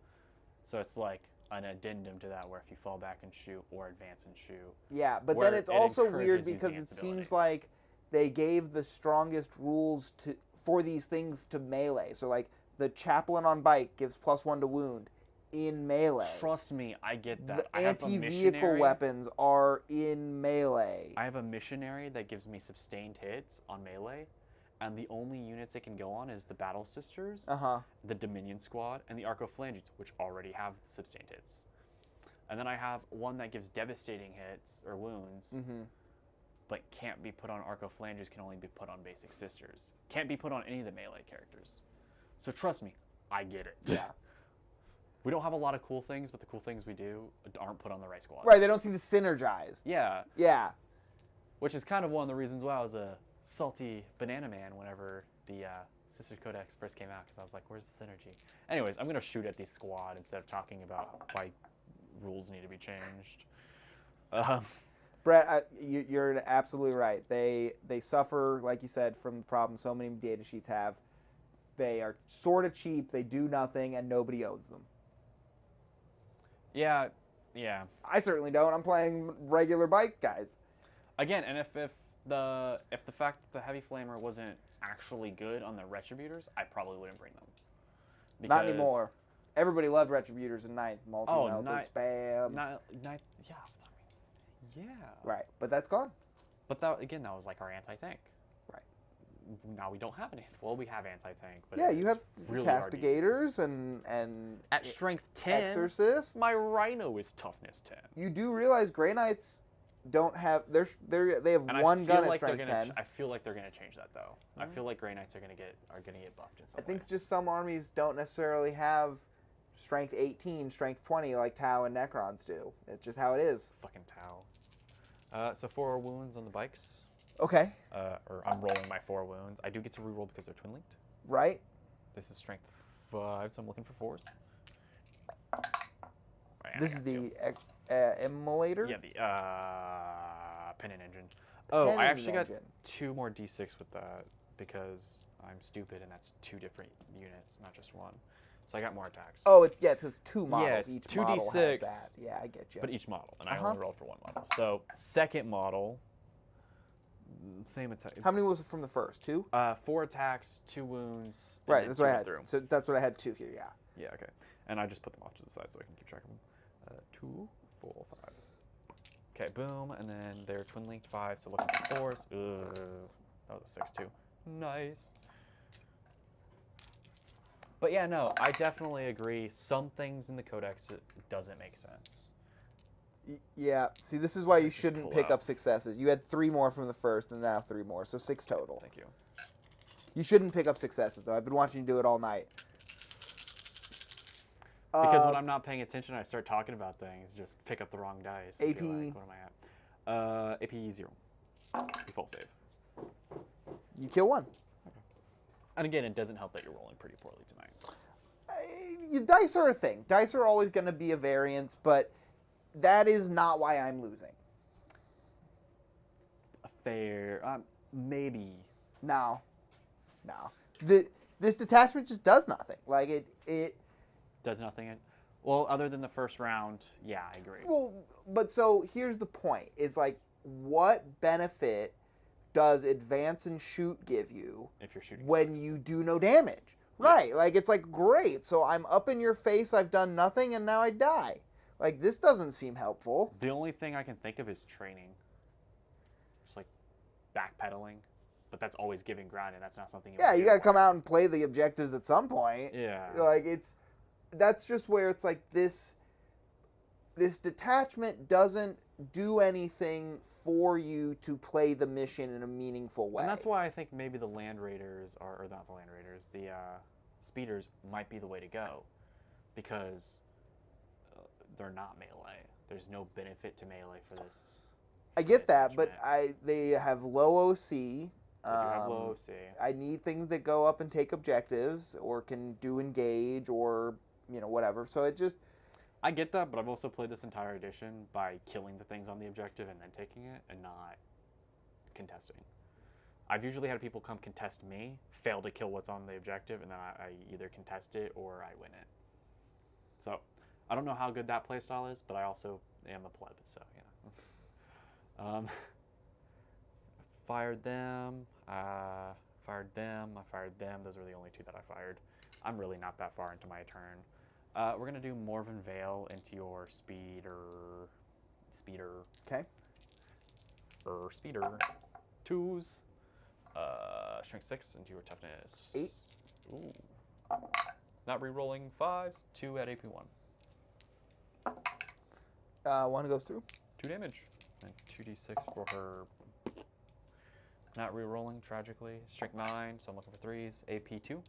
So it's like an addendum to that, where if you fall back and shoot or advance and shoot. Yeah, but then it's also weird because it seems like they gave the strongest rules for these things to melee. So like the chaplain on bike gives +1 to wound in melee. Trust me, I get that. The anti-vehicle weapons are in melee. I have a missionary that gives me sustained hits on melee, and the only units it can go on is the Battle Sisters, the Dominion Squad, and the Arco-Phalanges, which already have sustained hits. And then I have one that gives devastating hits or wounds, but can't be put on Arco-Phalanges, can only be put on Basic Sisters. Can't be put on any of the melee characters. So trust me, I get it. Yeah. We don't have a lot of cool things, but the cool things we do aren't put on the right squad. Right, they don't seem to synergize. Yeah. Yeah. Which is kind of one of the reasons why I was a salty banana man whenever the Sisters Codex first came out, because I was like, where's the synergy? Anyways, I'm going to shoot at the squad instead of talking about why rules need to be changed. Brett, you're absolutely right. They suffer, like you said, from the problem so many data sheets have. They are sort of cheap, they do nothing, and nobody owns them. Yeah. I certainly don't. I'm playing regular bike guys. Again, and if the fact that the Heavy Flamer wasn't actually good on the Retributors, I probably wouldn't bring them. Not anymore. Everybody loved Retributors in 9th. Multi-melted spam. Yeah. Right, but that's gone. But that was like our anti-tank. Right. Now we don't have any. Well, we have anti-tank, but yeah, you have really castigators and at strength 10, exorcists. My Rhino is toughness 10. You do realize Grey Knights don't have they have one gun at strength 10. I feel like they're gonna change that though. I feel like Grey Knights are gonna get buffed in some way. I think just some armies don't necessarily have strength 18, strength 20 like Tau and Necrons do. It's just how it is. Fucking Tau. So 4 wounds on the bikes. Okay. Or I'm rolling my 4 wounds. I do get to reroll because they're twin linked. Right. This is strength 5, so I'm looking for 4s. Right, this is the immolator? Yeah, the Pennon Engine. Oh, I actually got 2 more D6 with that because I'm stupid and that's 2 different units, not just 1. So I got more attacks. Oh, it's 2 models. Yeah, it's each 2d6, model has that. Yeah, I get you. But each model, and I only rolled for 1 model. So second model, same attack. How many was it from the first? 2? 4 attacks, 2 wounds. Right, that's what I had. So that's what I had 2 here. Yeah. Yeah. Okay. And I just put them off to the side so I can keep track of them. 2, 4, 5. Okay, boom, and then they're twin linked 5, so looking for 4s. Ugh, that was a 6 too. Nice. But yeah, no, I definitely agree. Some things in the codex, it doesn't make sense. Yeah. See, this is why you Just shouldn't pull pick out. up successes. You had 3 more from the first, and now 3 more, so 6 total. Thank you. You shouldn't pick up successes, though. I've been watching you do it all night. Because when I'm not paying attention, I start talking about things. Just pick up the wrong dice. and AP. be like, what am I at? AP 0. Default save. You kill 1. And again, it doesn't help that you're rolling pretty poorly tonight. Dice are a thing. Dice are always going to be a variance, but that is not why I'm losing. A fair, maybe. No. This detachment just does nothing. Like, it Does nothing. Well, other than the first round, yeah, I agree. Well, but so here's the point. It's like, what benefit does advance and shoot give you If you're shooting when 6. you do no damage? Right. Like, it's like, great. So I'm up in your face, I've done nothing, and now I die. Like, this doesn't seem helpful. The only thing I can think of is training. Just like backpedaling. But that's always giving ground, and that's not something Yeah, would you do got to come anymore. out and play the objectives at some point. Yeah. Like, that's just where it's like this detachment doesn't do anything for you to play the mission in a meaningful way. And that's why I think maybe the Land Raiders, or not the Land Raiders, the Speeders might be the way to go. Because they're not melee. There's no benefit to melee for this. I get that, detachment. but they have low OC. They do have low OC. I need things that go up and take objectives, or can do engage, or whatever. So it just I get that, but I've also played this entire edition by killing the things on the objective and then taking it, and not contesting. I've usually had people come contest me, fail to kill what's on the objective, and then I either contest it or I win it. So I don't know how good that playstyle is, but I also am a pleb, so fired them. I fired them. Those are the only 2 that I fired. I'm really not that far into my turn. We're going to do Morven Vale into your speeder. okay. Speeder. 2s. Strength 6 into your toughness. 8. Ooh. Not re-rolling 5s. 2 at AP 1. 1 goes through. 2 damage. And 2d6 for her. Not re-rolling, tragically. Strength 9, so I'm looking for 3s. AP 2.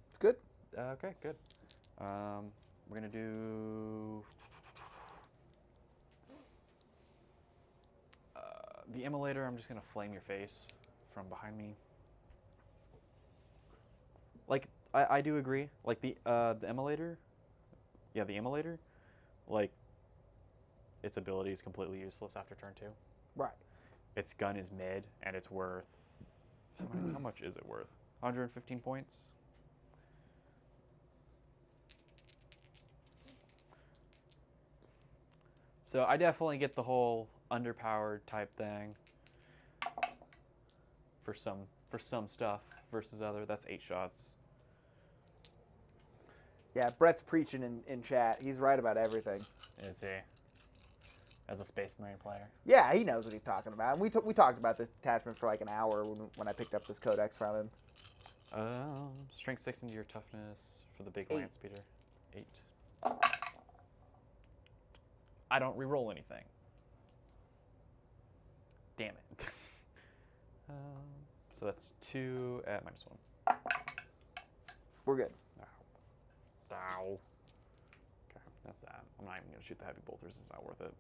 It's good. Okay, good. We're going to do... the immolator, I'm just going to flame your face from behind me. Like, I do agree. Like, the immolator... Yeah, the immolator, like, its ability is completely useless after turn 2. Right. Its gun is mid, and it's worth... how much is it worth? 115 points? So I definitely get the whole underpowered type thing for some stuff versus other. That's 8 shots. Yeah, Brett's preaching in chat. He's right about everything. Is he? As a Space Marine player. Yeah, he knows what he's talking about. And we talked about this detachment for like an hour when I picked up this codex from him. Strength 6 into your toughness for the big 8. land speeder. 8. I don't re-roll anything. Damn it. So that's 2 at -1. We're good. Ow. Okay, that's that. I'm not even going to shoot the heavy bolters. It's not worth it.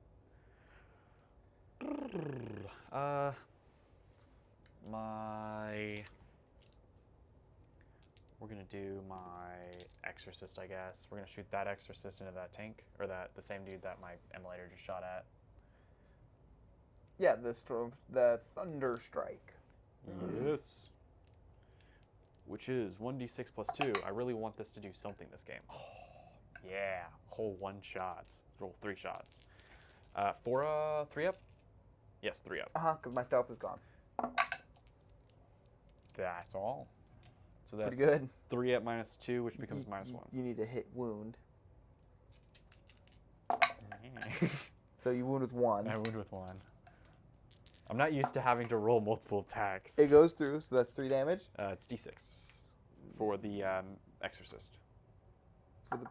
We're going to do my exorcist, I guess. We're going to shoot that exorcist into that tank, or the same dude that my immolator just shot at. Yeah, the Thunder Strike. Yes. Which is 1d6 plus 2. I really want this to do something this game. Oh, yeah. Whole 1 shots. Roll 3 shots. For 3 up? Yes, 3 up. Because my stealth is gone. That's all. So that's Pretty good. 3 at -2, which becomes -1. You need to hit wound. So you wound with 1. I wound with 1. I'm not used to having to roll multiple attacks. It goes through, so that's 3 damage. It's d6. For the Exorcist.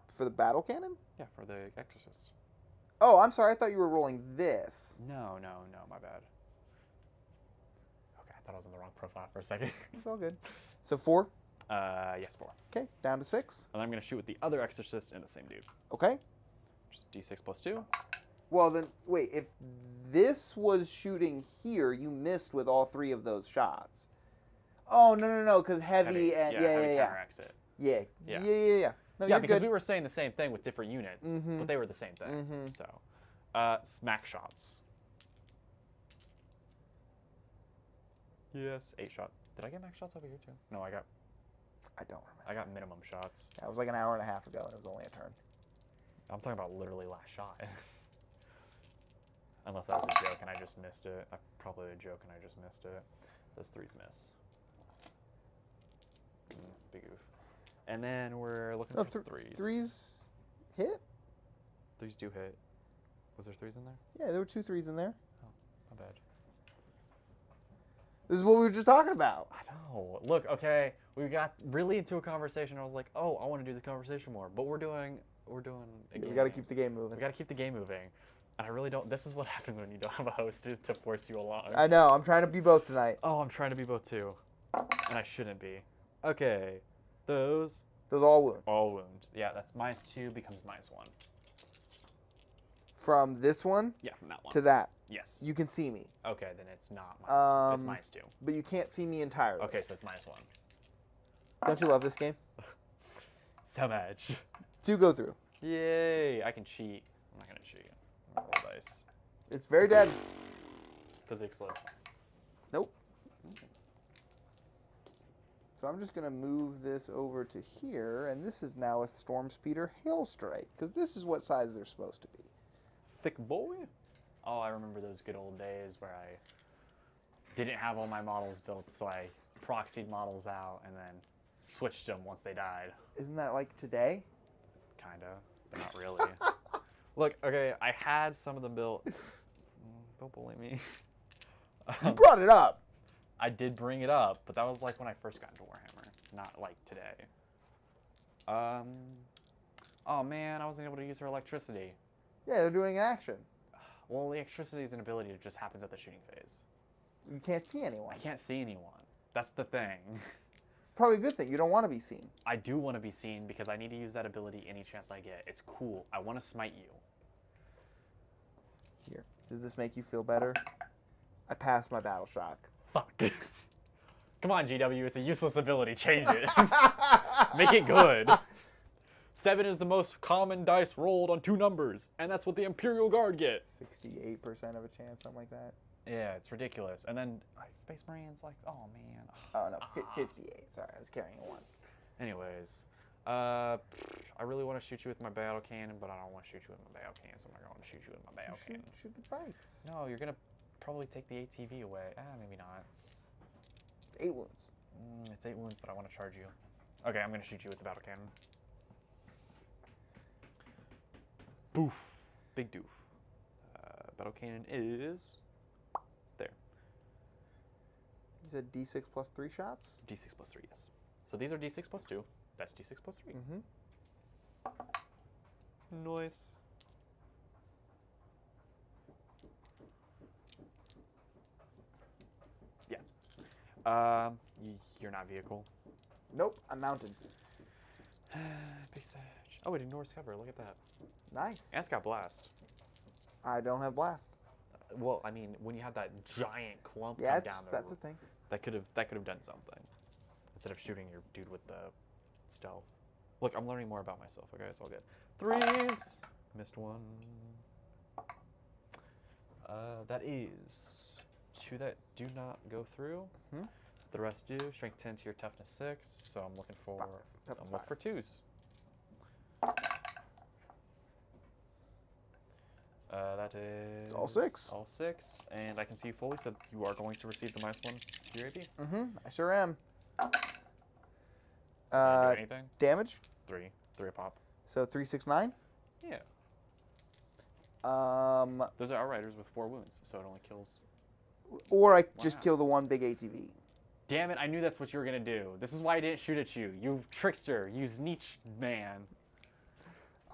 For the battle cannon? Yeah, for the Exorcist. Oh, I'm sorry. I thought you were rolling this. No, my bad. Okay, I thought I was in the wrong profile for a second. It's all good. So 4? Yes, 4. Okay, down to 6. And I'm going to shoot with the other Exorcist and the same dude. Okay. Just D6 plus 2. Well, then, wait. If this was shooting here, you missed with all 3 of those shots. Oh, no, because heavy and... Heavy counteracts it. Yeah. Yeah. No, Yeah, you're because good. we were saying the same thing with different units, but they were the same thing. So, smack shots. Yes, 8 shot. Did I get max shots over here too? No, I don't remember. I got minimum shots. That was like an hour and a half ago, and it was only a turn. I'm talking about literally last shot. Unless that was a joke and I just missed it. Probably a joke and I just missed it. Those 3s miss. Big oof. And then we're looking for 3s. 3s hit? 3s do hit. Was there 3s in there? Yeah, there were 2 3s in there. Oh, my bad. This is what we were just talking about. I know. Look, okay, we got really into a conversation. I was like, oh, I want to do the conversation more. But we're doing a game. We got to keep the game moving. We got to keep the game moving. And I really don't. This is what happens when you don't have a host to force you along. I know. I'm trying to be both tonight. Oh, I'm trying to be both too. And I shouldn't be. Okay. Those all wound. all wound. Yeah, that's -2 becomes -1. From this one? Yeah, from that one. To that. Yes. You can see me. Okay, then it's not -1. It's -2. But you can't see me entirely. Okay, so it's -1. Don't you love this game? So much. 2 go through. Yay! I can cheat. I'm not gonna cheat. I'm gonna roll dice. It's very dead. Does it explode? Nope. So I'm just going to move this over to here, and this is now a Storm Speeder Hail Strike, because this is what size they're supposed to be. Thick boy? Oh, I remember those good old days where I didn't have all my models built, so I proxied models out and then switched them once they died. Isn't that like today? Kinda, but not really. Look, okay, I had some of them built. Don't bully me. You brought it up. I did bring it up, but that was like when I first got into Warhammer, not like today. Oh man, I wasn't able to use her electricity. Yeah, they're doing action. Well, the electricity is an ability that just happens at the shooting phase. You can't see anyone. I can't see anyone. That's the thing. Probably a good thing. You don't want to be seen. I do want to be seen because I need to use that ability any chance I get. It's cool. I want to smite you. Here. Does this make you feel better? I passed my battle shock. Fuck. Come on, GW. It's a useless ability. Change it. Make it good. 7 is the most common dice rolled on 2 numbers, and that's what the Imperial Guard get. 68% of a chance, something like that. Yeah, it's ridiculous. And then Space Marines, like, oh man. Oh no, 58. Sorry, I was carrying a 1. Anyways, I really want to shoot you with my battle cannon, but I don't want to shoot you with my battle cannon, so I'm not going to shoot you with my battle cannon. Shoot the bikes. No, you're gonna probably take the ATV away. Maybe not. It's 8 wounds. It's 8 wounds, but I want to charge you. Okay, I'm gonna shoot you with the battle cannon. Boof. Big doof. Battle cannon is there. You said D6 plus 3 shots? D6 plus 3, yes. So these are D6 plus 2. That's D6 plus 3. Nice. Yeah. You're not vehicle. Nope, I'm mounted. Big Sage. Oh, it ignores cover. Look at that. Nice. And it's got blast. I don't have blast. Well, I mean, when you have that giant clump Yeah, come down there, that's a thing. that could have done something instead of shooting your dude with the stealth. Look, I'm learning more about myself. Okay, it's all good. 3s. Missed 1. That is 2 that do not go through. The rest do. Strength 10 to your toughness 6. So I'm looking for 5. I'm looking for 2s. That is It's all 6. All 6, and I can see you fully, so you are going to receive the -1 to your AP. I sure am. Do anything? Damage. 3 a pop. So 3, 6, 9. Yeah. Those are outriders with 4 wounds, so it only kills. Or I just kill the 1 big ATV. Damn it, I knew that's what you were going to do. This is why I didn't shoot at you. You trickster. You Nietzsche man.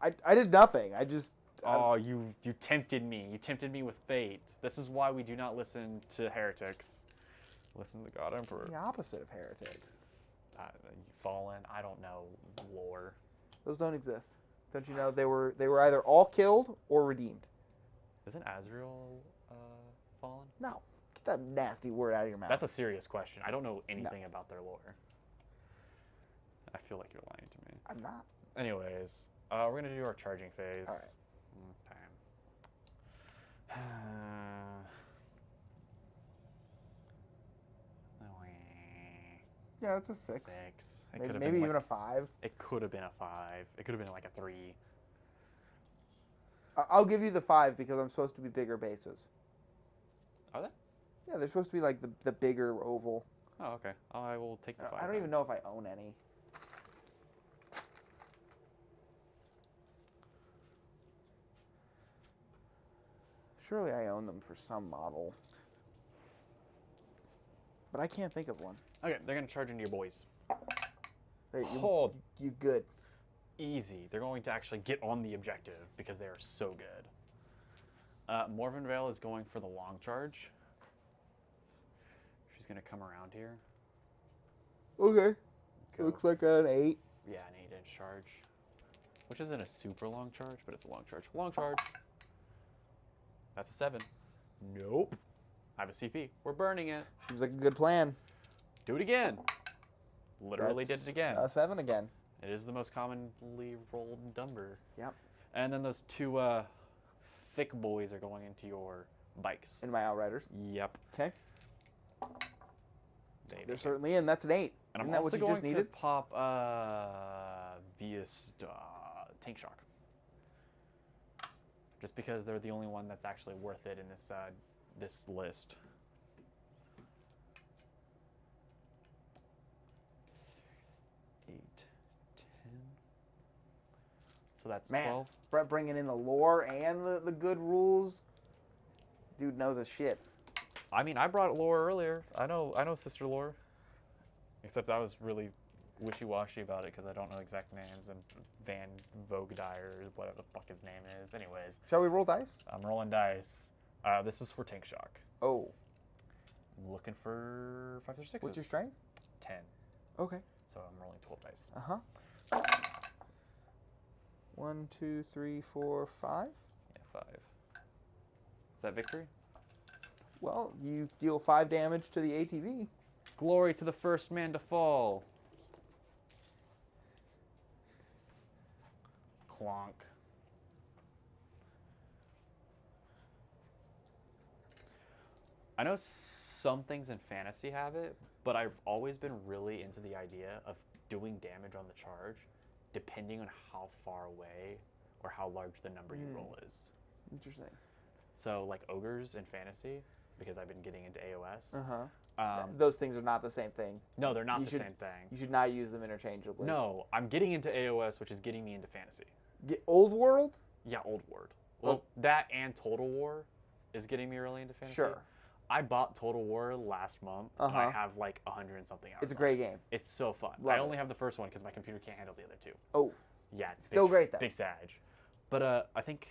I did nothing. I just... Oh, you tempted me. You tempted me with fate. This is why we do not listen to heretics. Listen to the God Emperor. The opposite of heretics. Fallen. I don't know lore. Those don't exist. Don't you know they were either all killed or redeemed? Isn't Azrael fallen? No. Get that nasty word out of your mouth. That's a serious question. I don't know anything about their lore. I feel like you're lying to me. I'm not. Anyways, we're gonna do our charging phase. All right. Okay. Yeah, it's a 6. 6. Maybe even a 5. It could have been a 5. It could have been like a 3. I'll give you the 5 because I'm supposed to be bigger bases. Are they? Yeah, they're supposed to be like the bigger oval. Oh, okay. I will take the 5. I don't even know if I own any. Surely I own them for some model. But I can't think of one. Okay, they're going to charge into your boys. Hey, Hold. You good. Easy. They're going to actually get on the objective because they are so good. Morvenvale is going for the long charge. She's going to come around here. Okay. Looks like an 8. Yeah, an 8-inch charge. Which isn't a super long charge, but it's a long charge. Long charge. That's a 7. Nope. I have a CP. We're burning it. Seems like a good plan. Do it again. Literally did it again. A 7 again. It is the most commonly rolled number. Yep. And then those 2 thick boys are going into your bikes. In my Outriders. Yep. Okay. They're certainly in. That's an 8. And Isn't I'm that also what you going just needed? to pop Vias Tank Shock. Just because they're the only one that's actually worth it in this this list. So that's 12. Brett bringing in the lore and the good rules. Dude knows his shit. I mean, I brought lore earlier. I know Sister Lore. Except I was really wishy-washy about it because I don't know exact names. And Van Voogdire, whatever the fuck his name is. Anyways. Shall we roll dice? I'm rolling dice. This is for Tank Shock. Oh. I'm looking for 5 or 6. What's your strength? 10. Okay. So I'm rolling 12 dice. Uh-huh. 1, 2, 3, 4, 5. Yeah, 5. Is that victory? Well, you deal 5 damage to the ATV. Glory to the first man to fall. Clonk. I know some things in fantasy have it, but I've always been really into the idea of doing damage on the charge depending on how far away or how large the number you roll is. Interesting. So like ogres in fantasy, because I've been getting into AOS. Those things are not the same thing. No, they're not the same thing. You should not use them interchangeably. No, I'm getting into AOS, which is getting me into fantasy. Old World? Yeah, Old World. Well, that and Total War is getting me really into fantasy. Sure. I bought Total War last month, and I have like 100 and something hours. It's a great game. It's so fun. Love I only it. have the first one because my computer can't handle the other 2. Oh. Yeah, it's still great though. Big Sag. But I think...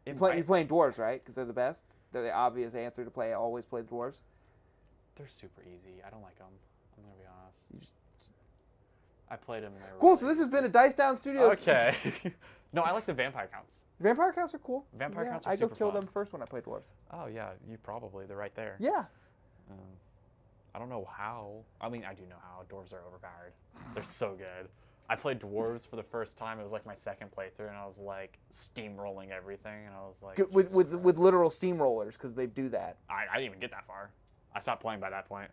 You're playing dwarves, right? Because they're the best? They're the obvious answer to always play dwarves? They're super easy. I don't like them. I'm going to be honest. I played them and they were cool, really so this has been a Dice Down Studios. Okay. No, I like the vampire counts. Vampire counts are cool. Vampire counts are I go super kill fun. them first when I play dwarves. Oh, yeah, you probably. They're right there. Yeah. I don't know how. I mean, I do know how. Dwarves are overpowered. They're so good. I played dwarves for the first time. It was like my second playthrough, and I was like steamrolling everything, and I was like... With literal steamrollers, because they do that. I didn't even get that far. I stopped playing by that point.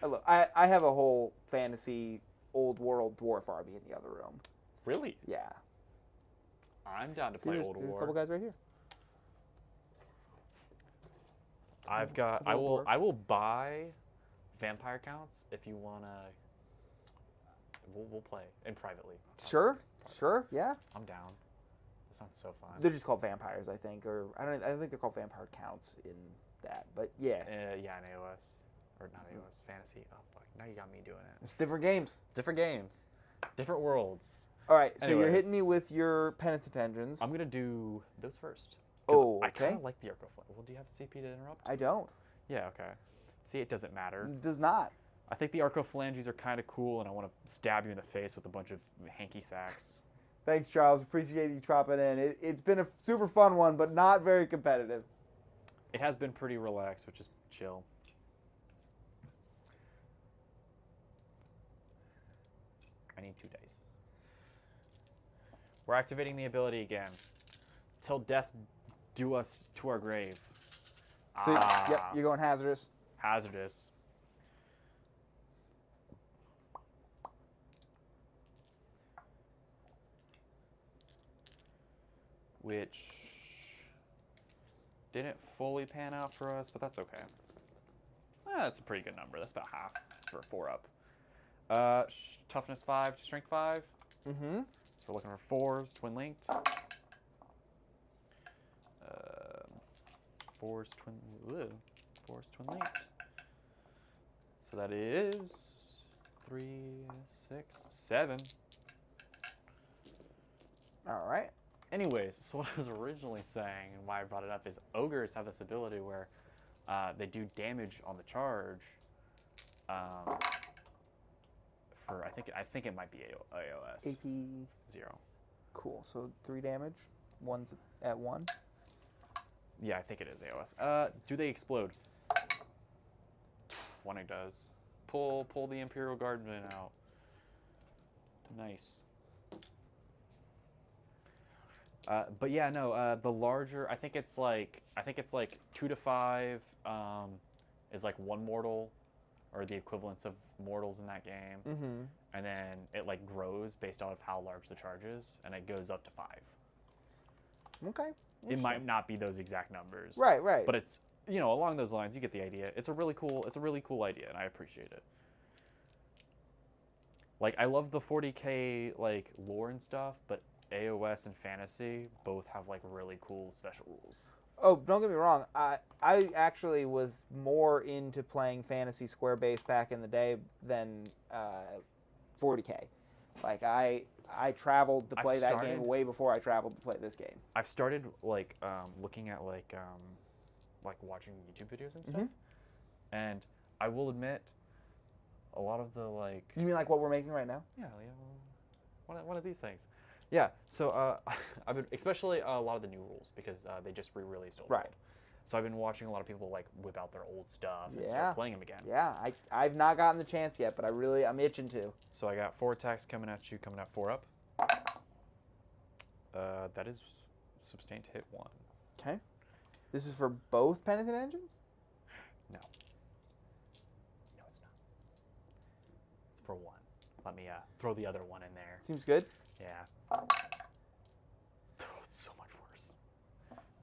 Look, I have a whole fantasy old world dwarf army in the other room. Really? Yeah. I'm down to play Old There's War. a couple guys right here. I've got. I will buy vampire counts if you wanna. We'll play and privately. Sure. Sure. Yeah. I'm down. That sounds so fun. They're just called vampires, I think, or I don't think they're called vampire counts in that, but yeah. Yeah, in AOS. or not AOS, fantasy. Oh fuck! Now you got me doing it. It's different games. Different games, different worlds. All right, so you're Anyways. hitting me with your penitent engines. I'm gonna do those first. 'Cause Oh, I kind okay. of like the Arco Flame. Well, do you have CP to interrupt? I don't. Yeah, okay. See, it doesn't matter. It does not. I think the Arco Phalanges are kind of cool, and I want to stab you in the face with a bunch of hanky sacks. Thanks, Charles. Appreciate you dropping in. It's been a super fun one, but not very competitive. It has been pretty relaxed, which is chill. I need 2 dice. We're activating the ability again. Till death do us to our grave. So, yep, you're going hazardous. Hazardous. Which didn't fully pan out for us, but that's okay. That's a pretty good number. That's about half for a 4-up. Toughness 5 to strength 5. Mm-hmm. So we're looking for 4s, twin linked. 4s, twin linked. So that is 3, 6, 7. All right. Anyways, so what I was originally saying and why I brought it up is ogres have this ability where they do damage on the charge. For I think it might be AOS. AP. 0. Cool. So 3 damage. One's at 1. Yeah, I think it is AOS. Do they explode? One it does. Pull the Imperial Guardsman out. Nice. But yeah, no. The larger, I think it's like 2 to 5 is like 1 mortal, or the equivalents of mortals in that game. Mm-hmm. And then it like grows based off of how large the charge is, and it goes up to 5. Okay. It might not be those exact numbers. Right, right. But it's, you know, along those lines, you get the idea. It's a really cool idea, and I appreciate it. Like, I love the 40k like lore and stuff, but AOS and fantasy both have like really cool special rules. Oh, don't get me wrong. I actually was more into playing fantasy square base back in the day than 40k. Like I traveled to play that game way before I traveled to play this game. I've started like looking at like watching YouTube videos and stuff, and I will admit, a lot of the like. You mean like what we're making right now? Yeah, one of these things. Yeah, so I've been, especially a lot of the new rules, because they just re-released Old World. So I've been watching a lot of people like whip out their old stuff and start playing them again. Yeah, I've not gotten the chance yet, but I'm itching to. So I got 4 attacks coming at you, coming at 4 up. That is sustained hit 1. Okay. This is for both penitent engines? No. No, it's not. It's for 1. Let me throw the other one in there. Seems good. Yeah. Oh, it's so much worse.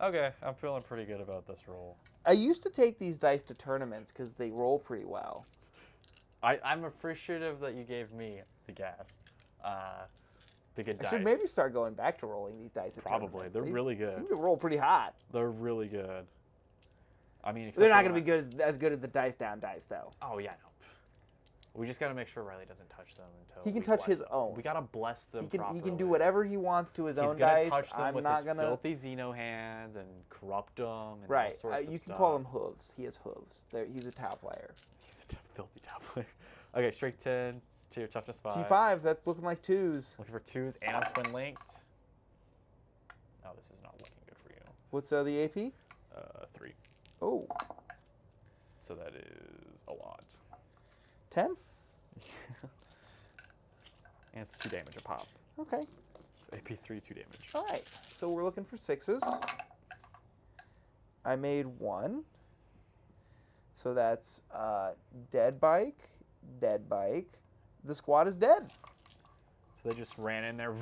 Okay, I'm feeling pretty good about this roll. I used to take these dice to tournaments because they roll pretty well. I'm appreciative that you gave me the gas. The good dice. I should maybe start going back to rolling these dice at Probably. tournaments. They're really good. Seem to roll pretty hot. They're really good. I mean, They're not going to be as good as the dice down dice, though. Oh, yeah, no. We just got to make sure Riley doesn't touch them until he can touch his own. We got to bless them properly. He can do whatever he wants to his own dice. He's going to touch them I'm with not his gonna... filthy Xeno hands and corrupt them and all sorts of stuff. You can call him hooves. He has hooves. He's a tau player. He's a filthy tau player. Okay, strength 10 to your toughness 5. T5, that's looking like 2s. Looking for 2s and I'm twin linked. Oh, this is not looking good for you. What's the AP? 3. Oh. So that is a lot. 10? And it's 2 damage a pop. Okay. So AP 3, 2 damage. All right. So we're looking for 6s. I made 1. So that's dead bike, dead bike. The squad is dead. So they just ran in there.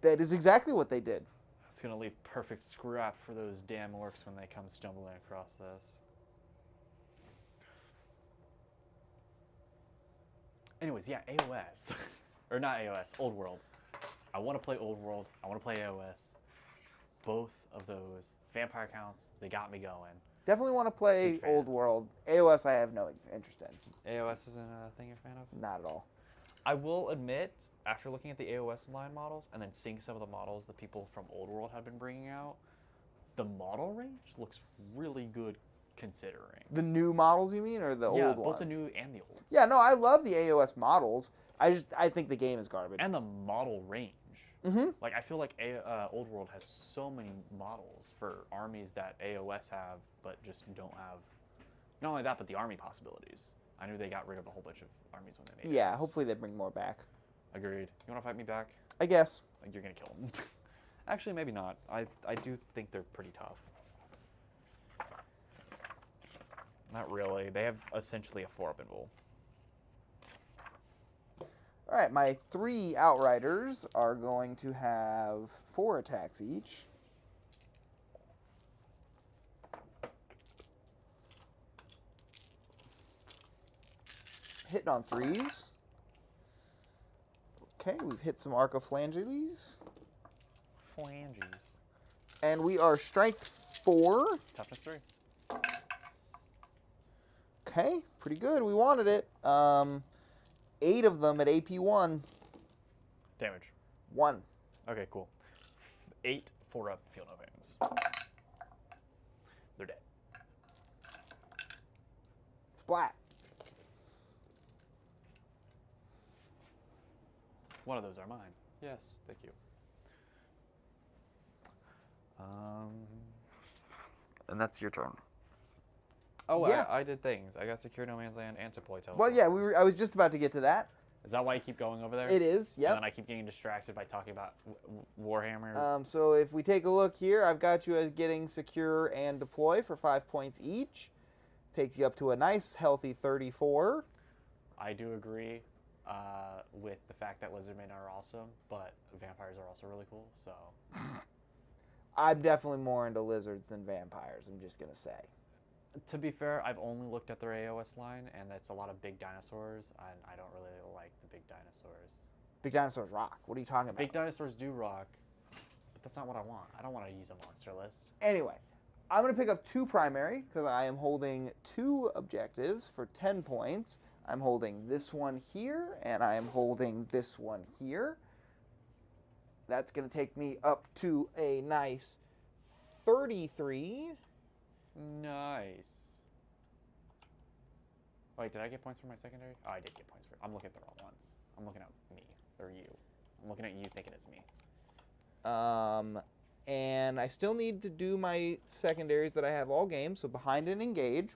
That is exactly what they did. It's going to leave perfect scrap for those damn orcs when they come stumbling across this. Anyways, yeah, AOS. Or not AOS, Old World. I want to play Old World. I want to play AOS. Both of those. Vampire counts, they got me going. Definitely want to play Big fan. Old World. AOS I have no interest in. AOS isn't a thing you're a fan of? Not at all. I will admit, after looking at the AOS line models and then seeing some of the models that people from Old World have been bringing out, the model range looks really good considering. The new models, you mean, or the old ones? Yeah, both the new and the old. Yeah, no, I love the AOS models. I think the game is garbage. And the model range. Mm-hmm. Like, I feel like Old World has so many models for armies that AOS have, but just don't have. Not only that, but the army possibilities. I knew they got rid of a whole bunch of armies when they made it. Yeah, hopefully they bring more back. Agreed. You want to fight me back? I guess. Like, you're going to kill them. Actually, maybe not. I do think they're pretty tough. Not really. They have essentially a 4-up invul. All right, my 3 Outriders are going to have 4 attacks each. Hitting on 3s. Okay, we've hit some Arcophalanges. Phalanges. And we are strength 4. Toughness 3. Okay, pretty good. We wanted it. 8 of them at AP 1. Damage. 1. Okay, cool. 8 4-up field openings. They're dead. Splat. One of those are mine. Yes, thank you. And that's your turn. Oh, Yeah. I did things. I got Secure No Man's Land and Deploy Teleport. Well, yeah, I was just about to get to that. Is that why you keep going over there? It is, yep. And then I keep getting distracted by talking about Warhammer. So if we take a look here, I've got you as getting Secure and Deploy for 5 points each. Takes you up to a nice, healthy 34. I do agree with the fact that Lizardmen are awesome, but vampires are also really cool, so... I'm definitely more into lizards than vampires, I'm just going to say. To be fair, I've only looked at their AOS line, and it's a lot of big dinosaurs, and I don't really like the big dinosaurs. Big dinosaurs rock. What are you talking about? Big dinosaurs do rock, but that's not what I want. I don't want to use a monster list. Anyway, I'm going to pick up 2 primary, because I am holding 2 objectives for 10 points. I'm holding this one here, and I am holding this one here. That's going to take me up to a nice 33. Nice. Wait, did I get points for my secondary? Oh, I did get points for it. I'm looking at the wrong ones. I'm looking at me, or you. I'm looking at you thinking it's me. And I still need to do my secondaries that I have all game, so behind and engage.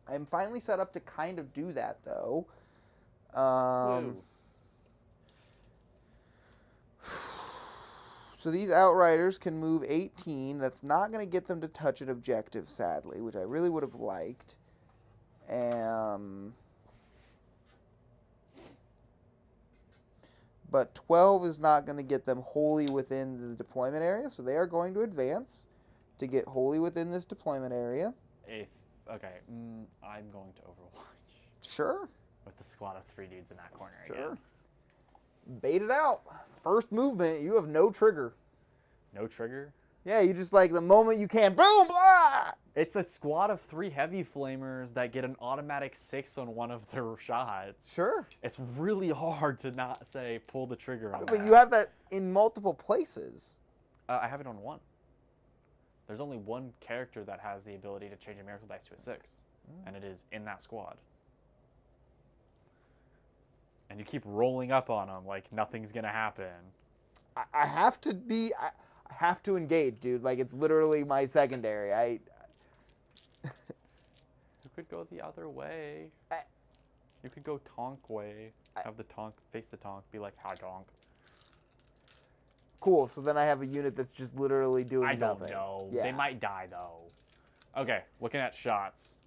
I'm finally set up to kind of do that, though. Woo. So these Outriders can move 18. That's not going to get them to touch an objective, sadly, which I really would have liked. But 12 is not going to get them wholly within the deployment area, so they are going to advance to get wholly within this deployment area. Okay, I'm going to Overwatch. Sure. With the squad of 3 dudes in that corner Sure. again. Bait it out. First movement, you have no trigger. No trigger? Yeah, you just like the moment you can, boom, blah! It's a squad of 3 heavy flamers that get an automatic 6 on one of their shots. Sure. It's really hard to not say pull the trigger on that. But you have that in multiple places. I have it on 1. There's only 1 character that has the ability to change a miracle dice to a 6, and it is in that squad. And you keep rolling up on them like nothing's gonna happen. I have to be. I have to engage, dude. Like it's literally my secondary. You could go the other way. You could go Tonk way. Have the Tonk face the Tonk. Be like, "Hi, Tonk." Cool. So then I have a unit that's just literally doing I don't nothing. know. Yeah. They might die though. Okay, looking at shots.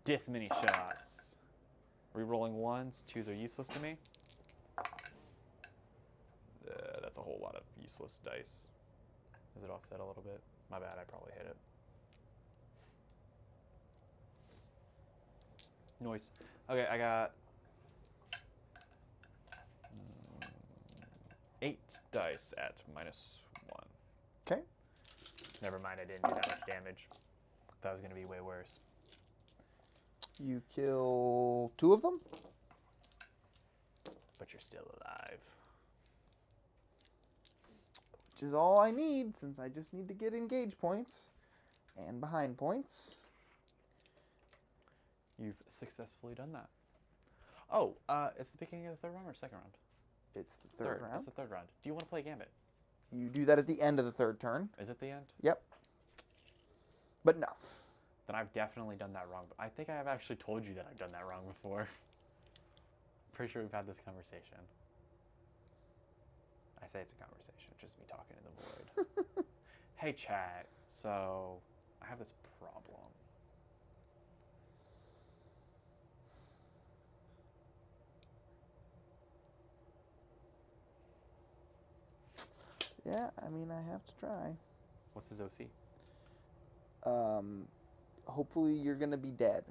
This many shots. Rerolling 1s, 2s are useless to me. That's a whole lot of useless dice. Is it offset a little bit? My bad, I probably hit it. Noise. Okay, I got 8 dice at -1. Okay. Never mind, I didn't do that much damage. That was going to be way worse. You kill 2 of them? But you're still alive. Which is all I need, since I just need to get engage points and behind points. You've successfully done that. Oh, it's the beginning of the third round or second round? It's the third round. It's the third round. Do you want to play Gambit? You do that at the end of the third turn. Is it the end? Yep. But no. Then I've definitely done that wrong. But I think I have actually told you that I've done that wrong before. Pretty sure we've had this conversation. I say it's a conversation, just me talking in the void. Hey, chat. So, I have this problem. Yeah, I mean, I have to try. What's his OC? Hopefully you're going to be dead.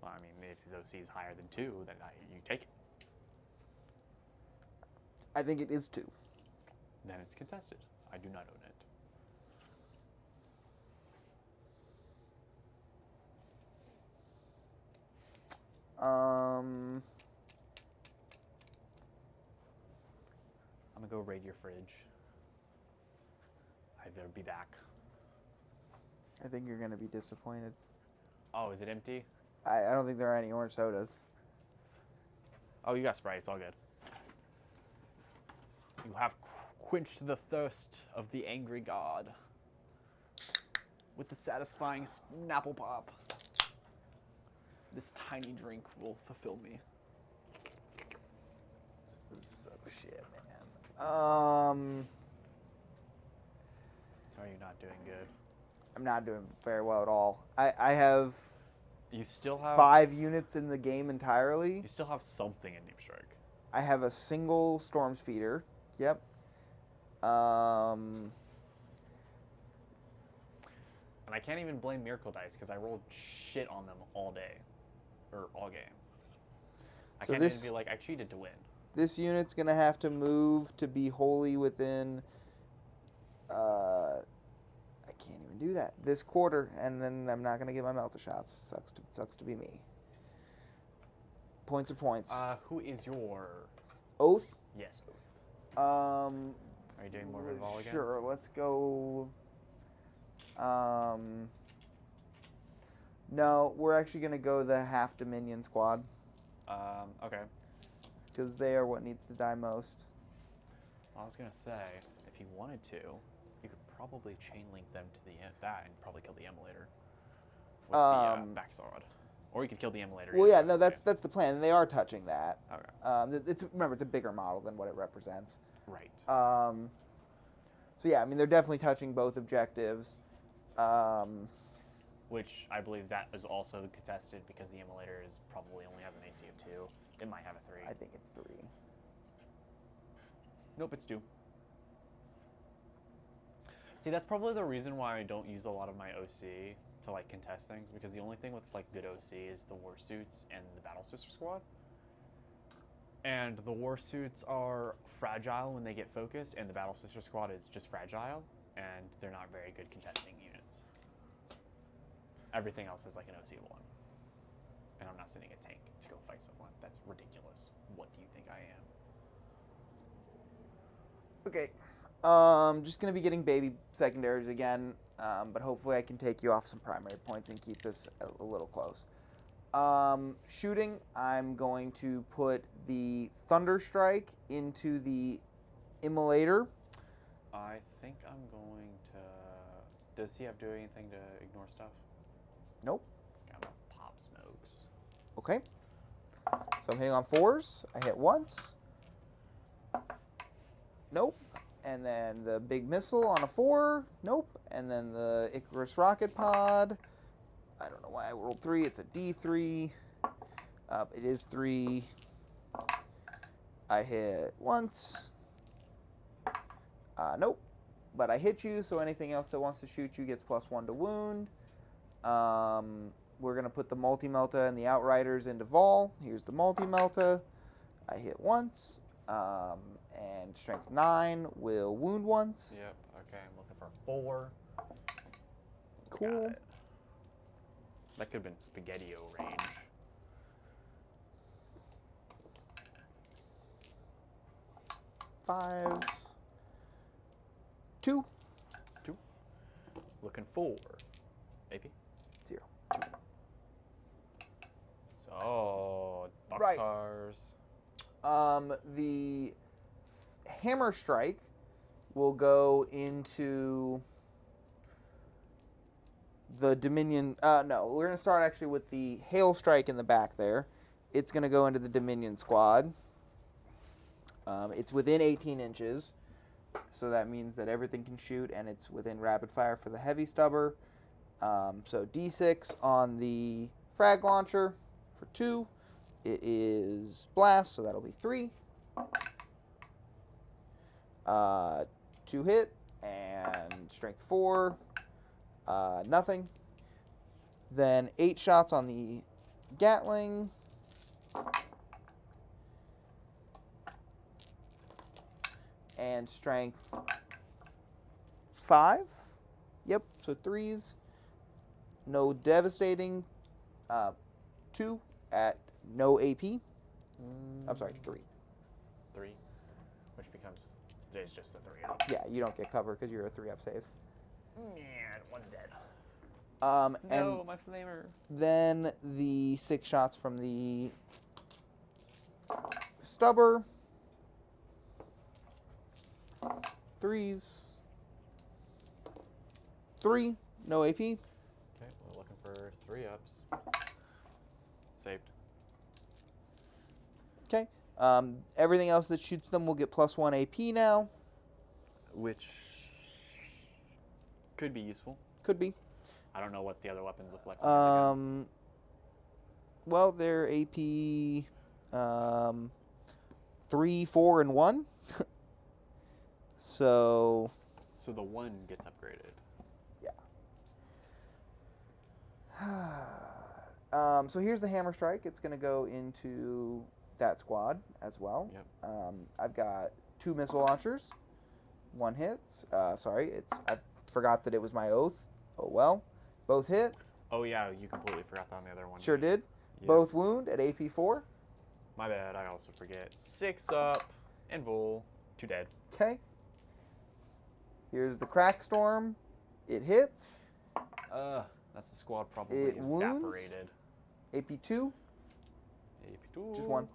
Well, I mean, if his OC is higher than 2, then you take it. I think it is 2. Then it's contested. I do not own it. Um, I'm gonna go raid your fridge. I better be back. I think you're going to be disappointed. Oh, is it empty? I don't think there are any orange sodas. Oh, you got Sprite. It's all good. You have quenched the thirst of the angry god with the satisfying Snapple Pop. This tiny drink will fulfill me. This is so shit, man. Are you not doing good? I'm not doing very well at all. I have You still have 5 units in the game entirely. You still have something in Deep Strike. I have a single Storm Speeder. Yep. And I can't even blame Miracle Dice because I rolled shit on them all day. Or all game. I So can't even be like, I cheated to win. This unit's going to have to move to be wholly within... I can't even do that. This quarter, and then I'm not going to get my Melta shots. Sucks to be me. Points are points. Who is your... Oath? Yes, Oath. Are you doing more Vol again? Sure, let's go... No, we're actually going to go the half Dominion squad. Okay. Because they are what needs to die most. I was going to say, if you wanted to, you could probably chain link them to that and probably kill the Emulator with the backsword. Or you could kill the Emulator. Well, yeah, no, that's the plan. And they are touching that. Okay. Remember, it's a bigger model than what it represents. Right. So yeah, I mean, they're definitely touching both objectives. Which I believe that is also contested because the Emulator probably only has an AC of 2. It might have a 3. I think it's 3. Nope, it's 2. See, that's probably the reason why I don't use a lot of my OC to like contest things, because the only thing with like good OC is the War Suits and the Battle Sister Squad. And the War Suits are fragile when they get focused, and the Battle Sister Squad is just fragile, and they're not very good contesting units. Everything else is like an OC 1. And I'm not sending a tank to go fight someone. That's ridiculous. What do you think I am? Okay. Just going to be getting baby secondaries again, but hopefully I can take you off some primary points and keep this a little close. Shooting, I'm going to put the Thunder Strike into the Immolator. I think I'm going to... Does he have to do anything to ignore stuff? Nope. Okay, I'm gonna pop smokes. Okay. So I'm hitting on 4s. I hit once. Nope. And then the big missile on a 4. Nope. And then the Icarus rocket pod. I don't know why I rolled 3. It's a D3. It is 3. I hit once. Nope. But I hit you, so anything else that wants to shoot you gets +1 to wound. We're going to put the Multi-Melta and the Outriders into Vol. Here's the Multi-Melta. I hit once. And Strength 9 will wound once. Yep, okay, I'm looking for 4. Cool. Got it. That could have been Spaghetti-O range. Fives. 2. 2. Looking 4. AP. 0. 2. So, Right. boxcars. The hammer strike will go into the Dominion. No, we're going to start actually with the hail strike in the back there. It's going to go into the Dominion squad. It's within 18 inches, so that means that everything can shoot, and it's within rapid fire for the heavy stubber. So D6 on the frag launcher for 2. It is blast, so that'll be 3. 2 hit, and strength 4. Nothing. Then 8 shots on the Gatling. And strength 5. Yep, so 3s. No devastating. 2 at no AP. I'm sorry, 3. 3. Which becomes, it's just a 3 up. Yeah, you don't get cover because you're a 3-up save. Yeah, one's dead. And No, my flamer. then the 6 shots from the stubber. 3s. 3, no AP. Okay, we're looking for 3 ups. Saved. Okay. Everything else that shoots them will get +1 AP now. Which could be useful. Could be. I don't know what the other weapons look like. Well, they're AP 3, 4, and 1. So the 1 gets upgraded. yeah. So here's the hammer strike. It's going to go into that squad as well. Yep. I've got 2 missile launchers. 1 hits. Sorry, I forgot that it was my oath. Oh well. Both hit. Oh yeah, you completely forgot that on the other one. Sure did. Yep. Both wound at AP 4. My bad, I also forget. 6 up, and Vol, 2 dead. Okay. Here's the crack storm. It hits. That's the squad probably It wounds. evaporated. AP 2. AP2. Just 1.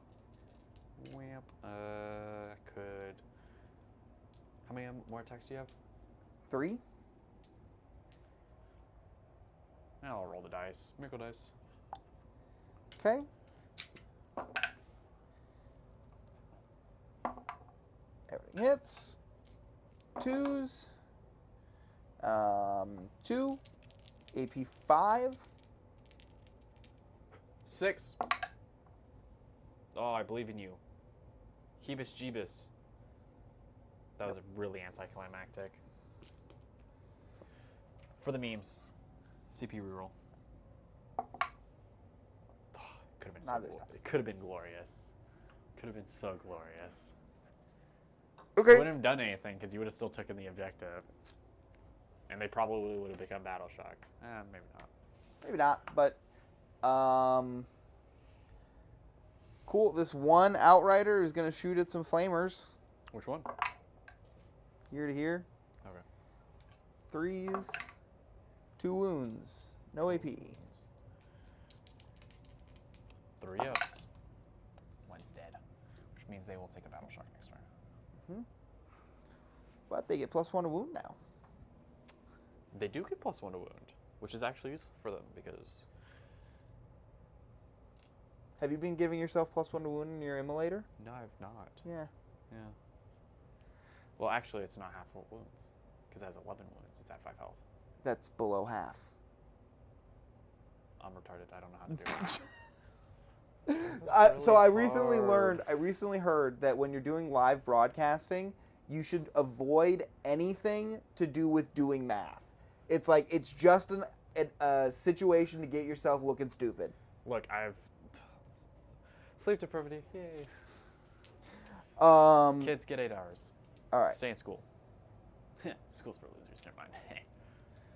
Wamp. Could. How many more attacks do you have? 3. I'll roll the dice. Miracle dice. Okay. Everything hits. 2s. 2. AP 5. 6. Oh, I believe in you. Hebus Jeebus. That was really anticlimactic. For the memes. CP reroll. Oh, could have been Not so this time. It could have been glorious. Could have been so glorious. Okay. You wouldn't have done anything because you would have still taken the objective. And they probably would have become battle shock. Maybe not. Maybe not, but cool. This one outrider is going to shoot at some flamers. Which one? Here to here. Okay. 3s. 2 wounds. No AP. 3 ups. 1's dead. Which means they will take a battle shock next turn. Mm-hmm. But they get +1 to wound now. They do get +1 to wound, which is actually useful for them because... Have you been giving yourself +1 to wound in your immolator? No, I've not. Yeah. Yeah. Well, actually, it's not half full wounds because it has 11 wounds. It's at 5 health. That's below half. I'm retarded. I don't know how to do it. I recently heard that when you're doing live broadcasting, you should avoid anything to do with doing math. It's like it's just a situation to get yourself looking stupid. Look, I've sleep depravity. Yay. Kids get 8 hours. All right. Stay in school. School's for losers. Never mind.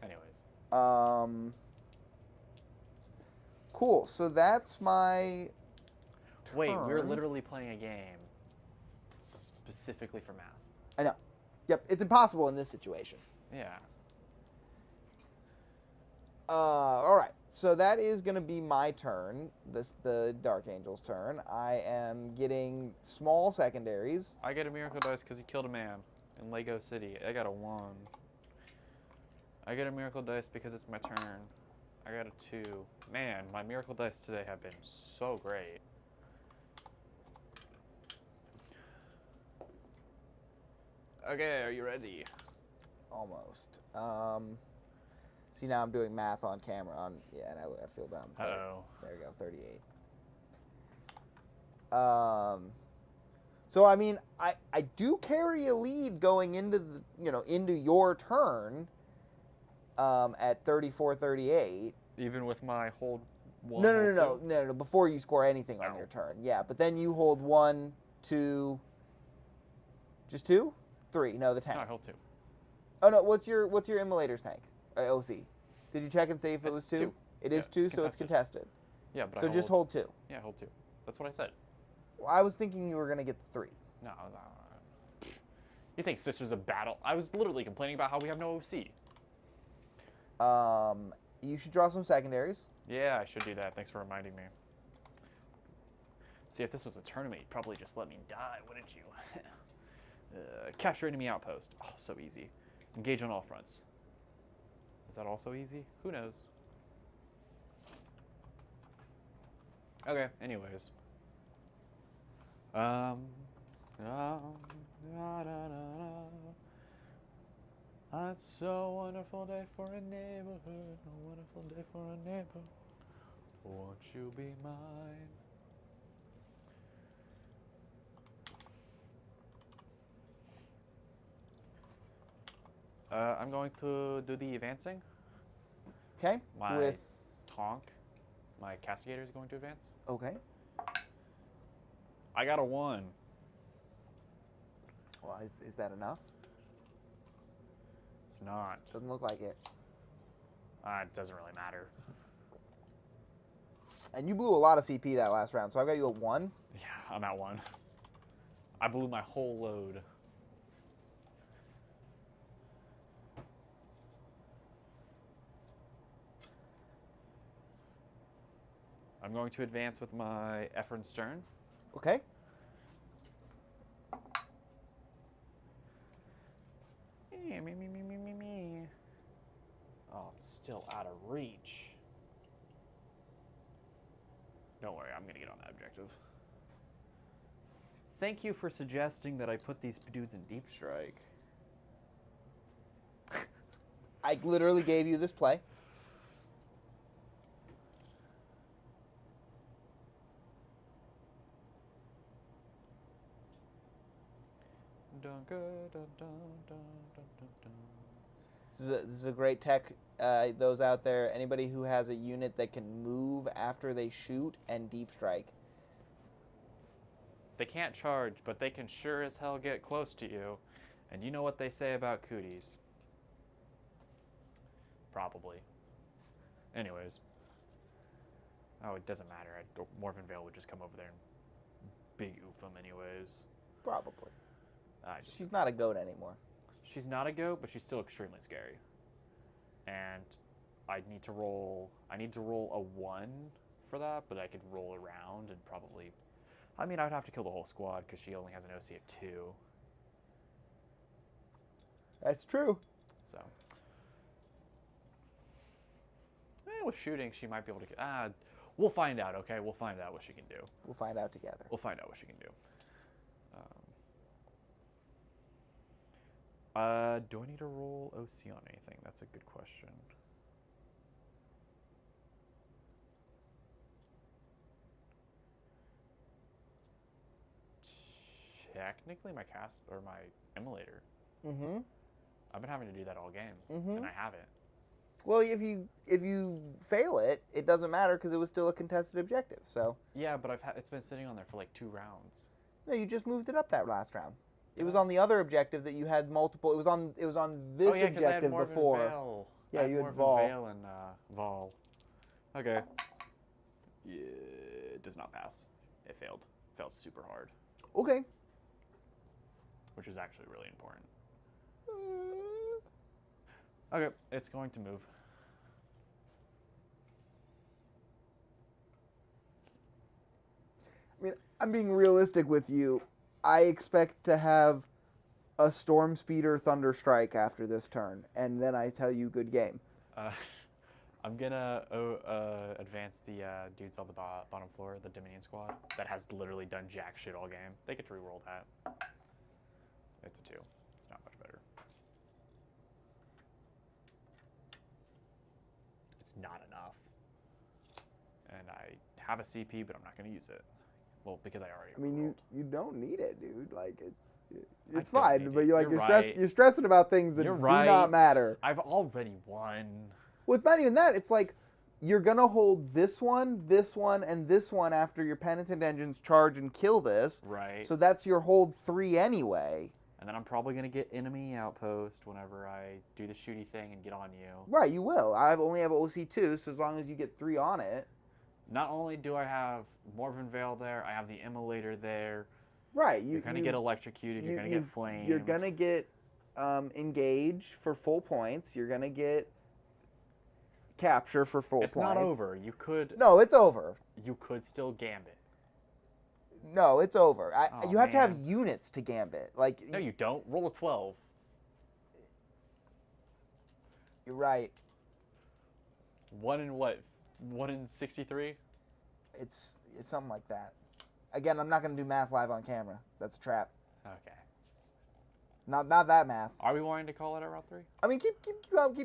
Anyways. Cool. So that's my turn. Wait, we're literally playing a game specifically for math. I know. Yep, it's impossible in this situation. Yeah. All right. So that is going to be my turn. The Dark Angels' turn. I am getting small secondaries. I get a miracle dice because he killed a man in Lego City. I got a 1. I get a miracle dice because it's my turn. I got a 2. Man, my miracle dice today have been so great. Okay, are you ready? Almost. See, now I'm doing math on camera. Yeah, and I feel dumb. Uh-oh. There we go, 38. So I mean, I do carry a lead going into into your turn. At 34-38. Even with my hold one. No. Before you score anything on your turn, yeah. But then you hold 1, 2. Just 2, 3. No, the tank. No, I hold 2. Oh no, what's your immolator's tank? OC. Did you check and see if it was 2? It is 2, so it's contested. Yeah, but so just hold 2. Yeah, hold 2. That's what I said. Well, I was thinking you were gonna get the 3. No. You think Sisters of Battle? I was literally complaining about how we have no OC. You should draw some secondaries. Yeah, I should do that. Thanks for reminding me. See, if this was a tournament, you'd probably just let me die, wouldn't you? Capture enemy outpost. Oh, so easy. Engage on all fronts. Is that also easy? Who knows? Okay, anyways. It's so wonderful day for a neighborhood, a wonderful day for a neighbor. Won't you be mine? I'm going to do the advancing. Okay. My Tonk, my Castigator is going to advance. Okay. I got a 1. Well, is that enough? It's not. Doesn't look like it. It doesn't really matter. And you blew a lot of CP that last round, so I've got you at 1. Yeah, I'm at 1. I blew my whole load. I'm going to advance with my Efren Stern. Okay. Me. Oh, I'm still out of reach. Don't worry, I'm going to get on that objective. Thank you for suggesting that I put these dudes in deep strike. I literally gave you this play. This is a great tech. Those out there, anybody who has a unit that can move after they shoot and deep strike. They can't charge, but they can sure as hell get close to you. And you know what they say about cooties. Probably. Anyways. Oh, it doesn't matter. Morven Vale would just come over there and big oof them anyways. Probably. She's not a goat anymore. She's not a goat, but she's still extremely scary. And I need to roll a 1 for that, but I could roll around and probably... I mean, I'd have to kill the whole squad because she only has an OC of 2. That's true. So... with shooting, she might be able to... we'll find out, okay? We'll find out what she can do. We'll find out together. We'll find out what she can do. Do I need to roll OC on anything? That's a good question. Technically, my emulator. Mm-hmm. I've been having to do that all game, and I haven't. Well, if you fail it, it doesn't matter because it was still a contested objective. So. Yeah, but it's been sitting on there for like 2 rounds. No, you just moved it up that last round. It was on the other objective that you had multiple. It was on this Oh yeah, because I had objective Morven before. Vale. Yeah, I had you had Morven Vol. Vale and Vol. Okay. Yeah, it does not pass. It failed. Failed super hard, Okay. which is actually really important. Okay, it's going to move. I mean, I'm being realistic with you. I expect to have a Storm Speeder Thunder Strike after this turn, and then I tell you good game. I'm gonna advance the dudes on the bottom floor, the Dominion squad, that has literally done jack shit all game. They get to reroll that. It's a 2. It's not much better. It's not enough. And I have a CP, but I'm not gonna use it. Well, because I already. I mean, rolled. you don't need it, dude. Like it's don't fine, need but it. you're Right. you're stressing about things that You're do right. not matter. I've already won. Well, it's not even that. It's like you're gonna hold this one, and this one after your Penitent Engines charge and kill this. Right. So that's your hold 3 anyway. And then I'm probably gonna get enemy outpost whenever I do the shooty thing and get on you. Right, you will. I only have OC2, so as long as you get 3 on it. Not only do I have Morven Vale there, I have the Immolator there. Right, You're gonna get electrocuted. You're gonna get flamed. You're gonna get engage for full points. You're gonna get capture for full points. It's not over. You could. No, it's over. You could still gambit. No, it's over. Oh, you have to have man. units to gambit. Like No, you don't. Roll a 12. You're right. 1 in what? 1 in 63? It's something like that. Again, I'm not gonna do math live on camera. That's a trap. Okay. Not that math. Are we wanting to call it at round 3? I mean, keep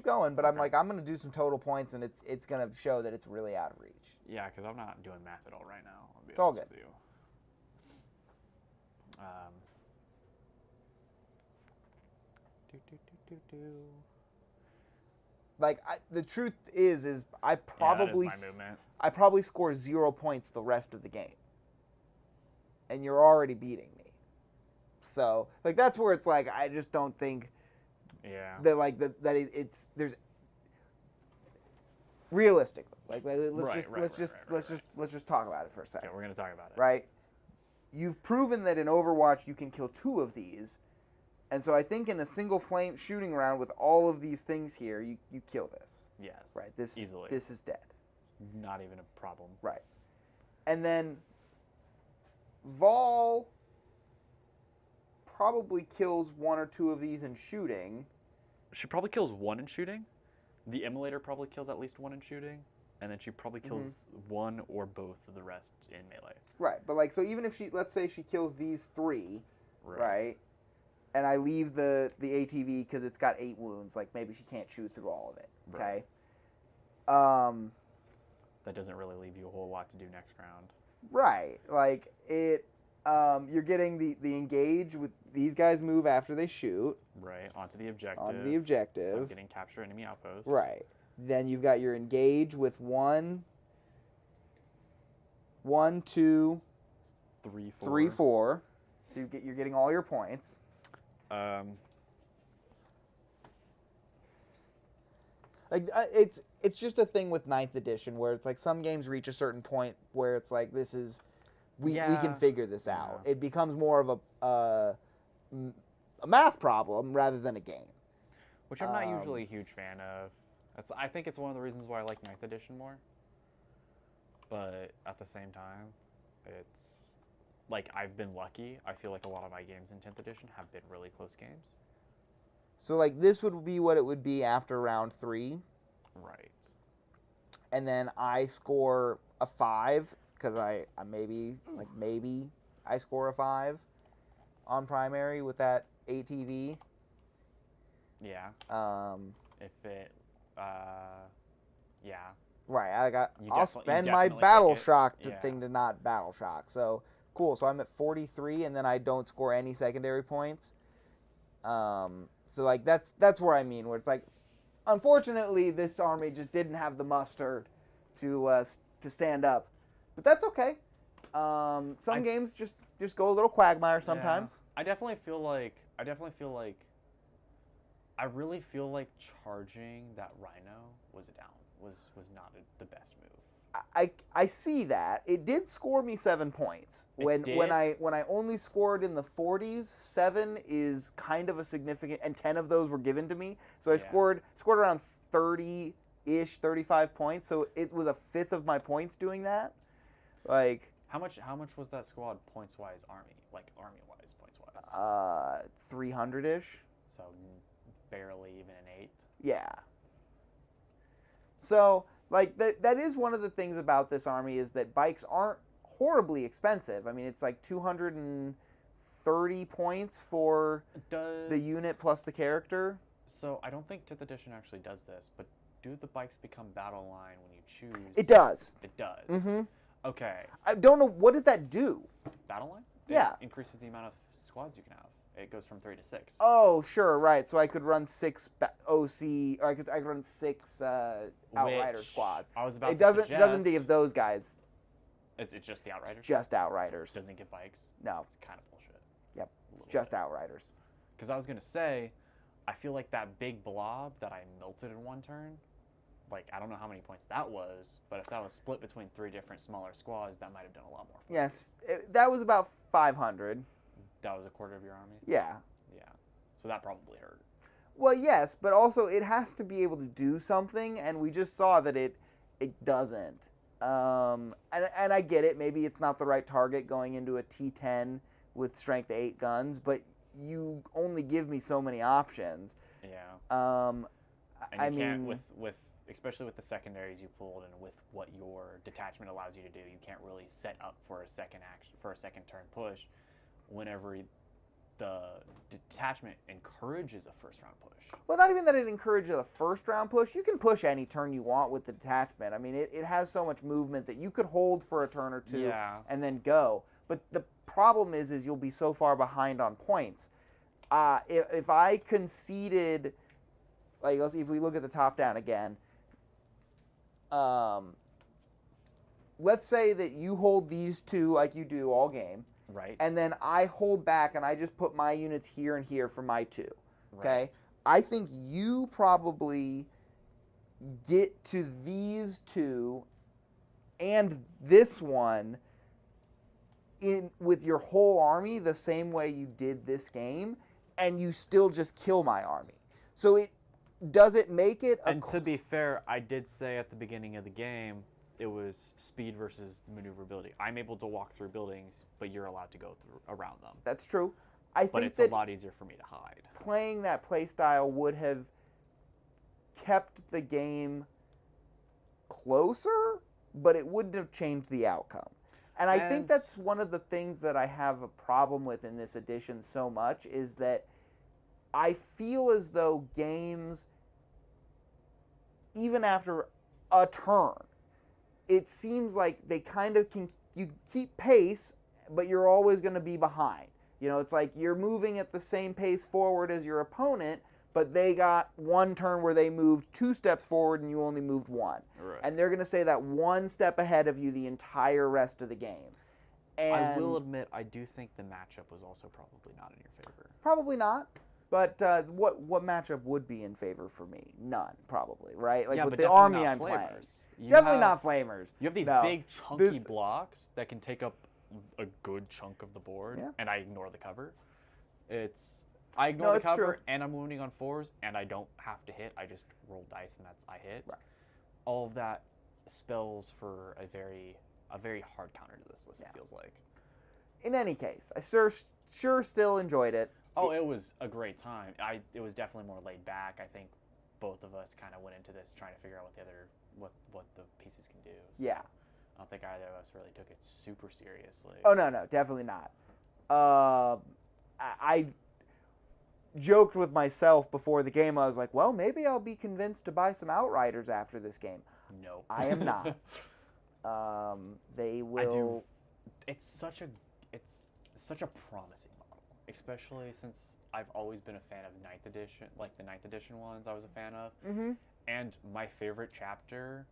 going. But I'm like, I'm gonna do some total points, and it's gonna show that it's really out of reach. Yeah, because I'm not doing math at all right now. I'll be It's all honest good. with you. Like the truth is I probably yeah, that is my movement. I probably score 0 points the rest of the game, and you're already beating me. So like that's where it's like I just don't think Yeah. that like that it's there's realistically like let's just talk about it for a second. Okay, we're gonna talk about it. Right? You've proven that in Overwatch you can kill 2 of these, and so I think in a single flame shooting round with all of these things here, you kill this. Yes. Right? This easily. This is dead. It's not even a problem. Right. And then Vol probably kills 1 or 2 of these in shooting. She probably kills 1 in shooting. The Immolator probably kills at least 1 in shooting, and then she probably kills 1 or both of the rest in melee. Right. But like so even if let's say she kills these 3, right? And I leave the ATV because it's got 8 wounds, like maybe she can't shoot through all of it. Okay. Right. That doesn't really leave you a whole lot to do next round. Right. Like it you're getting the engage with these guys move after they shoot. Right. Onto the objective. On the objective. So getting capture enemy outpost. Right. Then you've got your engage with 1, 2, 3, 4. 3, 4. So you're getting all your points. Like it's just a thing with 9th edition where it's like some games reach a certain point where it's like this is we can figure this out. Yeah. It becomes more of a math problem rather than a game. Which I'm not usually a huge fan of. I think it's one of the reasons why I like 9th edition more. But at the same time, it's like I've been lucky. I feel like a lot of my games in 10th edition have been really close games. So like this would be what it would be after round 3. Right. And then I score a 5 because I maybe I score a 5 on primary with that ATV. Yeah. If it, yeah. Right. You I'll spend my definitely battle take it. shock Yeah. thing to not battle shock. So cool. So I'm at 43, and then I don't score any secondary points. So like that's where I mean, where it's like, unfortunately, this army just didn't have the mustard to stand up, but that's okay. Some games just go a little Quagmire sometimes. Yeah. I definitely feel like I really feel like charging that Rhino was not the best move. I see that. It did score me 7 points. When I only scored in the 40s, 7 is kind of a significant, and 10 of those were given to me. So I scored around 30-ish, 35 points. So it was a fifth of my points doing that. Like how much was that squad points wise army wise points wise? 300-ish. So barely even an 8. Yeah. So like that is one of the things about this army is that bikes aren't horribly expensive. I mean, it's like 230 points for the unit plus the character. So I don't think 5th edition actually does this, but do the bikes become battle line when you choose? It does. It does. Mm-hmm. Okay. I don't know, what did that do? Battle line? Yeah. It increases the amount of squads you can have. It goes from 3 to 6. Oh, sure, right. So I could run 6 OC, or I could run 6 Outrider squads. I was about it to doesn't suggest, doesn't give those guys. It's just the Outriders. It's just Outriders. Doesn't give bikes. No. It's kind of bullshit. Yep. It's just Outriders. Because I was gonna say, I feel like that big blob that I melted in one turn, like I don't know how many points that was, but if that was split between 3 different smaller squads, that might have done a lot more. Yes, that was about 500. That was a quarter of your army. Yeah. Yeah. So that probably hurt. Well, yes, but also it has to be able to do something, and we just saw that it doesn't. And I get it. Maybe it's not the right target going into a T10 with strength 8 guns, but you only give me so many options. Yeah. And I you can't mean, with especially with the secondaries you pulled and with what your detachment allows you to do, you can't really set up for a second turn push whenever the detachment encourages a first round push. Well, not even that it encourages a first round push. You can push any turn you want with the detachment. I mean, it has so much movement that you could hold for a turn or two and then go. But the problem is you'll be so far behind on points. If I conceded, like, let's see, if we look at the top down again, let's say that you hold these 2 like you do all game. Right. And then I hold back and I just put my units here and here for my 2. Okay? Right. I think you probably get to these 2 and this one in with your whole army the same way you did this game, and you still just kill my army. So does it make it a... And to be fair, I did say at the beginning of the game it was speed versus maneuverability. I'm able to walk through buildings, but you're allowed to go around them. That's true. But it's a lot easier for me to hide. Playing that play style would have kept the game closer, but it wouldn't have changed the outcome. And I think that's one of the things that I have a problem with in this edition so much, is that I feel as though games, even after a turn, it seems like they kind of you keep pace, but you're always going to be behind. You know, it's like you're moving at the same pace forward as your opponent, but they got one turn where they moved 2 steps forward and you only moved 1. Right. And they're going to stay that 1 step ahead of you the entire rest of the game. And I will admit, I do think the matchup was also probably not in your favor. Probably not. But what matchup would be in favor for me? None, probably, right? Like, yeah, with but the army not I'm flamers. playing. Definitely not flamers. You have these big chunky blocks that can take up a good chunk of the board, and I ignore the cover. I ignore the cover, true. and I'm wounding on 4s, and I don't have to hit. I just roll dice, and I hit. Right. All of that spells for a very hard counter to this list. It feels like. In any case, I sure still enjoyed it. Oh, it was a great time. It was definitely more laid back. I think both of us kind of went into this trying to figure out what the pieces can do. So Yeah. I don't think either of us really took it super seriously. Oh, no, definitely not. I joked with myself before the game. I was like, well, maybe I'll be convinced to buy some Outriders after this game. No. I am not. They will... It's such a promising model, especially since I've always been a fan of 9th edition, like the 9th edition ones I was a fan of. Mm-hmm. And my favorite chapter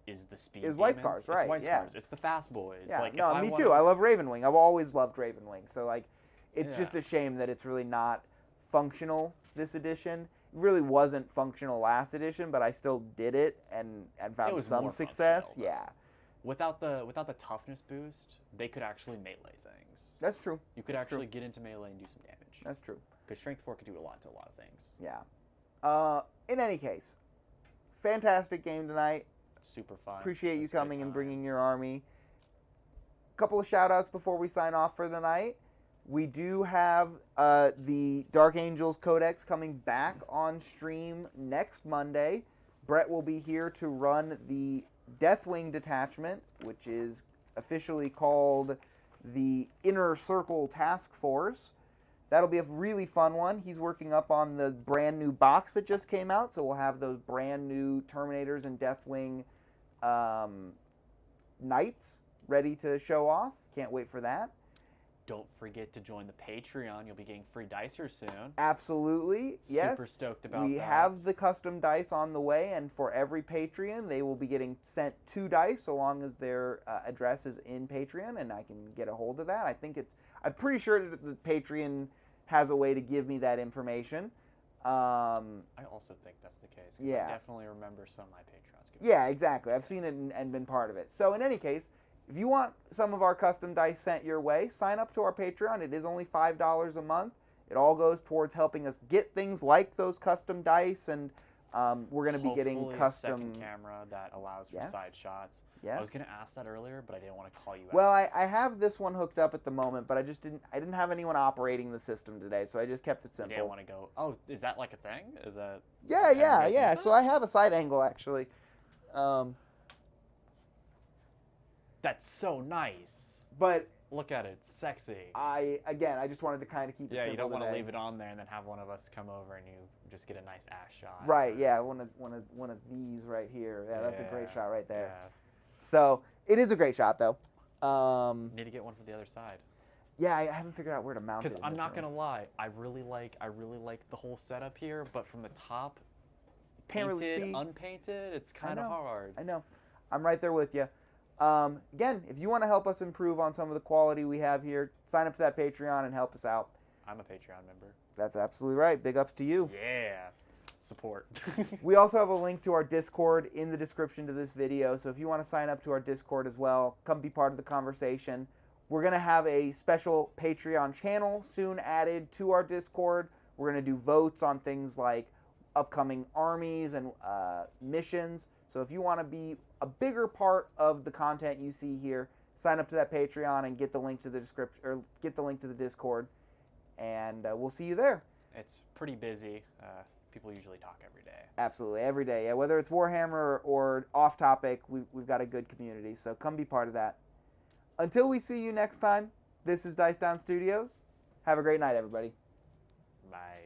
is the speed. Is White demons. Scars, right? It's White yeah. Scars. It's the fast boys. Yeah. Like, No, if me wanna, too. I love Ravenwing. I've always loved Ravenwing. So like, it's Yeah. just a shame that it's really not functional this edition. It really wasn't functional last edition, but I still did it and found was some more success. functional, though. Yeah. Without the toughness boost, they could actually melee things. That's true. You could That's actually true. get into melee and do some damage. That's true. Because Strength 4 could do a lot to a lot of things. Yeah. In any case, fantastic game tonight. Super fun. Appreciate you Just a good coming and time. bringing your army. Couple of shout outs before we sign off for the night. We do have the Dark Angels Codex coming back on stream next Monday. Brett will be here to run the Deathwing detachment, which is officially called the Inner Circle Task Force. That'll be a really fun one. He's working up on the brand new box that just came out, so we'll have those brand new Terminators and Deathwing Knights ready to show off. Can't wait for that. Don't forget to join the Patreon. You'll be getting free dice here soon. Absolutely, yes. Super stoked about that. We have the custom dice on the way, and for every Patreon, they will be getting sent 2 dice, so long as their address is in Patreon, and I can get a hold of that. I'm pretty sure that the Patreon has a way to give me that information. I also think that's the case. 'Cause Yeah. I definitely remember some of my Patrons. Yeah, exactly. I've seen it and been part of it. So in any case, if you want some of our custom dice sent your way, sign up to our Patreon. It is only $5 a month. It all goes towards helping us get things like those custom dice, and we're going to be getting Hopefully custom. a second camera that allows for Yes. side shots. Yes. I was going to ask that earlier, but I didn't want to call you Well, out. I have this one hooked up at the moment, but I didn't have anyone operating the system today, so I just kept it I simple. didn't want to go, oh, is that like a thing? Is that... Yeah, is that yeah, everybody's yeah. into So that? I have a side angle actually. That's so nice. But Look at it. It's sexy. I just wanted to kind of keep it Yeah, simple you don't want to today. leave it on there and then have one of us come over and you just get a nice ass shot. Right, yeah, one of these right here. Yeah, that's a great shot right there. Yeah. So it is a great shot though. Need to get one for the other side. Yeah, I haven't figured out where to mount it. Because I'm not gonna lie, I really like the whole setup here, but from the top, Can't painted, really see. unpainted, it's kind of know. hard. I know. I'm right there with you. Again, if you want to help us improve on some of the quality we have here, sign up to that Patreon and help us out. I'm a Patreon member. That's absolutely right. Big ups to you. Yeah, support. We also have a link to our Discord in the description to this video, so if you want to sign up to our Discord as well, come be part of the conversation. We're going to have a special Patreon channel soon added to our Discord. We're going to do votes on things like upcoming armies and missions. So if you want to be a bigger part of the content you see here, sign up to that Patreon and get the link to the description, or get the link to the Discord, and we'll see you there. It's pretty busy. People usually talk every day. Absolutely, every day. Yeah, whether it's Warhammer or off topic, we've got a good community. So come be part of that. Until we see you next time, this is Dice Down Studios. Have a great night, everybody. Bye.